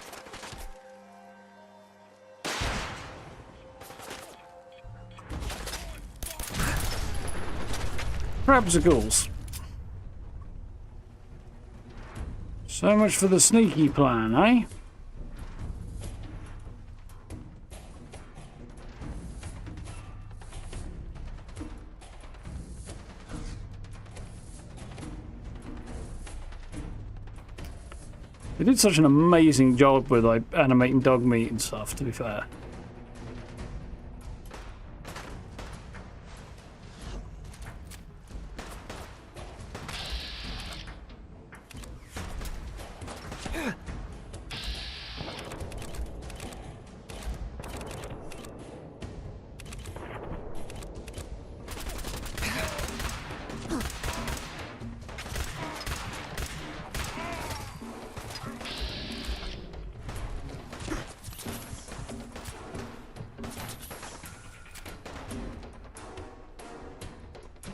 Crabsicles. So much for the sneaky plan, eh? They did such an amazing job with like animating dog meat and stuff, to be fair.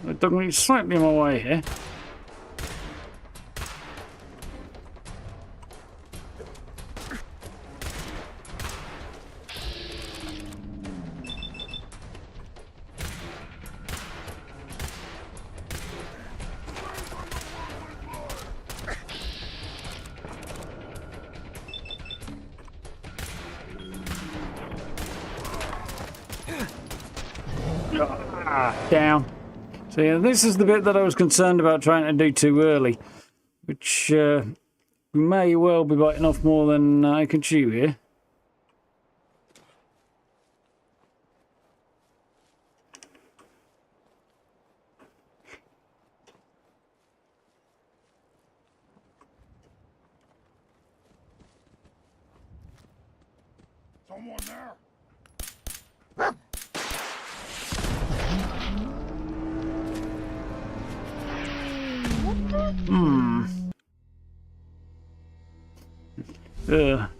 It took me slightly my way here. Down. So yeah, this is the bit that I was concerned about trying to do too early, which we may well be biting off more than I can chew here. Someone there?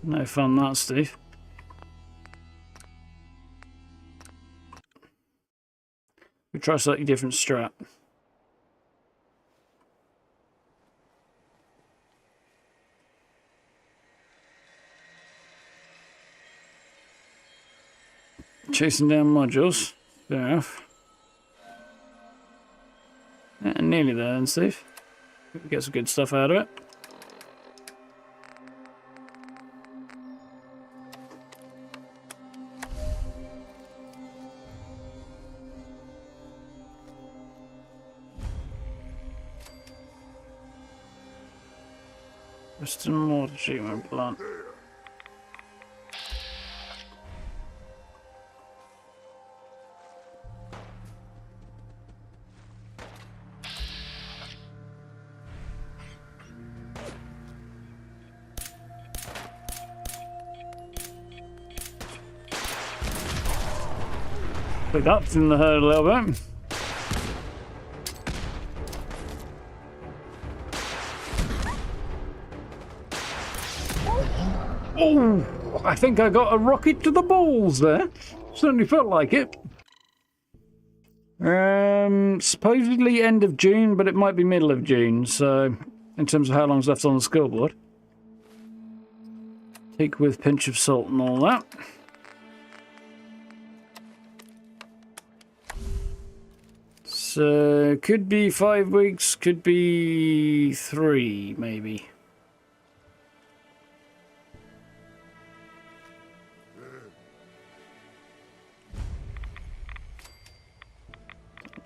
No fun that, Steve. We try a slightly different strat. Chasing down modules. Fair enough. Yeah, nearly there then, Steve. Get some good stuff out of it. Western water treatment plant. Picked up in the herd a little bit. Oh, I think I got a rocket to the balls there. Certainly felt like it. Supposedly end of June, but it might be middle of June, so in terms of how long's left on the scoreboard. Take with pinch of salt and all that. So, could be 5 weeks, could be 3, maybe.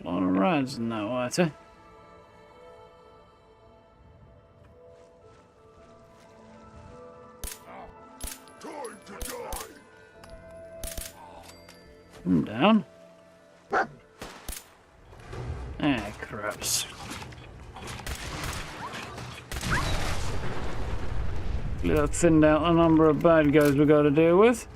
A lot of rides in that water. Come down. Ah, craps. That thinned out the number of bad guys we've got to deal with.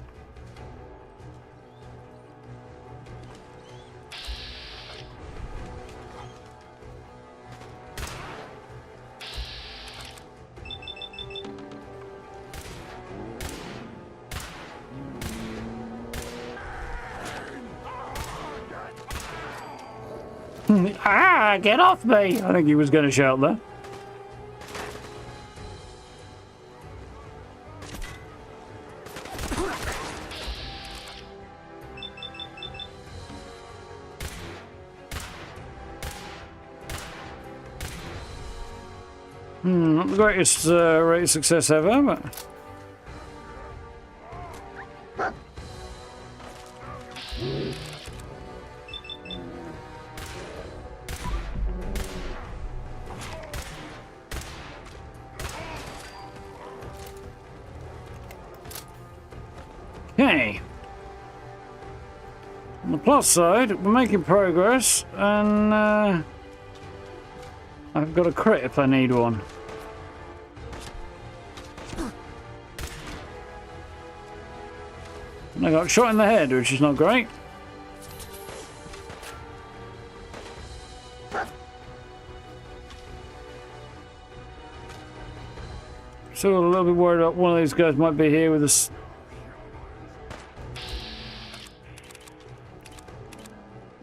Ah, get off me! I think he was going to shout there. Not the greatest rate of success ever, but... Okay. On the plus side, we're making progress, and I've got a crit if I need one. And I got shot in the head, which is not great. Still a little bit worried about one of these guys might be here with us.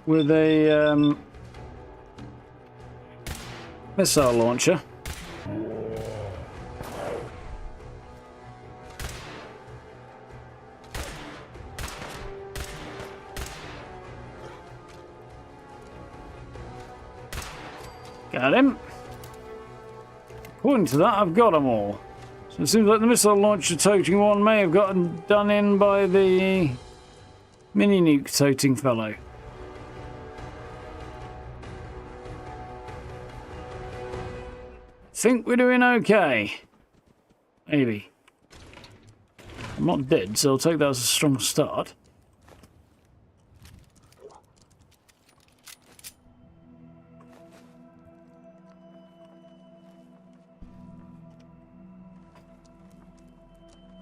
With a Missile launcher. Got him. According to that, I've got them all. So it seems like the missile launcher toting one may have gotten done in by the mini nuke toting fellow. Think we're doing okay. Maybe. I'm not dead, so I'll take that as a strong start.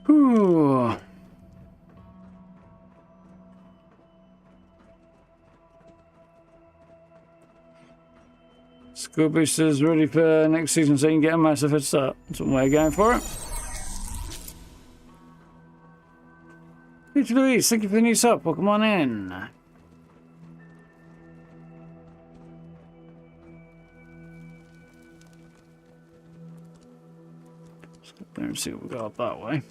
Whew. School boosters ready for next season so you can get a massive head start. That's one way of going for it. Peter Louise, thank you for the new sub. Welcome on in. Let's go there and see what we got up that way.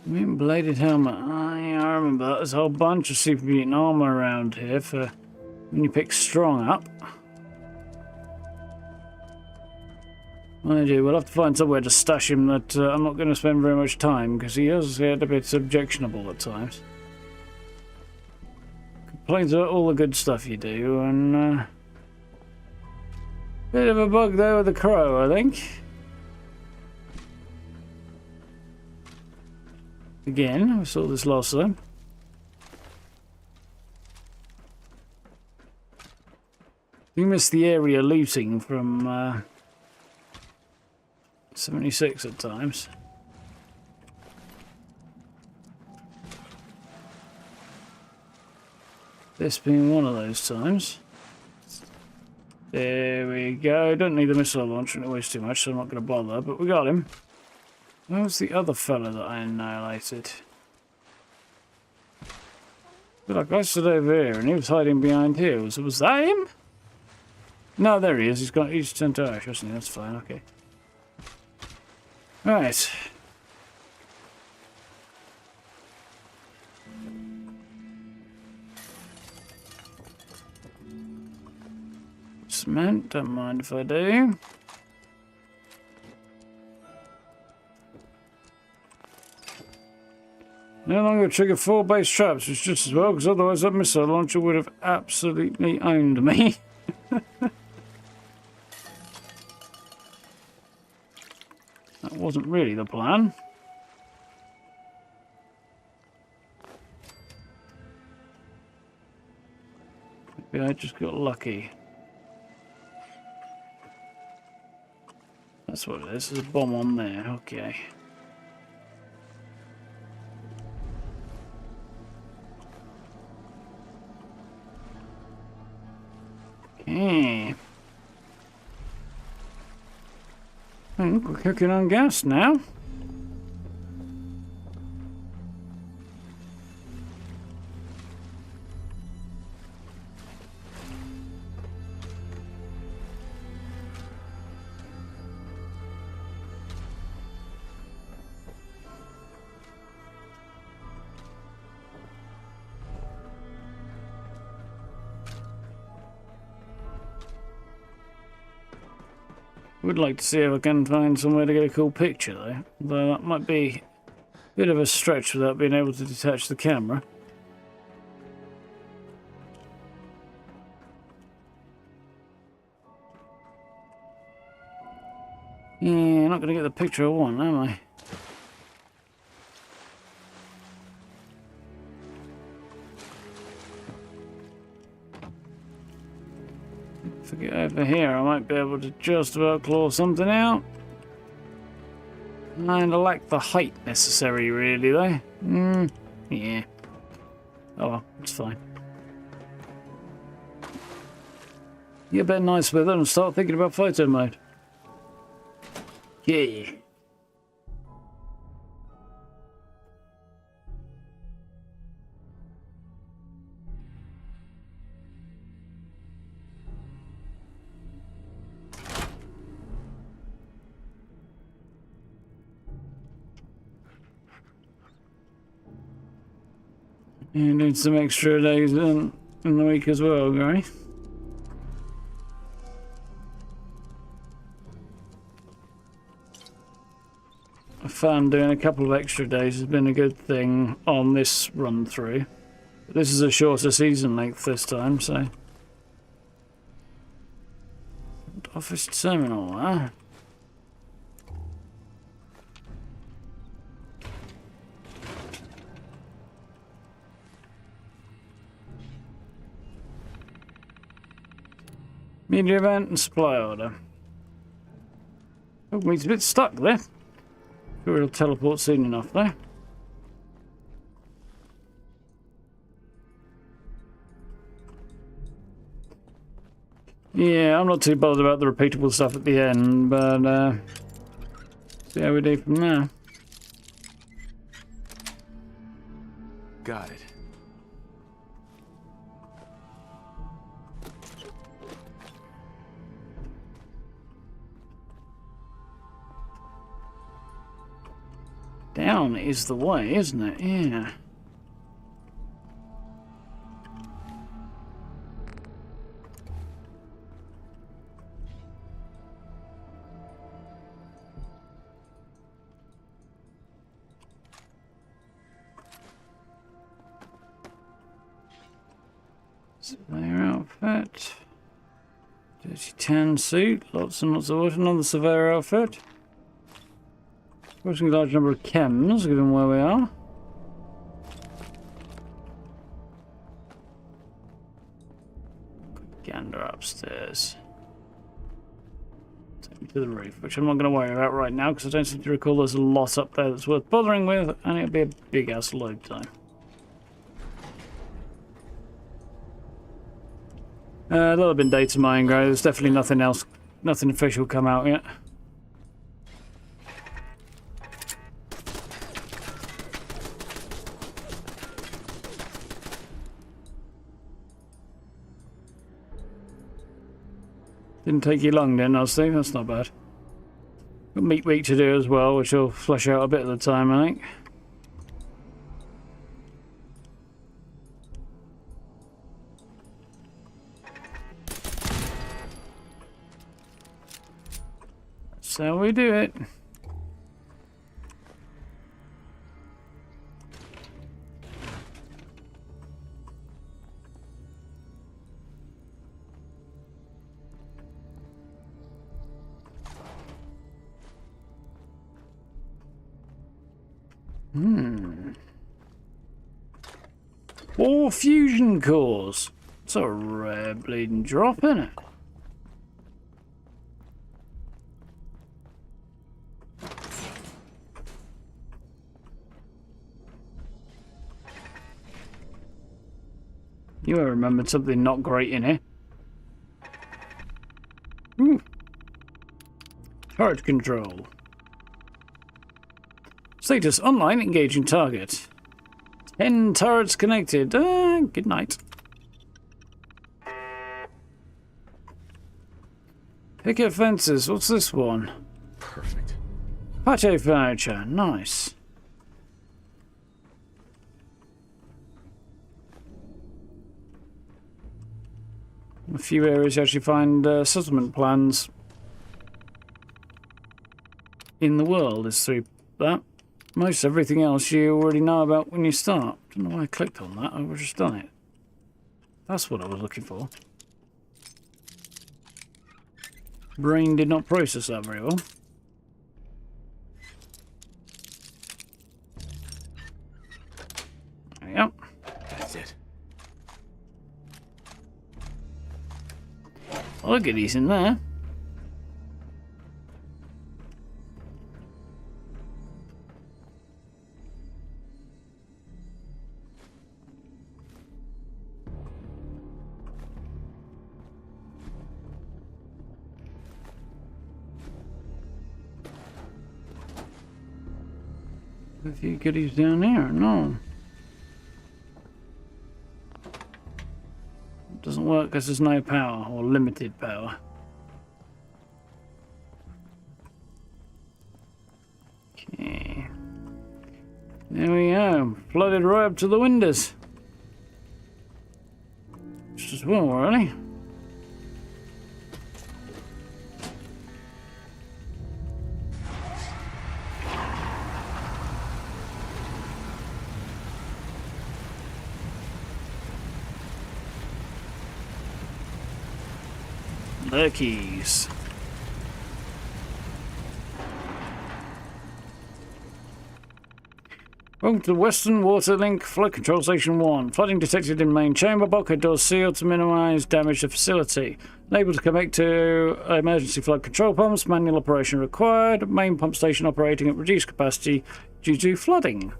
Bladed helmet. I remember that. There's a whole bunch of super mutant armor around here for when you pick strong up. I do. We'll have to find somewhere to stash him that I'm not going to spend very much time because he does get a bit objectionable at times. Complains about all the good stuff you do, and bit of a bug there with the crow, I think. Again, we saw this last time. We missed the area looting from 76 at times. This being one of those times. There we go. Don't need the missile launcher, it weighs too much, so I'm not going to bother, but we got him. Where was the other fella that I annihilated? Look, I stood over here and he was hiding behind here. Was that him? No, there he is. He's turned to ash, hasn't he? That's fine, okay. Right. Cement, don't mind if I do. No longer trigger 4 base traps, which is just as well, because otherwise that missile launcher would have absolutely owned me. That wasn't really the plan. Maybe I just got lucky. That's what it is. There's a bomb on there. Okay. Okay. I think we're cooking on gas now. Would like to see if I can find somewhere to get a cool picture though. Although that might be a bit of a stretch without being able to detach the camera. Yeah, not going to get the picture I want, am I? If I get over here, I might be able to just about claw something out. And I lack the height necessary, really, though. Yeah. Oh well, it's fine. Get a bit nice with it and start thinking about photo mode. Yeah. You need some extra days in the week as well, Gary. I found doing a couple of extra days has been a good thing on this run through. This is a shorter season length this time, so. Office terminal, huh? Media event and supply order. Oh, he's a bit stuck there. Sure he'll teleport soon enough though. Yeah, I'm not too bothered about the repeatable stuff at the end, but see how we do from there. Got it. Down is the way, isn't it? Yeah. Surveyor outfit. Dirty tan suit. Lots and lots of water. Another surveyor outfit. Watching a large number of chems, given where we are. Gander upstairs. Take me to the roof, which I'm not going to worry about right now, because I don't seem to recall there's a lot up there that's worth bothering with, and it'll be a big-ass load time. A little bit data mining, Gray. There's definitely nothing else, nothing official come out yet. Didn't take you long then, I see. That's not bad. Got meat week to do as well, which will flush out a bit of the time, I think. That's how we do it. Four fusion cores. It's a rare bleeding drop, isn't it? You remembered something not great in here. Turret control. Status online, engaging target. 10 turrets connected. Good night. Picket fences. What's this one? Perfect. Patio furniture. Nice. A few areas you actually find settlement plans in the world is through that. Most everything else you already know about when you start. Don't know why I clicked on that. I've just done it. That's what I was looking for. Brain did not process that very well. There we go. That's it. Well, look at these in there. A few goodies down here. No. It doesn't work because there's no power or limited power. Okay. There we go. Flooded right up to the windows. Just as well, really. The keys. Welcome to the Western Water Link Flow Control Station 1. Flooding detected in main chamber. Bulkhead doors sealed to minimise damage to facility. Unable to connect to emergency flood control pumps. Manual operation required. Main pump station operating at reduced capacity due to flooding.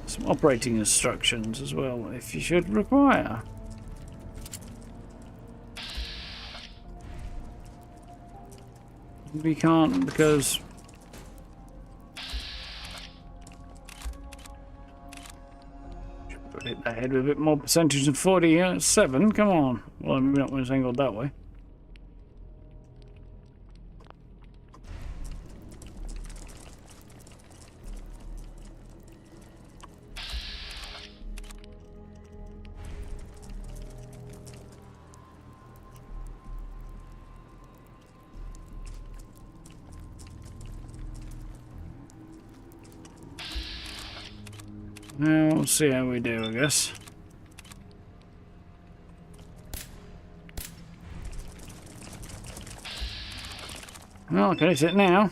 Some operating instructions as well, if you should require. We can't because hit that head with a bit more percentage than 47. Come on. Well, maybe not when it's angled that way. Now, we'll see how we do, I guess. Well, I can hit it now.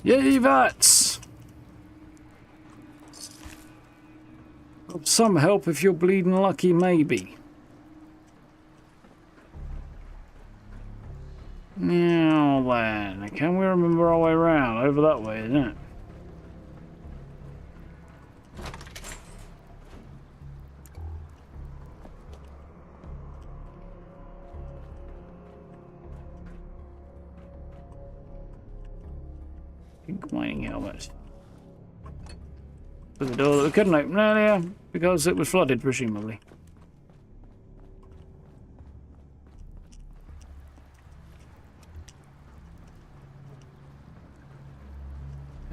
Yay, VATS! Some help if you're bleeding lucky, maybe. Now then, can we remember our way around? Over that way, isn't it? Pink mining helmet. For the door that we couldn't open earlier because it was flooded, presumably.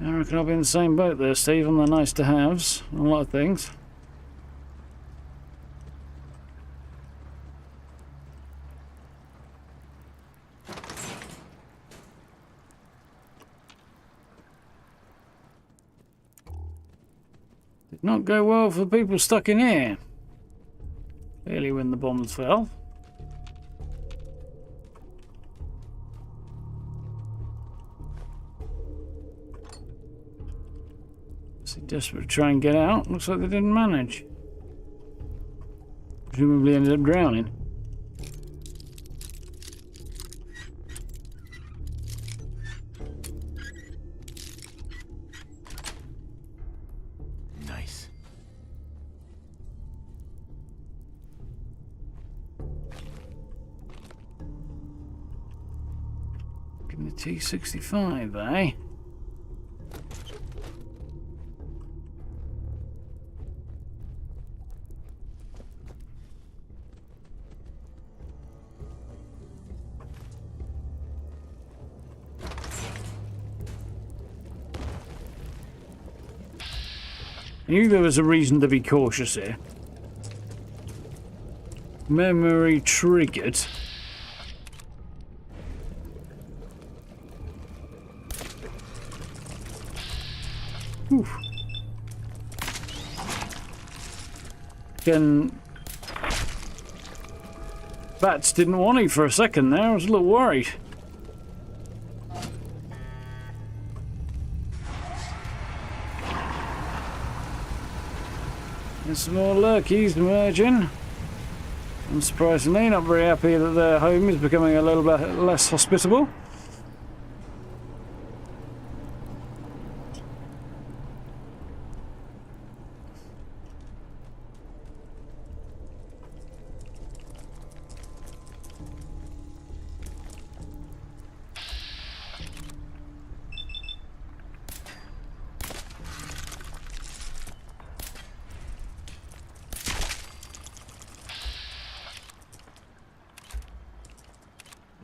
I reckon I'll be in the same boat there, Steve, on the nice to haves and a lot of things. Did not go well for the people stuck in here. Clearly when the bombs fell. So desperate to try and get out. Looks like they didn't manage. Presumably ended up drowning. T65, eh? I knew there was a reason to be cautious here. Memory triggered. Oof. Again, Bats didn't want it for a second there. I was a little worried. There's some more lurkies emerging. Unsurprisingly, not very happy that their home is becoming a little bit less hospitable.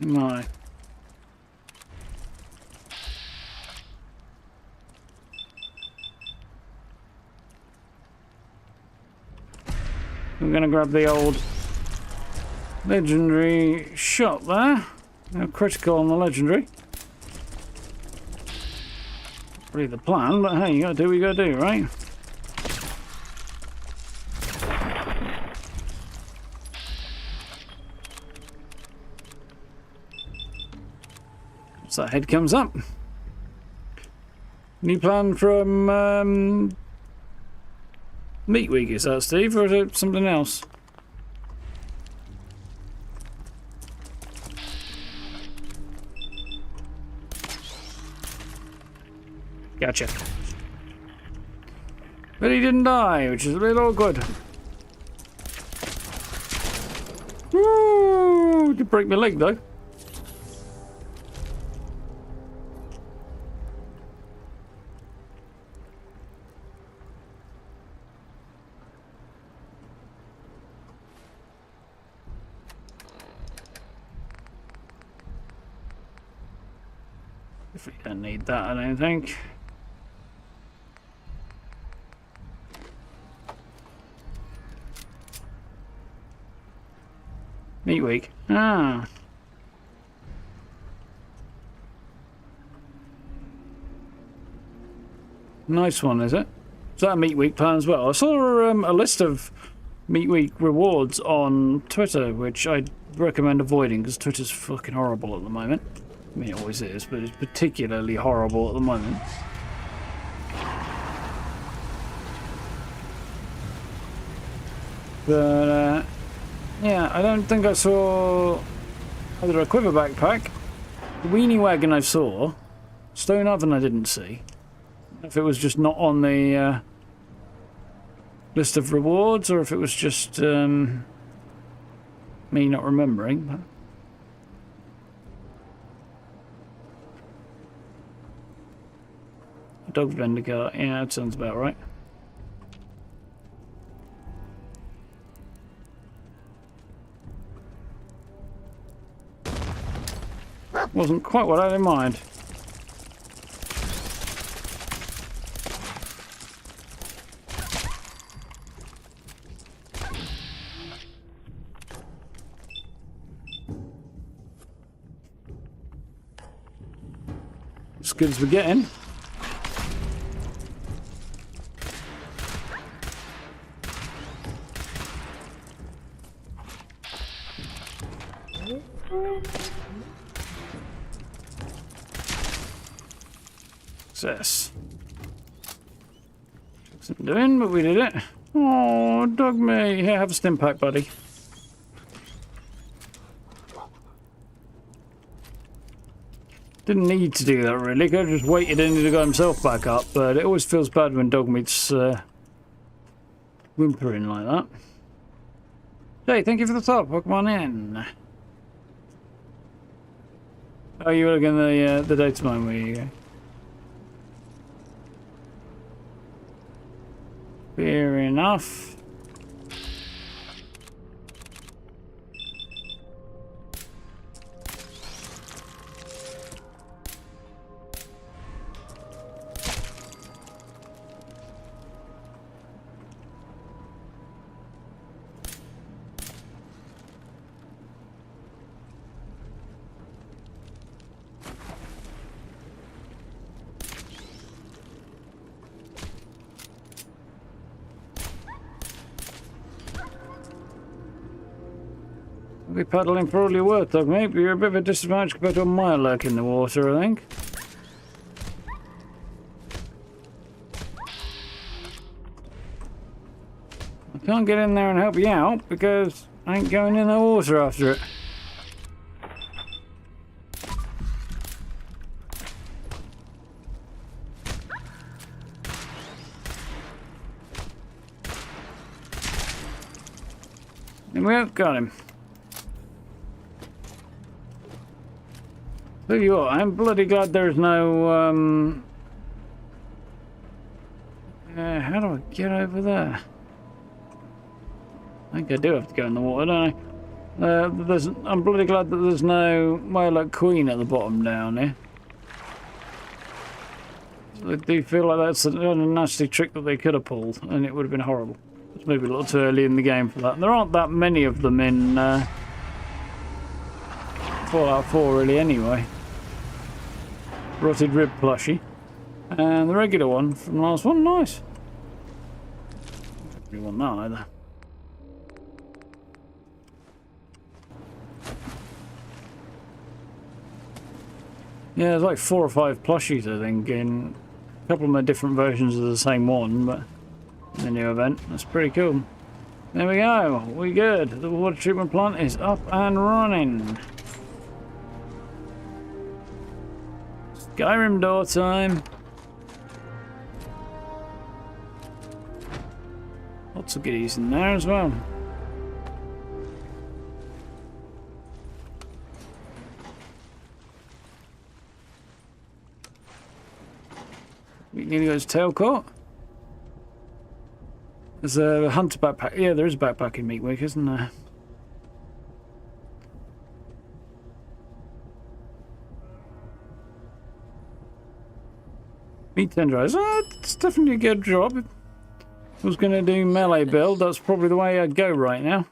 No. I'm gonna grab the old legendary shot there. No critical on the legendary. Probably the plan, but hey, you gotta do what you gotta do, right? So that head comes up. New plan from Meat Week, is that, Steve, or is it something else? Gotcha. But he didn't die, which is a bit awkward. Woo! Did break my leg though. If we don't need that, I don't think. Meat Week. Ah. Nice one, is it? Is that a Meat Week plan as well? I saw a list of Meat Week rewards on Twitter, which I'd recommend avoiding because Twitter's fucking horrible at the moment. I mean, it always is, but it's particularly horrible at the moment. But, yeah, I don't think I saw either a quiver backpack, the weenie wagon I saw, stone oven I didn't see. If it was just not on the list of rewards, or if it was just me not remembering. But dog vendor cart, yeah, that sounds about right. Wasn't quite what I had in mind. As good as we're getting. Success. Wasn't doing, but we did it. Oh, dog me. Here, have a stim pack, buddy. Didn't need to do that, really. Could have just waited and he got himself back up, but it always feels bad when dog meat's whimpering like that. Hey, thank you for the top. Welcome on in. Oh, you were looking at the data mine, where you go? Fair enough. Be paddling for all you're worth, dog mate, but you're a bit of a disadvantage compared to a mile lurk in the water, I think. I can't get in there and help you out because I ain't going in the water after it. And we have got him. Tell you what, I'm bloody glad there's no, how do I get over there? I think I do have to go in the water, don't I? I'm bloody glad that there's no Milo Queen at the bottom down here. I do feel like that's a nasty trick that they could have pulled, and it would have been horrible. It's maybe a little too early in the game for that. And there aren't that many of them in Fallout 4 really anyway. Rotted rib plushie. And the regular one from the last one, nice. Don't really want that either. Yeah, there's like 4 or 5 plushies, I think, in a couple of my different versions of the same one, but in the new event. That's pretty cool. There we go. We good. The water treatment plant is up and running. Skyrim door time. Lots of goodies in there as well. We need to go to Tailcourt. There's a hunter backpack. Yeah, there is a backpack in Meatweek, isn't there? Meat tenderizer. It's definitely a good job. If I was going to do melee build, that's probably the way I'd go right now.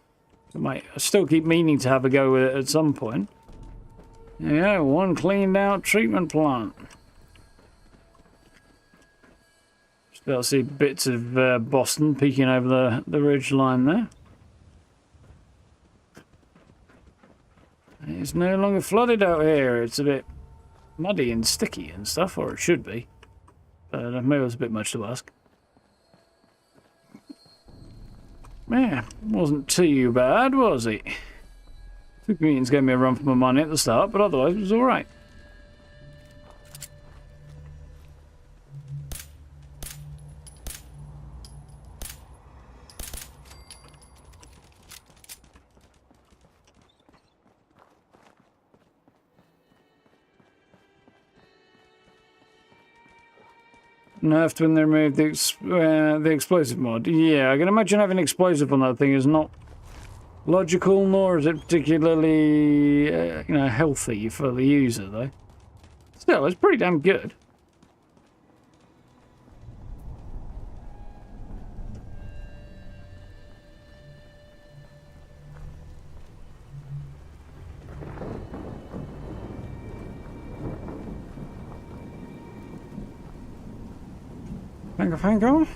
I still keep meaning to have a go with it at some point. Yeah, one cleaned out treatment plant. Just be able to see bits of Boston peeking over the ridge line there. It's no longer flooded out here. It's a bit muddy and sticky and stuff, or it should be. But maybe it was a bit much to ask. Yeah, wasn't too bad, was it? Two meetings gave me a run for my money at the start, but otherwise it was alright. Nerfed when they removed the explosive mod. Yeah, I can imagine having explosive on that thing is not logical, nor is it particularly, healthy for the user, though. Still, it's pretty damn good. Thank you.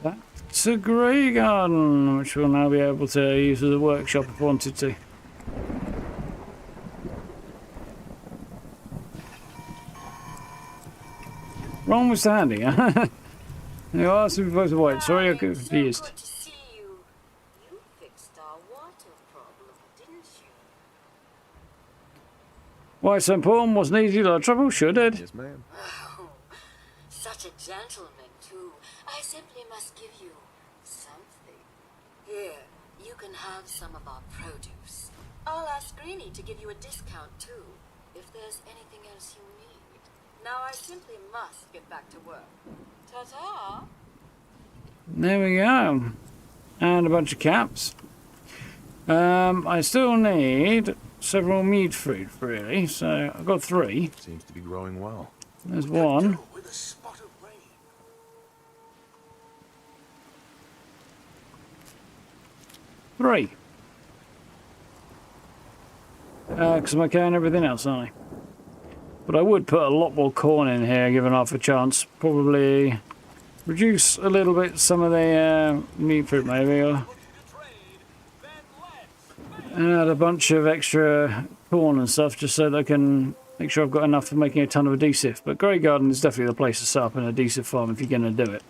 That's a grey garden, which we'll now be able to use as a workshop if wanted to. Wrong was standing, huh? You are supposed to wait. Sorry, I got confused. Why, St. Paul wasn't easy to trouble, sure did. Yes, ma'am. Oh, such a gentleman, too. I simply must give you something. Here, you can have some of our produce. I'll ask Greenie to give you a discount, too, if there's anything else you need. Now I simply must get back to work. Ta-ta! There we go. And a bunch of caps. I still need several meat fruit, really, so I've got 3. Seems to be growing well. There's 1. 3. Because I'm okay on everything else, aren't I? But I would put a lot more corn in here, given half a chance. Probably reduce a little bit some of the meat fruit, maybe, or add a bunch of extra corn and stuff, just so that I can make sure I've got enough for making a ton of adhesive. But Grey Garden is definitely the place to set up an adhesive farm if you're going to do it,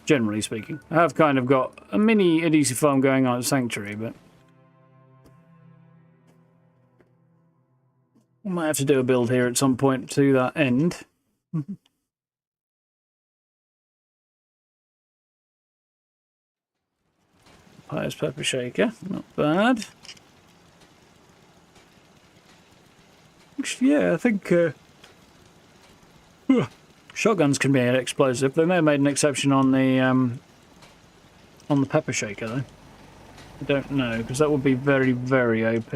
generally speaking. I have kind of got a mini adhesive farm going on at Sanctuary, but I might have to do a build here at some point to that end. Pious pepper shaker, not bad. Actually, yeah, I think Shotguns can be explosive. They may have made an exception on the pepper shaker though. I don't know, because that would be very, very OP.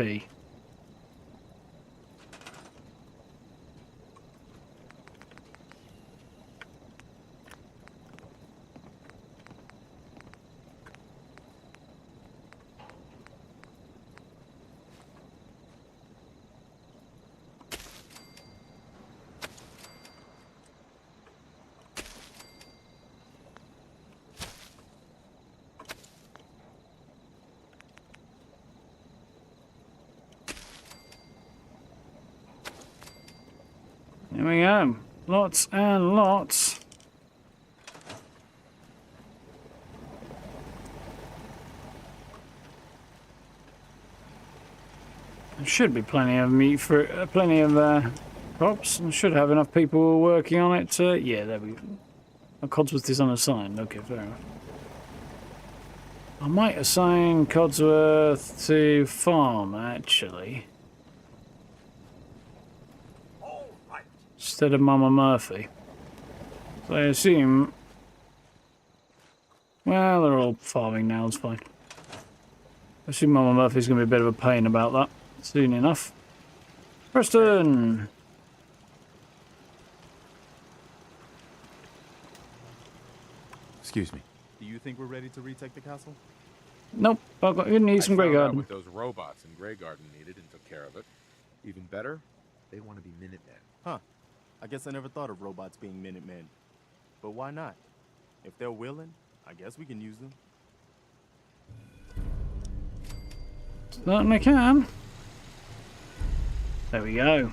Here we go. Lots and lots. There should be plenty of meat for plenty of crops, and should have enough people working on it. Yeah, there we go. Oh, Codsworth is unassigned. Okay, fair enough. I might assign Codsworth to farm actually. Instead of Mama Murphy. So I assume... Well, they're all farming now, it's fine. I assume Mama Murphy's going to be a bit of a pain about that soon enough. Preston! Excuse me. Do you think we're ready to retake the castle? Nope, I've got good news from Greygarden. What those robots in Greygarden needed and took care of it. Even better, they want to be Minutemen. Huh. I guess I never thought of robots being Minutemen. But why not? If they're willing, I guess we can use them. Certainly can. There we go.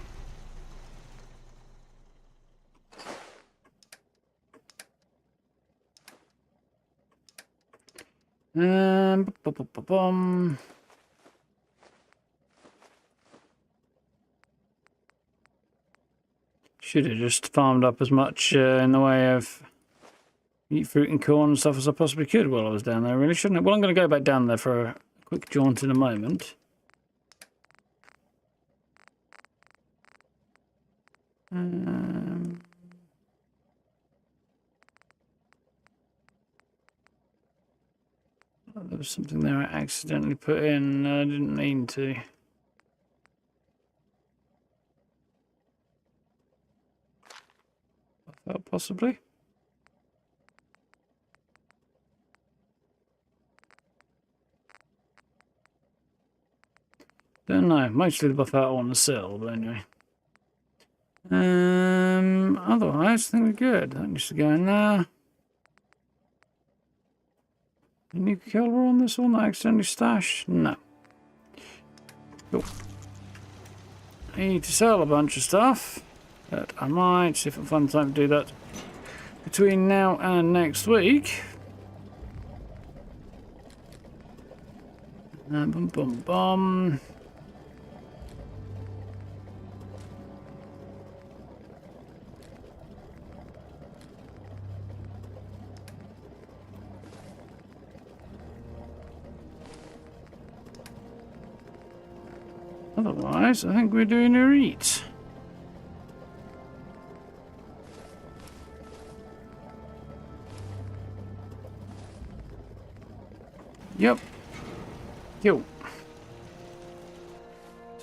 Bum. Should have just farmed up as much in the way of meat, fruit and corn and stuff as I possibly could while I was down there, really, shouldn't I? Well, I'm going to go back down there for a quick jaunt in a moment. There was something there I accidentally put in. I didn't mean to. Possibly. Don't know. Mostly the buff out on the sill, but anyway. Otherwise, I think we're good. That needs to go in there. Any killer on this one that I accidentally stashed? No. Cool. I need to sell a bunch of stuff. But I might see if I can find time to do that between now and next week. Bum bum bum. Otherwise, I think we're doing a eat. Yep. Cool.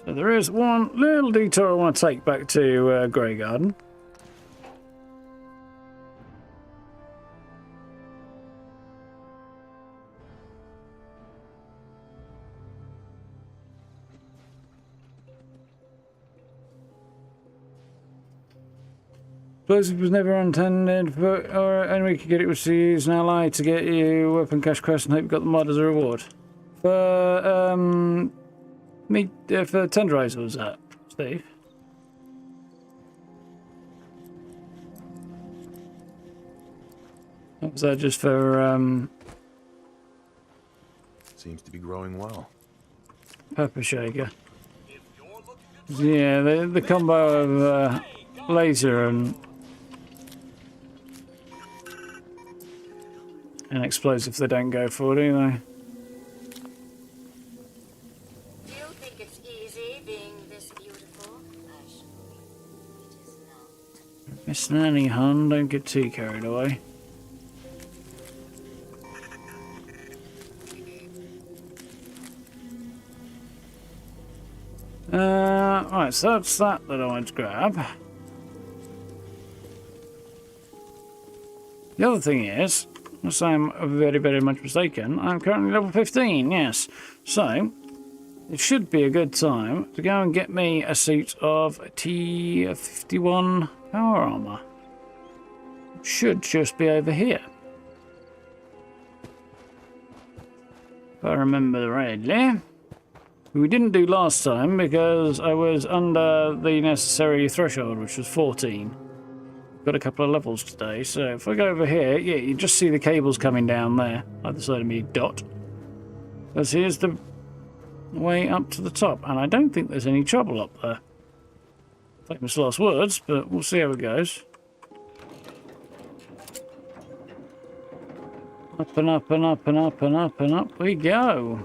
So there is one little detour I want to take back to Greygarden. Explosive was never intended for, and we could get it with use an ally to get you weapon cash quest and hope you got the mod as a reward. For for tenderizer was that, Steve? Or was that just for Seems to be growing well. pepper shaker? Yeah, the combo of laser and explosive they don't go for, do they? Do you think it's easy being this beautiful? Actually, it is not. Miss Nanny, hun, don't get too carried away. Right, so that's that I want to grab. The other thing is, unless I'm very, very much mistaken, I'm currently level 15, yes. So, it should be a good time to go and get me a suit of T51 power armor. Should just be over here. If I remember rightly. We didn't do last time because I was under the necessary threshold, which was 14. Got a couple of levels today, so if I go over here, yeah, you just see the cables coming down there, either side of me, dot. Because here's the way up to the top, and I don't think there's any trouble up there. Famous last words, but we'll see how it goes. Up and up and up and up and up and up we go.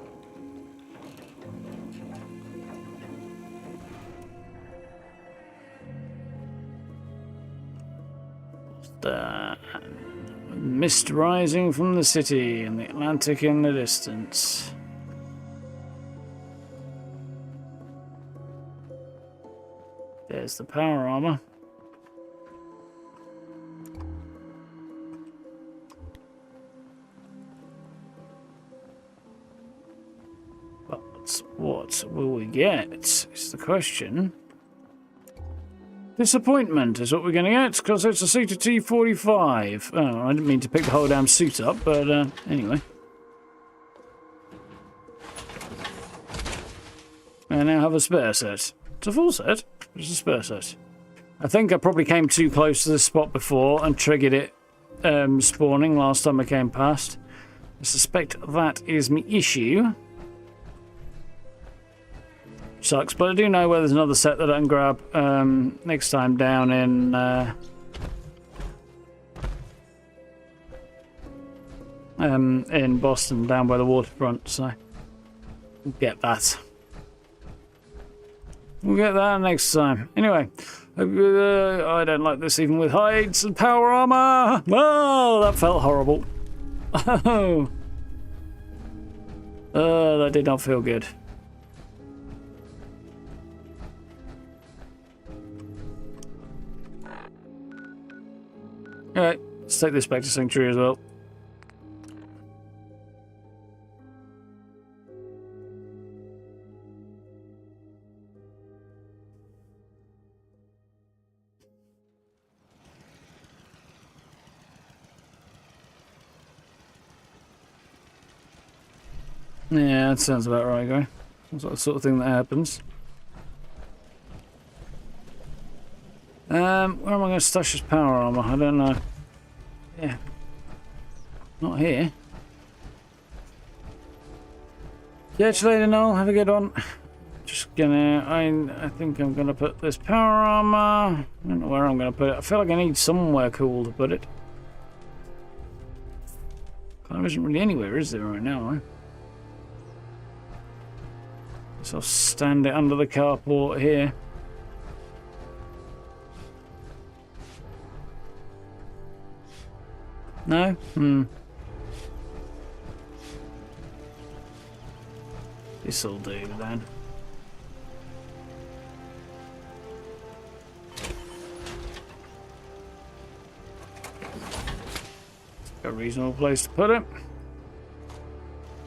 Mist rising from the city and the Atlantic in the distance. There's the power armor. But what will we get is the question. Disappointment is what we're going to get, because it's a suit of T45. Oh, I didn't mean to pick the whole damn suit up, but anyway. I now have a spare set. It's a full set, but it's a spare set. I think I probably came too close to this spot before and triggered it spawning last time I came past. I suspect that is my issue. Sucks, but I do know where there's another set that I can grab next time down in Boston, down by the waterfront, so we'll get that. We'll get that next time. Anyway, I don't like this even with hides and power armor. Oh, that felt horrible. Oh, that did not feel good. Alright, let's take this back to Sanctuary as well. Yeah, that sounds about right, guy. That's the sort of thing that happens. Where am I going to stash this power armor? I don't know. Yeah. Not here. Catch you later, Noel. Have a good one. Just gonna... I think I'm going to put this power armor... I don't know where I'm going to put it. I feel like I need somewhere cool to put it. There isn't really anywhere, is there, right now, So I'll stand it under the carport here. No? This'll do then. A reasonable place to put it.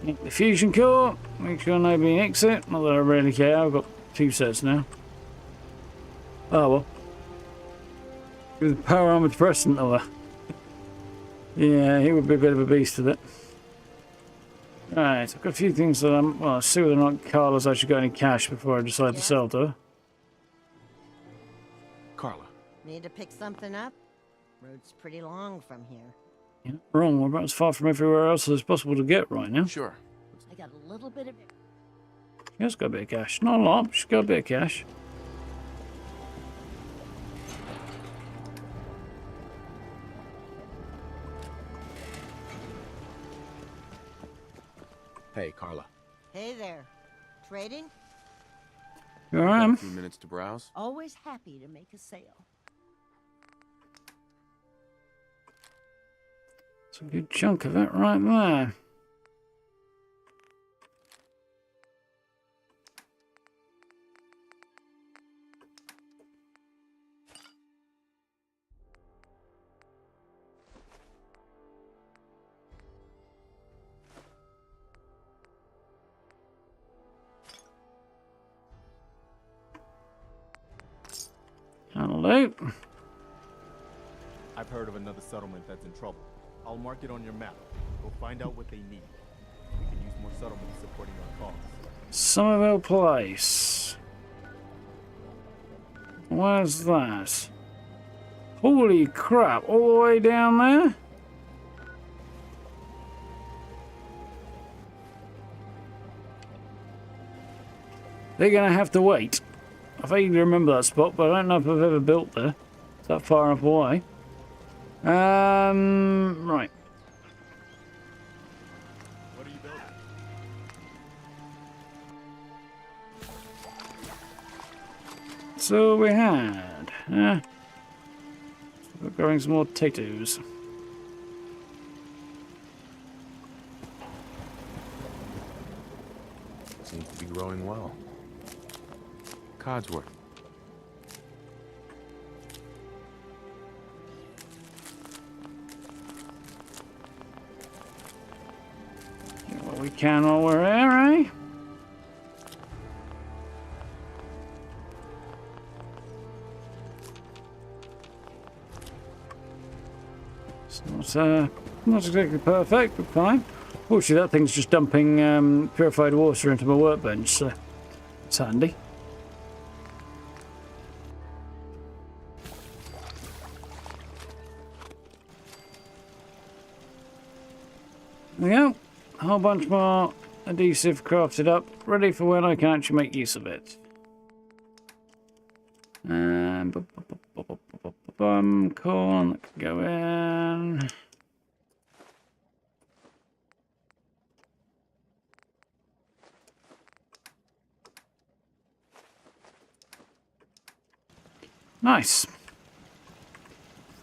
Nick the fusion core. Make sure nobody nicks it. Not that I really care. I've got 2 sets now. Oh well. With the power armored Preston over. Yeah, he would be a bit of a beast with it. Right, I've got a few things that I'm... Well, I'll see whether or not Carla's actually got any cash before I decide to sell to her. Carla. Need to pick something up? Road's pretty long from here. Yeah, wrong. We're about as far from everywhere else as possible to get right now. Sure. I got a little bit of... She has got a bit of cash. Not a lot, but she's got a bit of cash. Hey, Carla. Hey there. Trading? Here I am. A few minutes to browse. Always happy to make a sale. It's a good chunk of it right there. Hello. I've heard of another settlement that's in trouble. I'll mark it on your map. Go find out what they need. We can use more settlements supporting our cause. Somerville Place. Where's that? Holy crap, all the way down there? They're gonna have to wait. I vaguely remember that spot, but I don't know if I've ever built there. It's that far enough away. Right. What are you building? So we had. We're growing some more potatoes. Seems to be growing well. Codsworth. Do what we can while we're here, eh? It's not exactly perfect, but fine. Fortunately, that thing's just dumping purified water into my workbench, so it's handy. There we go. A whole bunch more adhesive crafted up, ready for when I can actually make use of it. And corn that can go in. Nice.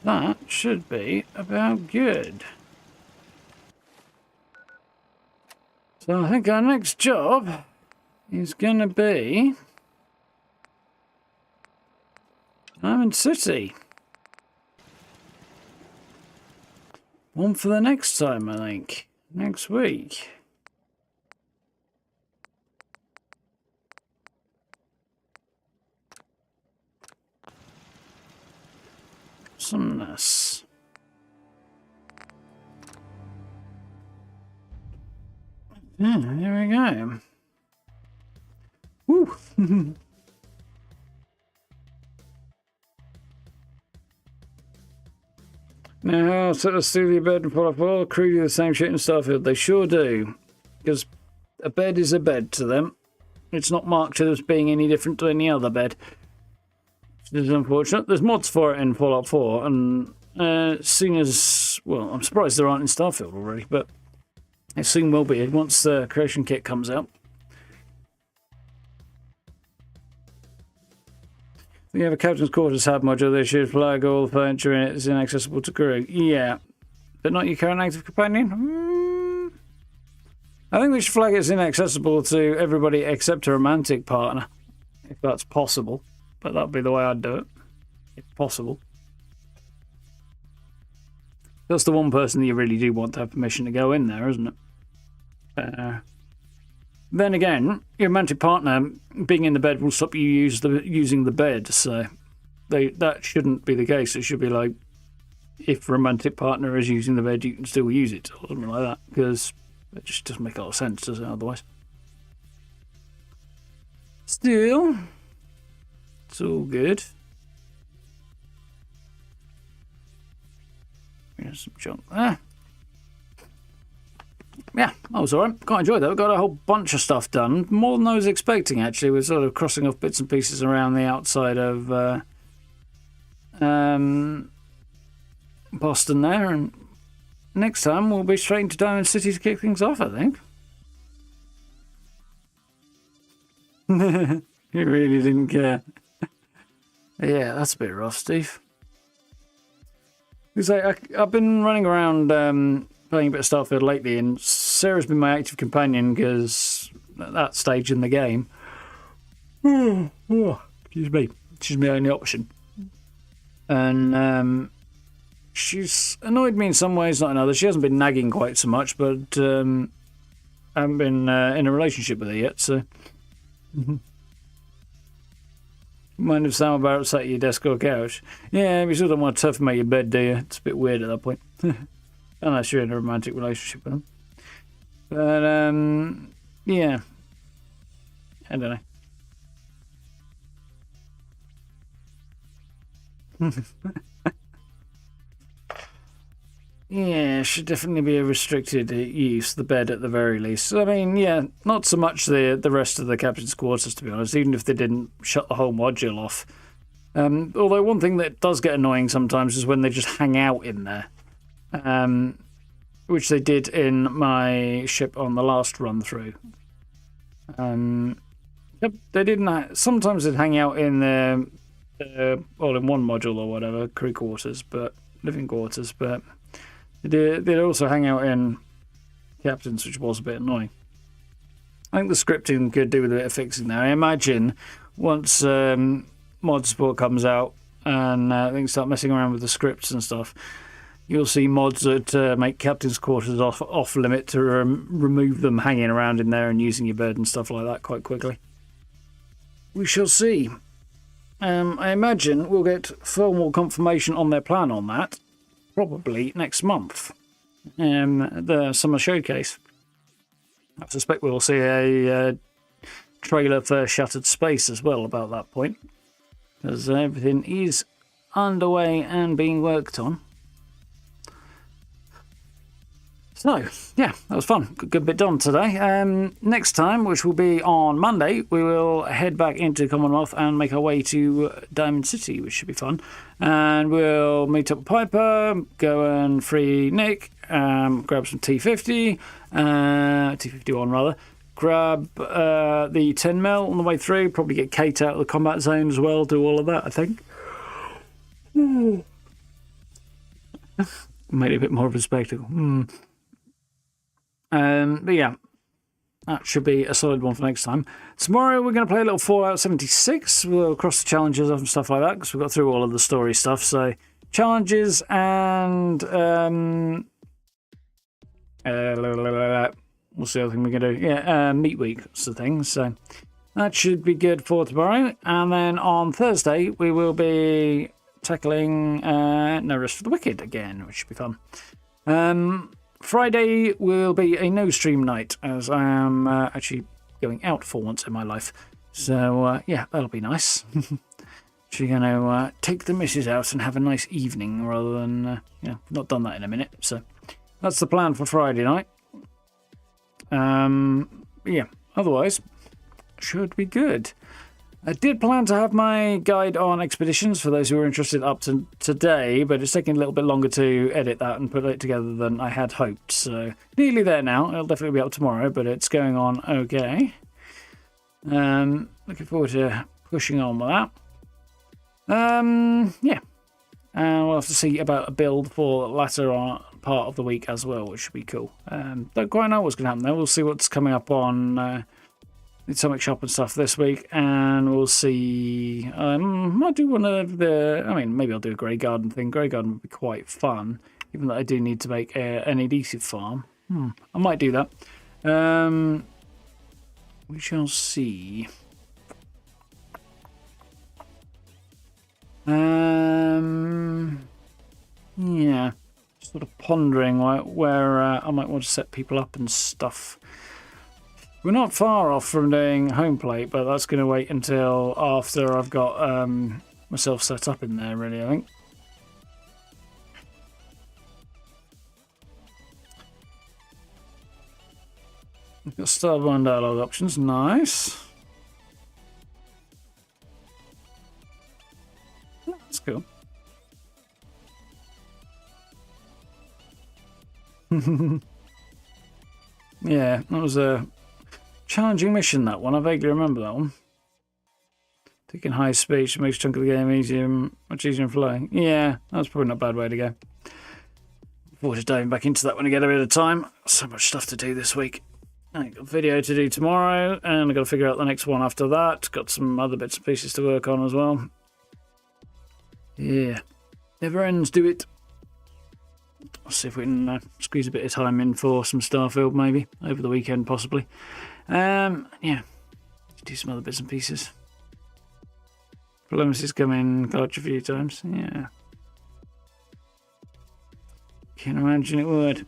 That should be about good. So I think our next job is going to be Diamond City. One for the next time, I think. Next week. Awesomeness. Yeah, there we go. Woo! Now, set us through the bed and pull up all crew do the same shit in Starfield. They sure do. Because a bed is a bed to them. It's not marked as being any different to any other bed. Which is unfortunate. There's mods for it in Fallout 4, and seeing as, well, I'm surprised there aren't in Starfield already, but it soon will be once the creation kit comes out. We have a captain's quarters hub module. They should flag all the furniture in it is inaccessible to crew. Yeah, but not your current active companion. I think we should flag it's inaccessible to everybody except a romantic partner, if that's possible. But that'd be the way I'd do it, if possible. That's the one person that you really do want to have permission to go in there, isn't it? Then again, your romantic partner being in the bed will stop you using the bed, so that shouldn't be the case. It should be like, if romantic partner is using the bed, you can still use it, or something like that, because it just doesn't make a lot of sense, does it, otherwise? Still, it's all good. There's some junk there. Yeah, that was alright. Quite enjoyed that. We got a whole bunch of stuff done. More than I was expecting, actually. We're sort of crossing off bits and pieces around the outside of Boston there. And next time we'll be straight into Diamond City to kick things off, I think. He really didn't care. Yeah, that's a bit rough, Steve. I've been running around playing a bit of Starfield lately, and Sarah's been my active companion because at that stage in the game, excuse me, she's my only option. And she's annoyed me in some ways, not in others. She hasn't been nagging quite so much, but I haven't been in a relationship with her yet, so... Mind if Sam about sat at your desk or couch? Yeah, you still don't want to tough make your bed, do you? It's a bit weird at that point. Unless you're in a romantic relationship with them. But, yeah. I don't know. Yeah, should definitely be a restricted use, the bed at the very least. I mean, yeah, not so much the rest of the captain's quarters, to be honest, even if they didn't shut the whole module off. Although one thing that does get annoying sometimes is when they just hang out in there. Which they did in my ship on the last run-through. They didn't... Sometimes they'd hang out in the all-in-one module or whatever, crew quarters, but living quarters, but... They'd also hang out in captains, which was a bit annoying. I think the scripting could do with a bit of fixing there. I imagine once mod support comes out and things start messing around with the scripts and stuff, you'll see mods that make captains' quarters off limit to remove them hanging around in there and using your bed and stuff like that quite quickly. We shall see. I imagine we'll get formal confirmation on their plan on that. Probably next month, the summer showcase. I suspect we'll see a trailer for Shattered Space as well about that point, because everything is underway and being worked on. So, yeah, that was fun. Good bit done today. Next time, which will be on Monday, we will head back into Commonwealth and make our way to Diamond City, which should be fun. And we'll meet up with Piper, go and free Nick, grab some T50, T51 rather, grab the 10mm on the way through, probably get Kate out of the combat zone as well, do all of that, I think. Made it a bit more of a spectacle. But yeah, that should be a solid one for next time. Tomorrow we're going to play a little Fallout 76. We'll cross the challenges off and stuff like that, because we've got through all of the story stuff. So, challenges and... we'll see what we can do. Yeah, meat week, that's the thing. So, that should be good for tomorrow. And then on Thursday, we will be tackling No Rest for the Wicked again, which should be fun. Friday will be a no-stream night, as I am actually going out for once in my life. So, yeah, that'll be nice. Actually going to take the missus out and have a nice evening rather than, not done that in a minute. So, that's the plan for Friday night. Yeah, otherwise, should be good. I did plan to have my guide on expeditions for those who are interested up to today, but it's taking a little bit longer to edit that and put it together than I had hoped. So, nearly there now. It'll definitely be up tomorrow, but it's going on okay. Looking forward to pushing on with that. Yeah. And we'll have to see about a build for the latter part of the week as well, which should be cool. Don't quite know what's going to happen there. We'll see what's coming up on... the Atomic Shop and stuff this week, and we'll see. Might do one of the... I mean, maybe I'll do a Grey Garden thing. Grey Garden would be quite fun, even though I do need to make an adhesive farm. I might do that. We shall see. Yeah. Sort of pondering where I might want to set people up and stuff. We're not far off from doing home plate, but that's going to wait until after I've got myself set up in there, really, I think. We've got Starbound dialogue options, nice. That's cool. Yeah, that was a challenging mission, that one. I vaguely remember that one. Taking high speed makes chunk of the game easier, much easier in flowing. Yeah, that's probably not a bad way to go. Forward to diving back into that when I get a bit of time. So much stuff to do this week. I got a video to do tomorrow, and I've got to figure out the next one after that. Got some other bits and pieces to work on as well. Yeah, never ends, do it. I'll see if we can squeeze a bit of time in for some Starfield, maybe over the weekend, possibly. Yeah, do some other bits and pieces. Diplomacy's come in clutch a few times. Yeah, can imagine it would.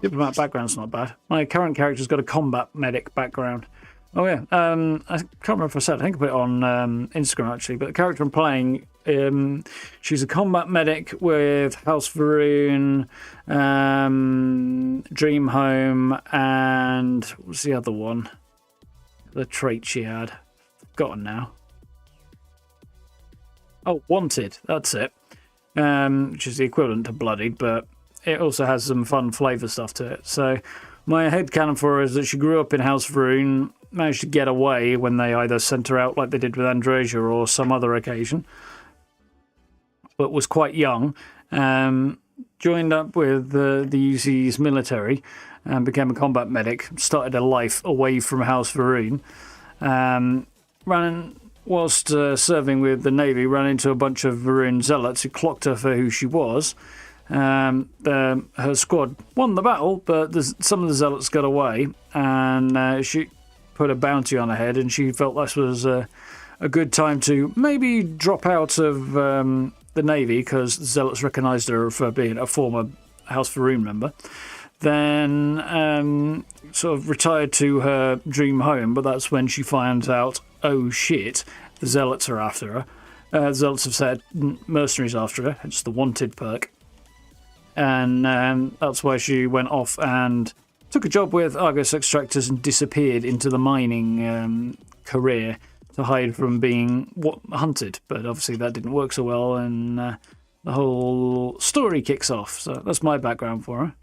Diplomat background's not bad. My current character's got a combat medic background. Oh yeah, I can't remember if I said. I think I put it on Instagram actually. But the character I'm playing, she's a combat medic with House Varun, Dream Home, and what was the other one? The trait she had, forgotten now. Oh, Wanted. That's it. Which is the equivalent to Bloodied, but it also has some fun flavour stuff to it. So my headcanon for her is that she grew up in House Varun, managed to get away when they either sent her out like they did with Andresia or some other occasion, but was quite young, joined up with the UC's military and became a combat medic, started a life away from House Varun, whilst serving with the Navy, ran into a bunch of Varun zealots who clocked her for who she was. Her squad won the battle, but some of the zealots got away, and she put a bounty on her head, and she felt this was a good time to maybe drop out of the Navy because the zealots recognised her for being a former House Varun member. Then sort of retired to her dream home, but that's when she finds out, oh shit, the zealots are after her. The zealots have set mercenaries after her, it's the wanted perk. And that's why she went off and took a job with Argos Extractors and disappeared into the mining career to hide from being hunted. But obviously that didn't work so well, and the whole story kicks off. So that's my background for her.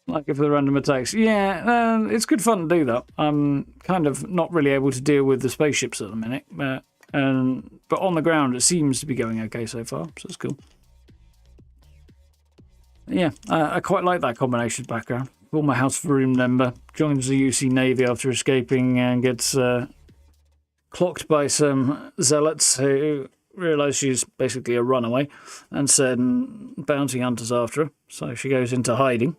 Like for the random attacks. Yeah, it's good fun to do that. I'm kind of not really able to deal with the spaceships at the minute. But on the ground it seems to be going okay so far, so it's cool. Yeah, I quite like that combination background. Former House Varun member joins the UC Navy after escaping and gets clocked by some zealots who realise she's basically a runaway and send bounty hunters after her. So she goes into hiding.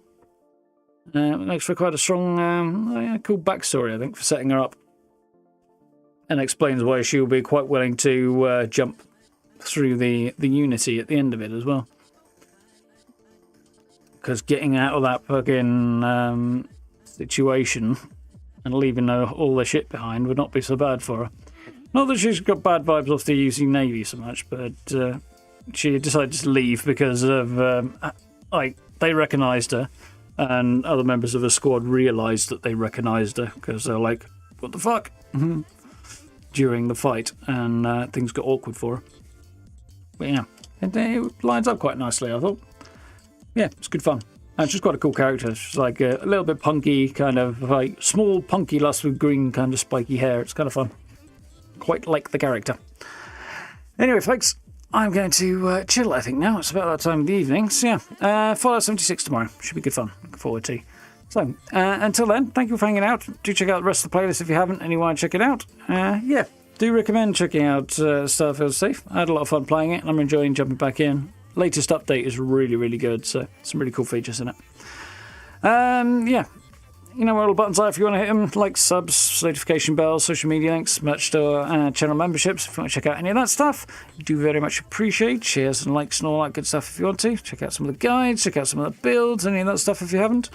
It makes for quite a strong, cool backstory, I think, for setting her up. And explains why she'll be quite willing to jump through the Unity at the end of it as well. Because getting out of that fucking situation and leaving all the shit behind would not be so bad for her. Not that she's got bad vibes off the UC Navy so much, but she decided to leave because of they recognised her, and other members of her squad realised that they recognised her because they're like, "What the fuck?" during the fight, and things got awkward for her. But yeah, it lines up quite nicely, I thought. Yeah, it's good fun. And she's quite a cool character. She's like a little bit punky, kind of like small punky lass with green kind of spiky hair. It's kind of fun. Quite like the character. Anyway, folks, I'm going to chill, I think, now. It's about that time of the evening. So yeah, Fallout 76 tomorrow. Should be good fun. Looking forward to. So, until then, thank you for hanging out. Do check out the rest of the playlist if you haven't and you want to check it out. Yeah, do recommend checking out Starfield Safe. I had a lot of fun playing it and I'm enjoying jumping back in. Latest update is really, really good, so some really cool features in it. Yeah, you know where all the buttons are if you want to hit them, like subs, notification bells, social media links, merch store, channel memberships. If you want to check out any of that stuff, you do very much appreciate shares and likes and all that good stuff if you want to. Check out some of the guides, check out some of the builds, any of that stuff if you haven't.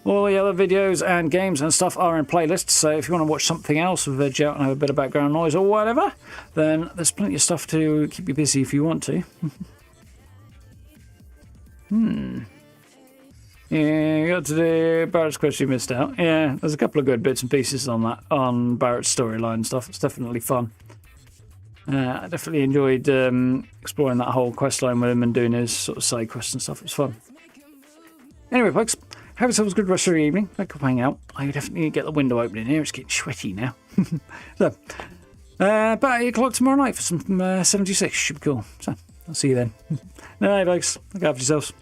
All the other videos and games and stuff are in playlists, so if you want to watch something else, veg out and have a bit of background noise or whatever, then there's plenty of stuff to keep you busy if you want to. Yeah, you got to do Barrett's quest you missed out. Yeah, there's a couple of good bits and pieces on that, on Barrett's storyline stuff. It's definitely fun. I definitely enjoyed exploring that whole quest line with him and doing his sort of side quests and stuff. It was fun. Anyway, folks, have yourselves a good rest of your evening. Thank you for hanging out. I definitely need to get the window open in here. It's getting sweaty now. So, About 8 o'clock tomorrow night for some 76. Should be cool. So, I'll see you then. Night, folks. Look after yourselves.